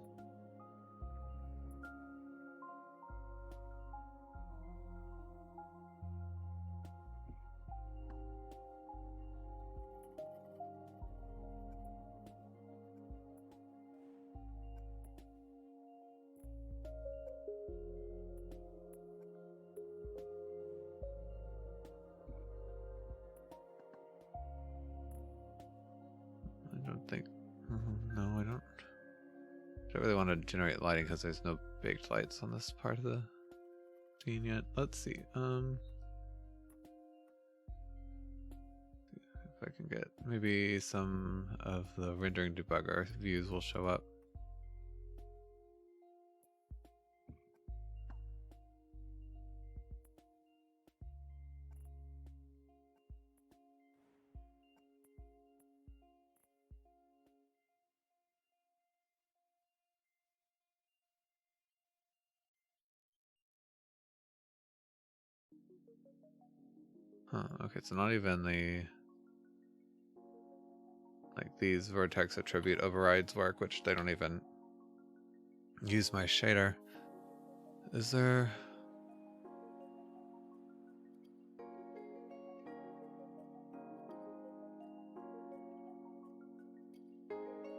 I don't think. No, I don't. I don't really want to generate lighting because there's no baked lights on this part of the scene yet. Let's see. If I can get maybe some of the rendering debugger views will show up. Huh, okay, so not even the these vertex attribute overrides work, which they don't even use my shader. Is there?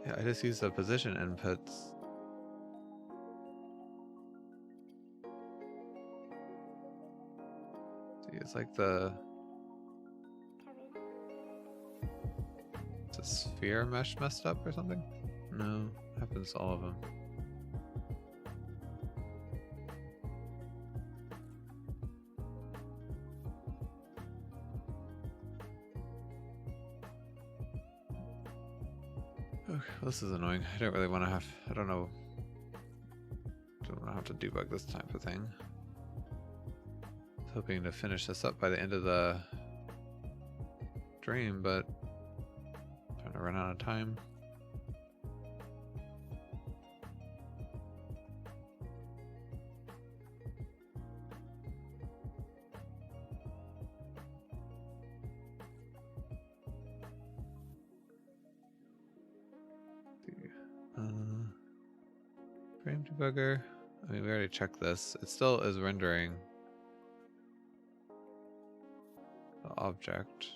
Yeah, I just use the position inputs. See, it's like the sphere mesh messed up or something? No, happens to all of them. Okay, this is annoying. I don't really want to have. I don't know. Don't want to have to debug this type of thing. I was hoping to finish this up by the end of the stream, but I'm trying to run out of time. Frame debugger. I mean, we already checked this. It still is rendering the object.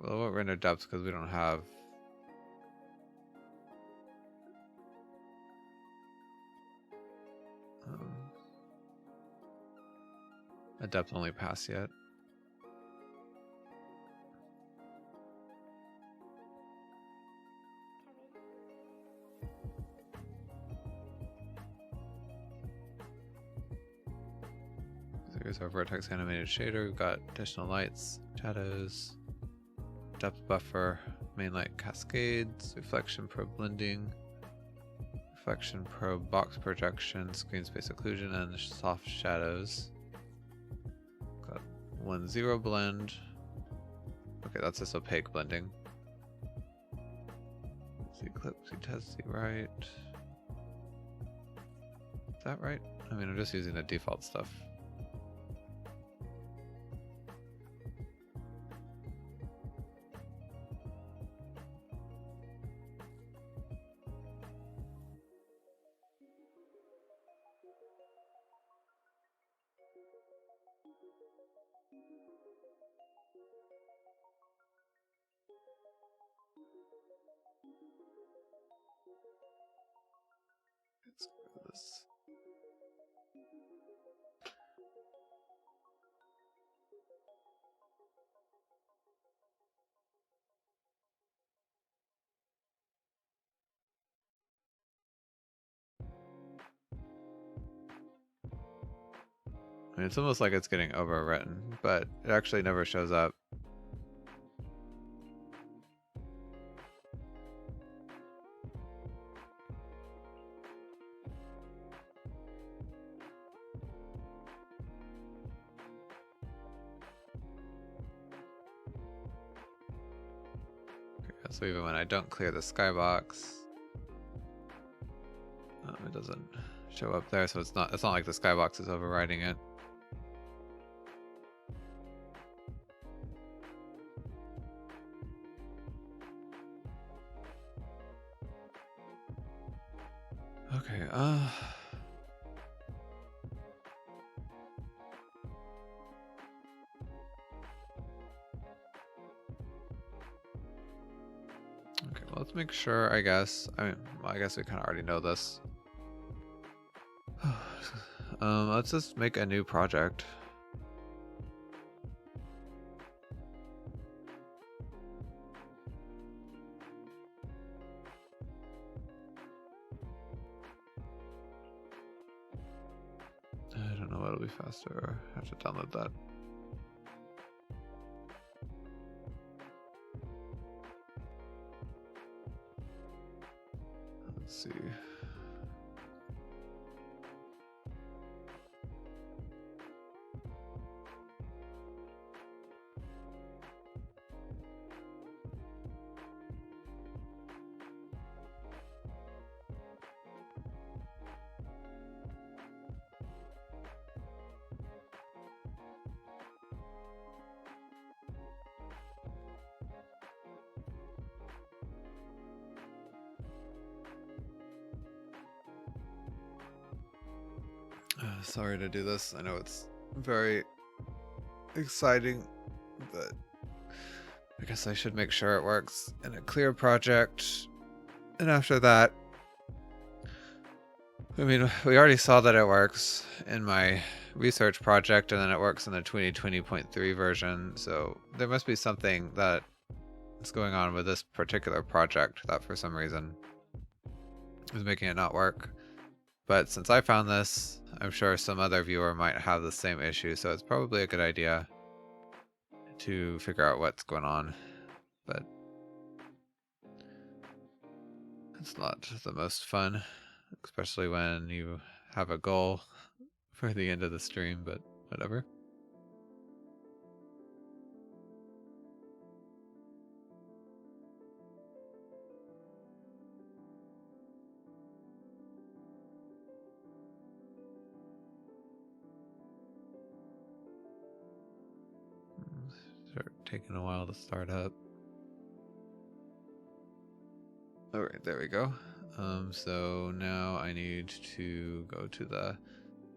Well, it won't render depths because we don't have a depth only pass yet. So here's our Vertex Animated Shader. We've got additional lights, shadows, depth buffer, main light cascades, reflection probe blending, reflection probe box projection, screen space occlusion, and soft shadows. Got 1-0 blend. Okay, that's just opaque blending. See clip, see test, see right. Is that right? I mean, I'm just using the default stuff. Let's go with this. I mean, it's almost like it's getting overwritten, but it actually never shows up. Okay, so even when I don't clear the skybox, it doesn't show up there, so it's not like the skybox is overriding it. Okay, okay, well, let's make sure, I guess. Well, I guess we kind of already know this. Let's just make a new project. I don't know what'll be faster. I have to download that. Let's see. Sorry to do this. I know it's very exciting, but I guess I should make sure it works in a clear project. And after that, I mean, we already saw that it works in my research project, and then it works in the 2020.3 version. So there must be something that is going on with this particular project that for some reason is making it not work. But since I found this, I'm sure some other viewer might have the same issue, so it's probably a good idea to figure out what's going on. But it's not the most fun, especially when you have a goal for the end of the stream, but whatever. Start taking a while to start up. All right, there we go. So now I need to go to the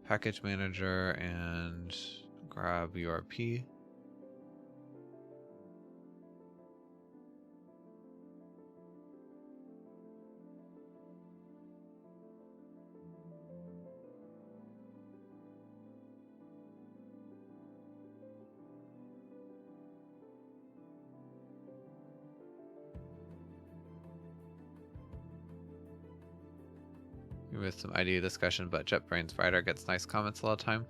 package manager and grab URP. With some idea discussion, but JetBrains Writer gets nice comments a lot of time.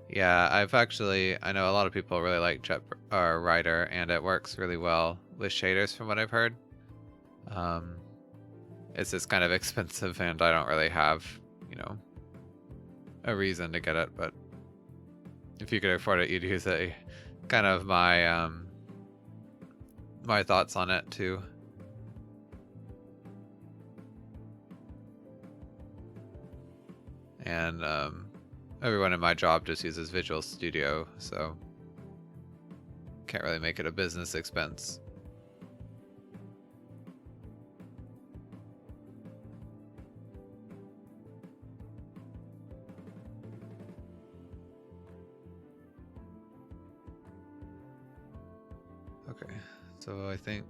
Yeah, I know a lot of people really like Writer, and it works really well with shaders from what I've heard. It's just kind of expensive, and I don't really have, a reason to get it, but if you could afford it, you'd use it. Kind of my my thoughts on it too. And everyone in my job just uses Visual Studio, so can't really make it a business expense. Okay, so I think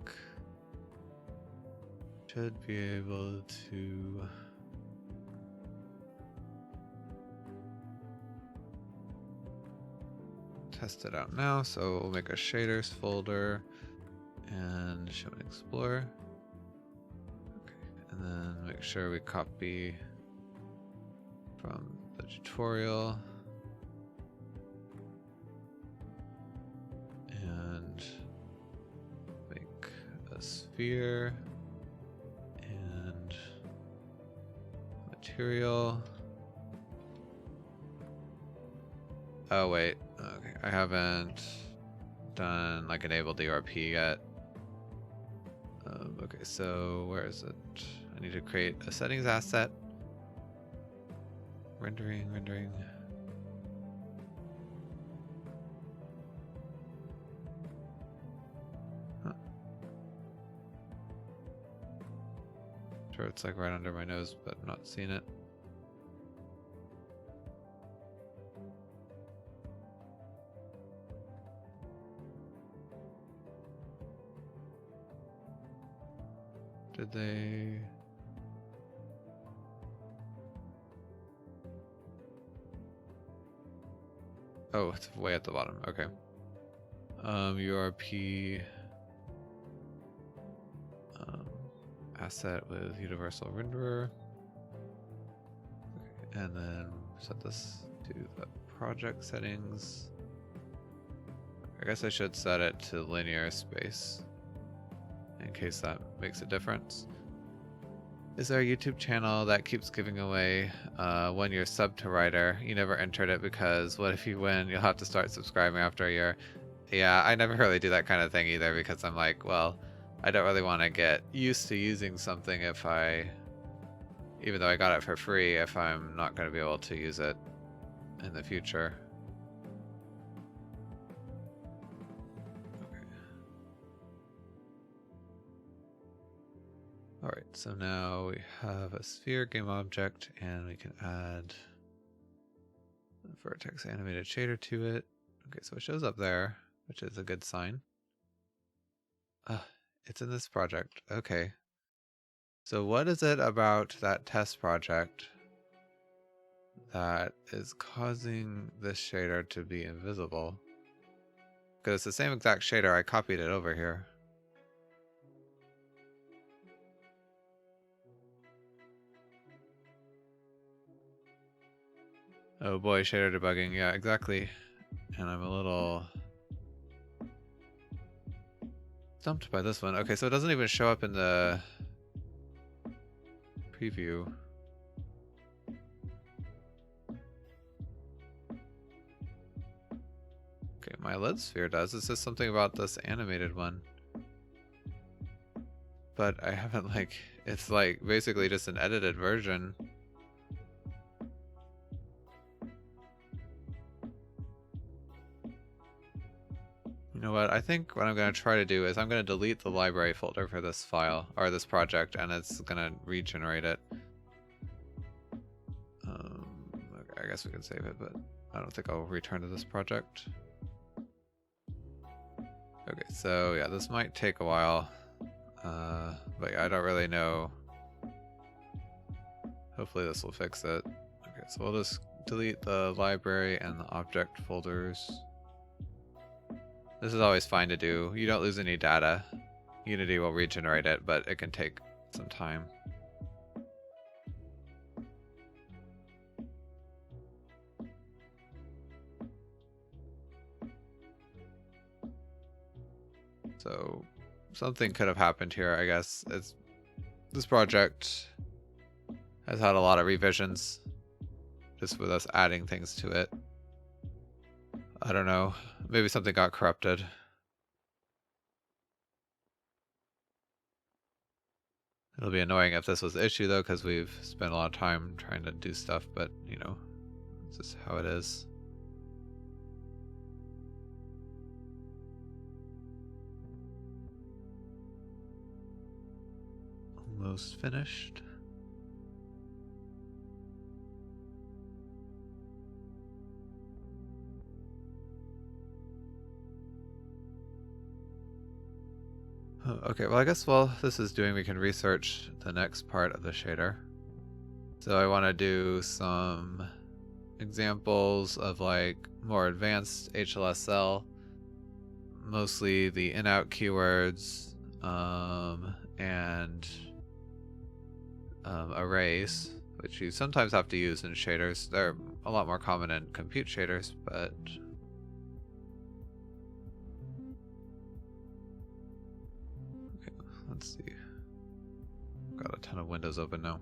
should be able to test it out now. So we'll make a shaders folder and show and explore. Okay, and then make sure we copy from the tutorial and make a sphere and material. Oh wait, okay, I haven't done like enabled the URP yet. Okay, so where is it? I need to create a settings asset, Rendering. Huh. Sure, it's like right under my nose, but I'm not seeing it. Did they? Oh, it's way at the bottom. Okay. URP asset with universal renderer. Okay. And then set this to the project settings. I guess I should set it to linear space in case that makes a difference. Is there a YouTube channel that keeps giving away when you're sub to writer? You never entered it because what if you win? You'll have to start subscribing after a year. Yeah, I never really do that kind of thing either because I'm like, well, I don't really want to get used to using something if even though I got it for free, if I'm not going to be able to use it in the future. Alright, so now we have a sphere game object and we can add a Vertex Animated Shader to it. Okay, so it shows up there, which is a good sign. It's in this project. Okay. So what is it about that test project that is causing this shader to be invisible? Because it's the same exact shader, I copied it over here. Oh boy, shader debugging. Yeah, exactly. And I'm a little stumped by this one. Okay, so it doesn't even show up in the preview. Okay, my lid sphere does. It says something about this animated one. But I haven't it's like basically just an edited version. You know what? I think what I'm going to try to do is I'm going to delete the library folder for this file, or this project, and it's going to regenerate it. Okay, I guess we can save it, but I don't think I'll return to this project. Okay, so yeah, this might take a while. But yeah, I don't really know. Hopefully this will fix it. Okay, so we'll just delete the library and the object folders. This is always fine to do. You don't lose any data. Unity will regenerate it, but it can take some time. So something could have happened here, I guess. This project has had a lot of revisions, just with us adding things to it. I don't know. Maybe something got corrupted. It'll be annoying if this was the issue, though, because we've spent a lot of time trying to do stuff, but, you know, it's just how it is. Almost finished. Okay, well I guess while this is doing, we can research the next part of the shader. So I want to do some examples of like more advanced HLSL, mostly the in-out keywords and arrays, which you sometimes have to use in shaders. They're a lot more common in compute shaders, but let's see. Got a ton of windows open now.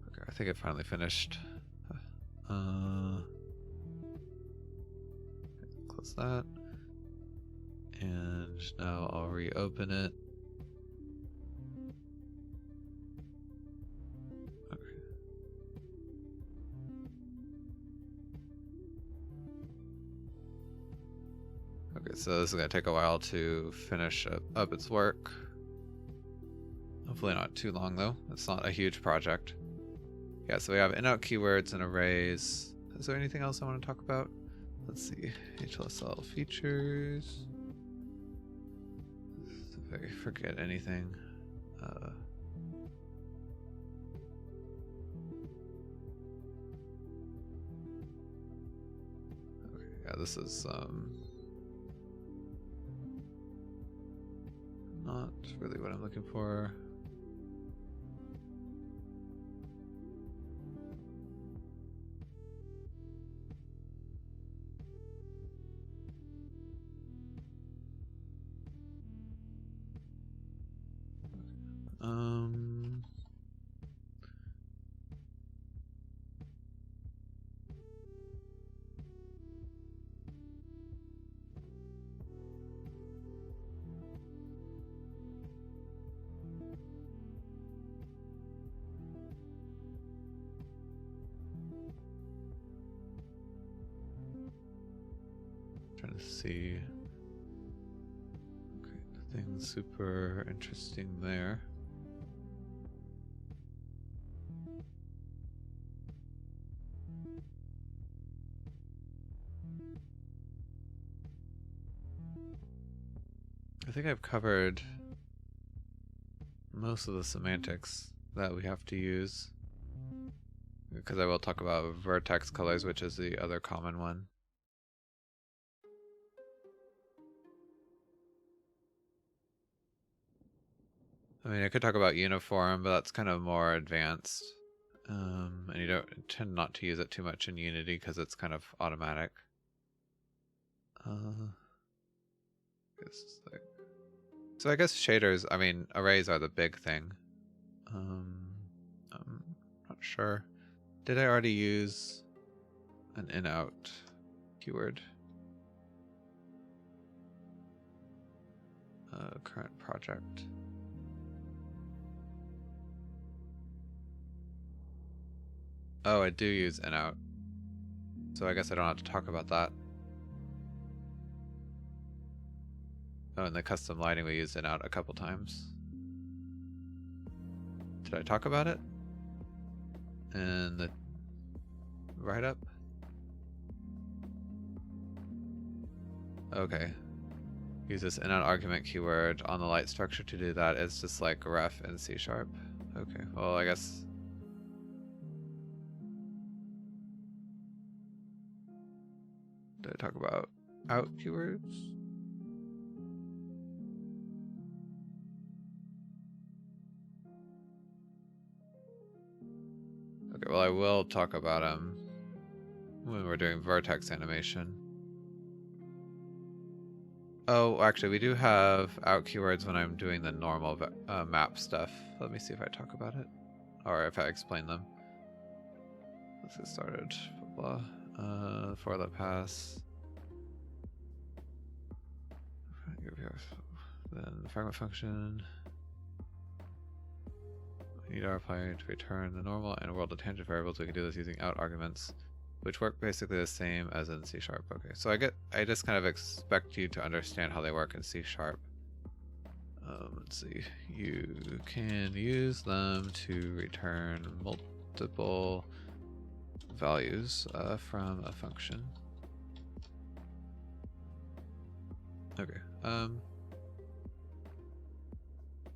Okay, I think it finally finished. Close that. And now I'll reopen it. Okay. Okay, so this is going to take a while to finish up its work. Hopefully not too long though. It's not a huge project. Yeah, so we have in-out keywords and arrays. Is there anything else I want to talk about? Let's see. HLSL features. If I forget anything. Okay, yeah, this is not really what I'm looking for. Trying to see. Okay, nothing super interesting there. I think I've covered most of the semantics that we have to use, because I will talk about vertex colors, which is the other common one. I mean, I could talk about uniform, but that's kind of more advanced. And you don't tend not to use it too much in Unity because it's kind of automatic. So I guess shaders, I mean, arrays are the big thing. I'm not sure. Did I already use an in-out keyword? Current project. Oh, I do use in-out. So I guess I don't have to talk about that. Oh, in the custom lighting we used in-out a couple times. Did I talk about it? In the write-up? Okay. Use this in-out argument keyword on the light structure to do that. It's just like ref in C#. Okay, well I guess... Did I talk about out keywords? Okay, well I will talk about them when we're doing Vertex Animation. Oh, actually we do have out keywords when I'm doing the normal map stuff. Let me see if I talk about it. Or if I explain them. Let's get started. Blah, blah. For the pass. Then the fragment function. We need our apply to return the normal and world of tangent variables. We can do this using out arguments, which work basically the same as in C#. Okay, so I just kind of expect you to understand how they work in C#. Let's see. You can use them to return multiple values from a function. Okay. Let's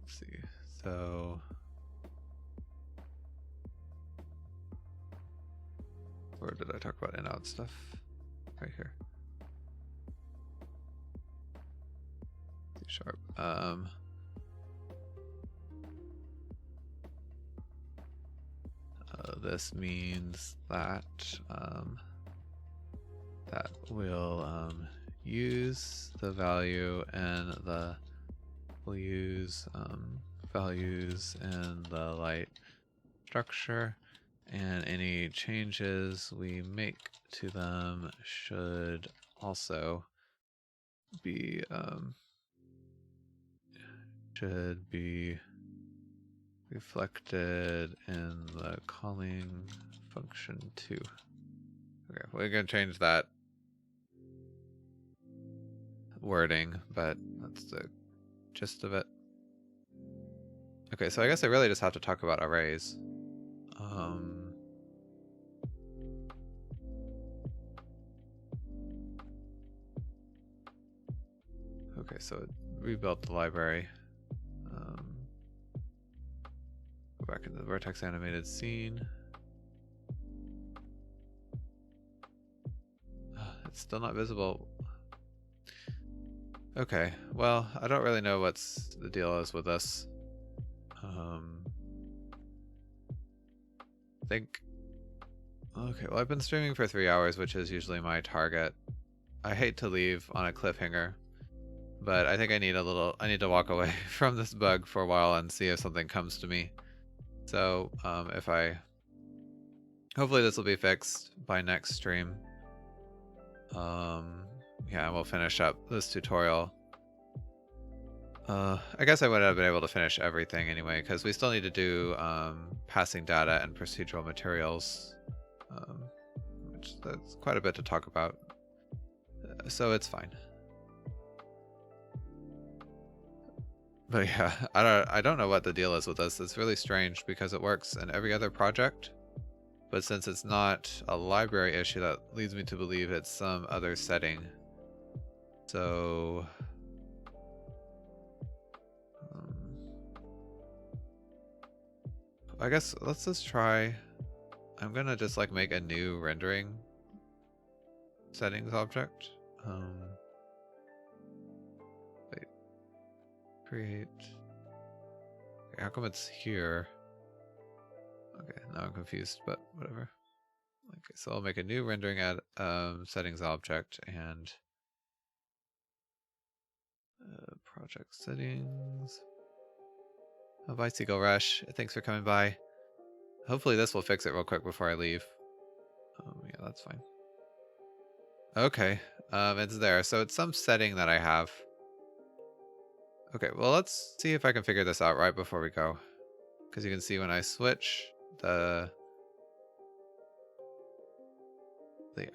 see. So where did I talk about in-out stuff? Right here. C#. This means that that will use the value and we'll use values in the light structure, and any changes we make to them should also be reflected in the calling function too. Okay, we're gonna change that wording, but that's the gist of it. Okay, so I guess I really just have to talk about arrays. Okay, so it rebuilt the library. Go back into the Vertex animated scene. It's still not visible. Okay, well, I don't really know what's the deal is with this. I think... Okay, well, I've been streaming for 3 hours, which is usually my target. I hate to leave on a cliffhanger, but I think I need to walk away from this bug for a while and see if something comes to me. So, hopefully this will be fixed by next stream. Yeah, we'll finish up this tutorial. I guess I would have been able to finish everything anyway, because we still need to do passing data and procedural materials, which that's quite a bit to talk about. So it's fine. But yeah, I don't know what the deal is with this. It's really strange because it works in every other project, but since it's not a library issue, that leads me to believe it's some other setting. So I guess let's just try. I'm gonna just like make a new rendering settings object. Wait, create. Okay, how come it's here? Okay, now I'm confused, but whatever. Okay, so I'll make a new rendering add settings object and project settings. Oh, bye, Seagull Rush. Thanks for coming by. Hopefully this will fix it real quick before I leave. Yeah, that's fine. Okay, it's there. So it's some setting that I have. Okay, well, let's see if I can figure this out right before we go. Because you can see when I switch the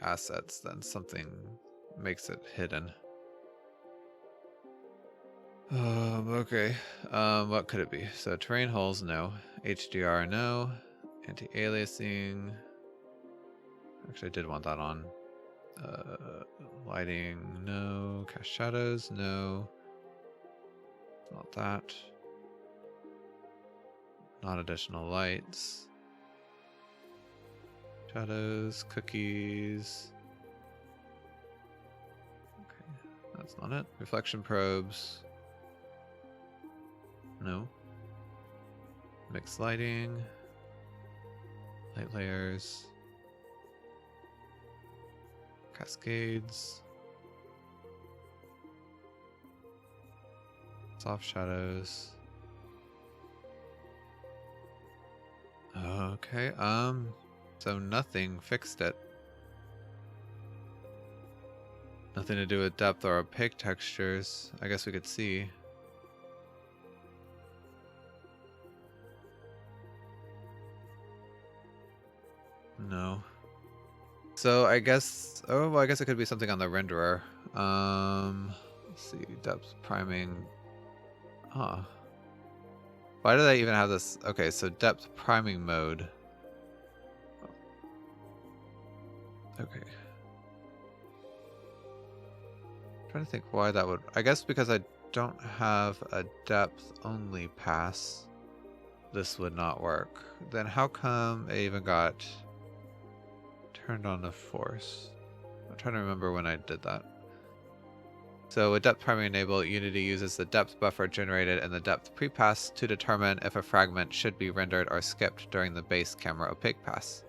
assets, then something makes it hidden. Okay. What could it be? So terrain holes, no. HDR, no. Anti-aliasing. Actually, I did want that on. Lighting, no. Cast shadows, no. Not that. Not additional lights. Shadows, cookies. Okay, that's not it. Reflection probes. No. Mixed lighting. Light layers. Cascades. Soft shadows. Okay, so nothing fixed it. Nothing to do with depth or opaque textures. I guess we could see. No. So I guess, oh, well, I guess it could be something on the renderer. Let's see, depth priming. Huh. Why do they even have this? Okay, so depth priming mode. Okay. I'm trying to think why that would, I guess because I don't have a depth only pass, this would not work. Then how come it even got turned on the force? I'm trying to remember when I did that. So with depth priming enabled, Unity uses the depth buffer generated in the depth prepass to determine if a fragment should be rendered or skipped during the base camera opaque pass.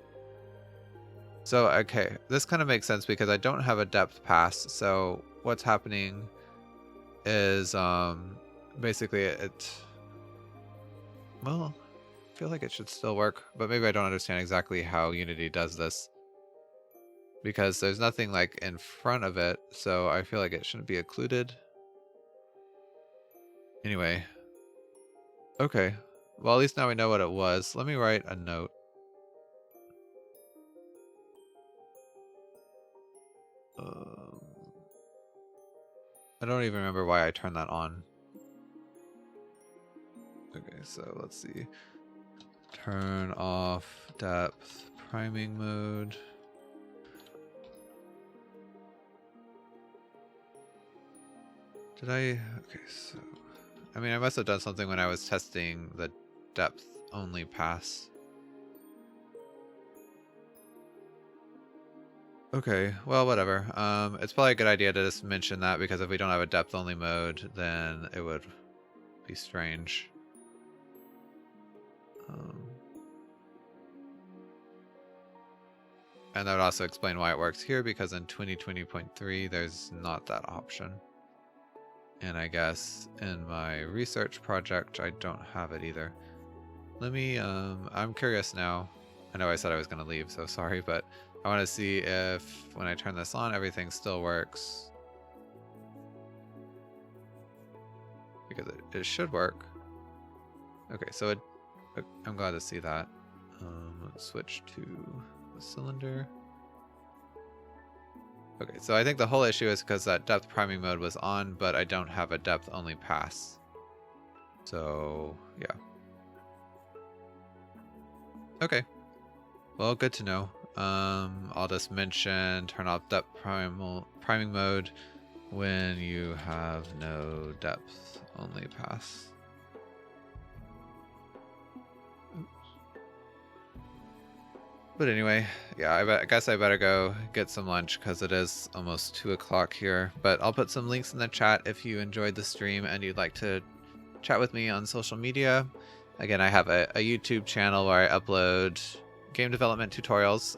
So, okay, this kind of makes sense because I don't have a depth pass, so what's happening is basically well, I feel like it should still work, but maybe I don't understand exactly how Unity does this. Because there's nothing like in front of it, so I feel like it shouldn't be occluded. Anyway. Okay. Well, at least now we know what it was. Let me write a note. I don't even remember why I turned that on. Okay, so let's see. Turn off depth priming mode. Did I? Okay, so I mean, I must have done something when I was testing the depth only pass. Okay, well, whatever. It's probably a good idea to just mention that, because if we don't have a depth only mode, then it would be strange. And that would also explain why it works here, because in 2020.3 there's not that option. And I guess in my research project I don't have it either. Let me, I'm curious now. I know I said I was going to leave, so sorry, but I want to see if when I turn this on everything still works. Because it should work. Okay, so I'm glad to see that. Let's switch to the cylinder. Okay, so I think the whole issue is because that depth priming mode was on, but I don't have a depth only pass. So, yeah. Okay. Well, good to know. I'll just mention turn off depth priming mode when you have no depth only pass. But anyway, yeah, I guess I better go get some lunch because it is almost 2 o'clock here. But I'll put some links in the chat if you enjoyed the stream and you'd like to chat with me on social media. Again, I have a YouTube channel where I upload game development tutorials.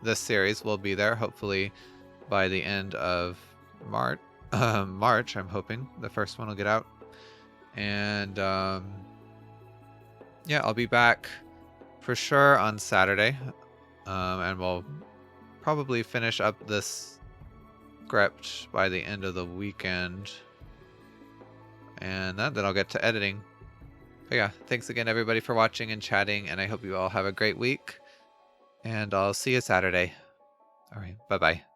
This series will be there hopefully by the end of March. I'm hoping the first one will get out. And yeah, I'll be back for sure on Saturday, and we'll probably finish up this script by the end of the weekend, and then I'll get to editing. But yeah, thanks again everybody for watching and chatting, and I hope you all have a great week, and I'll see you Saturday. All right, bye-bye.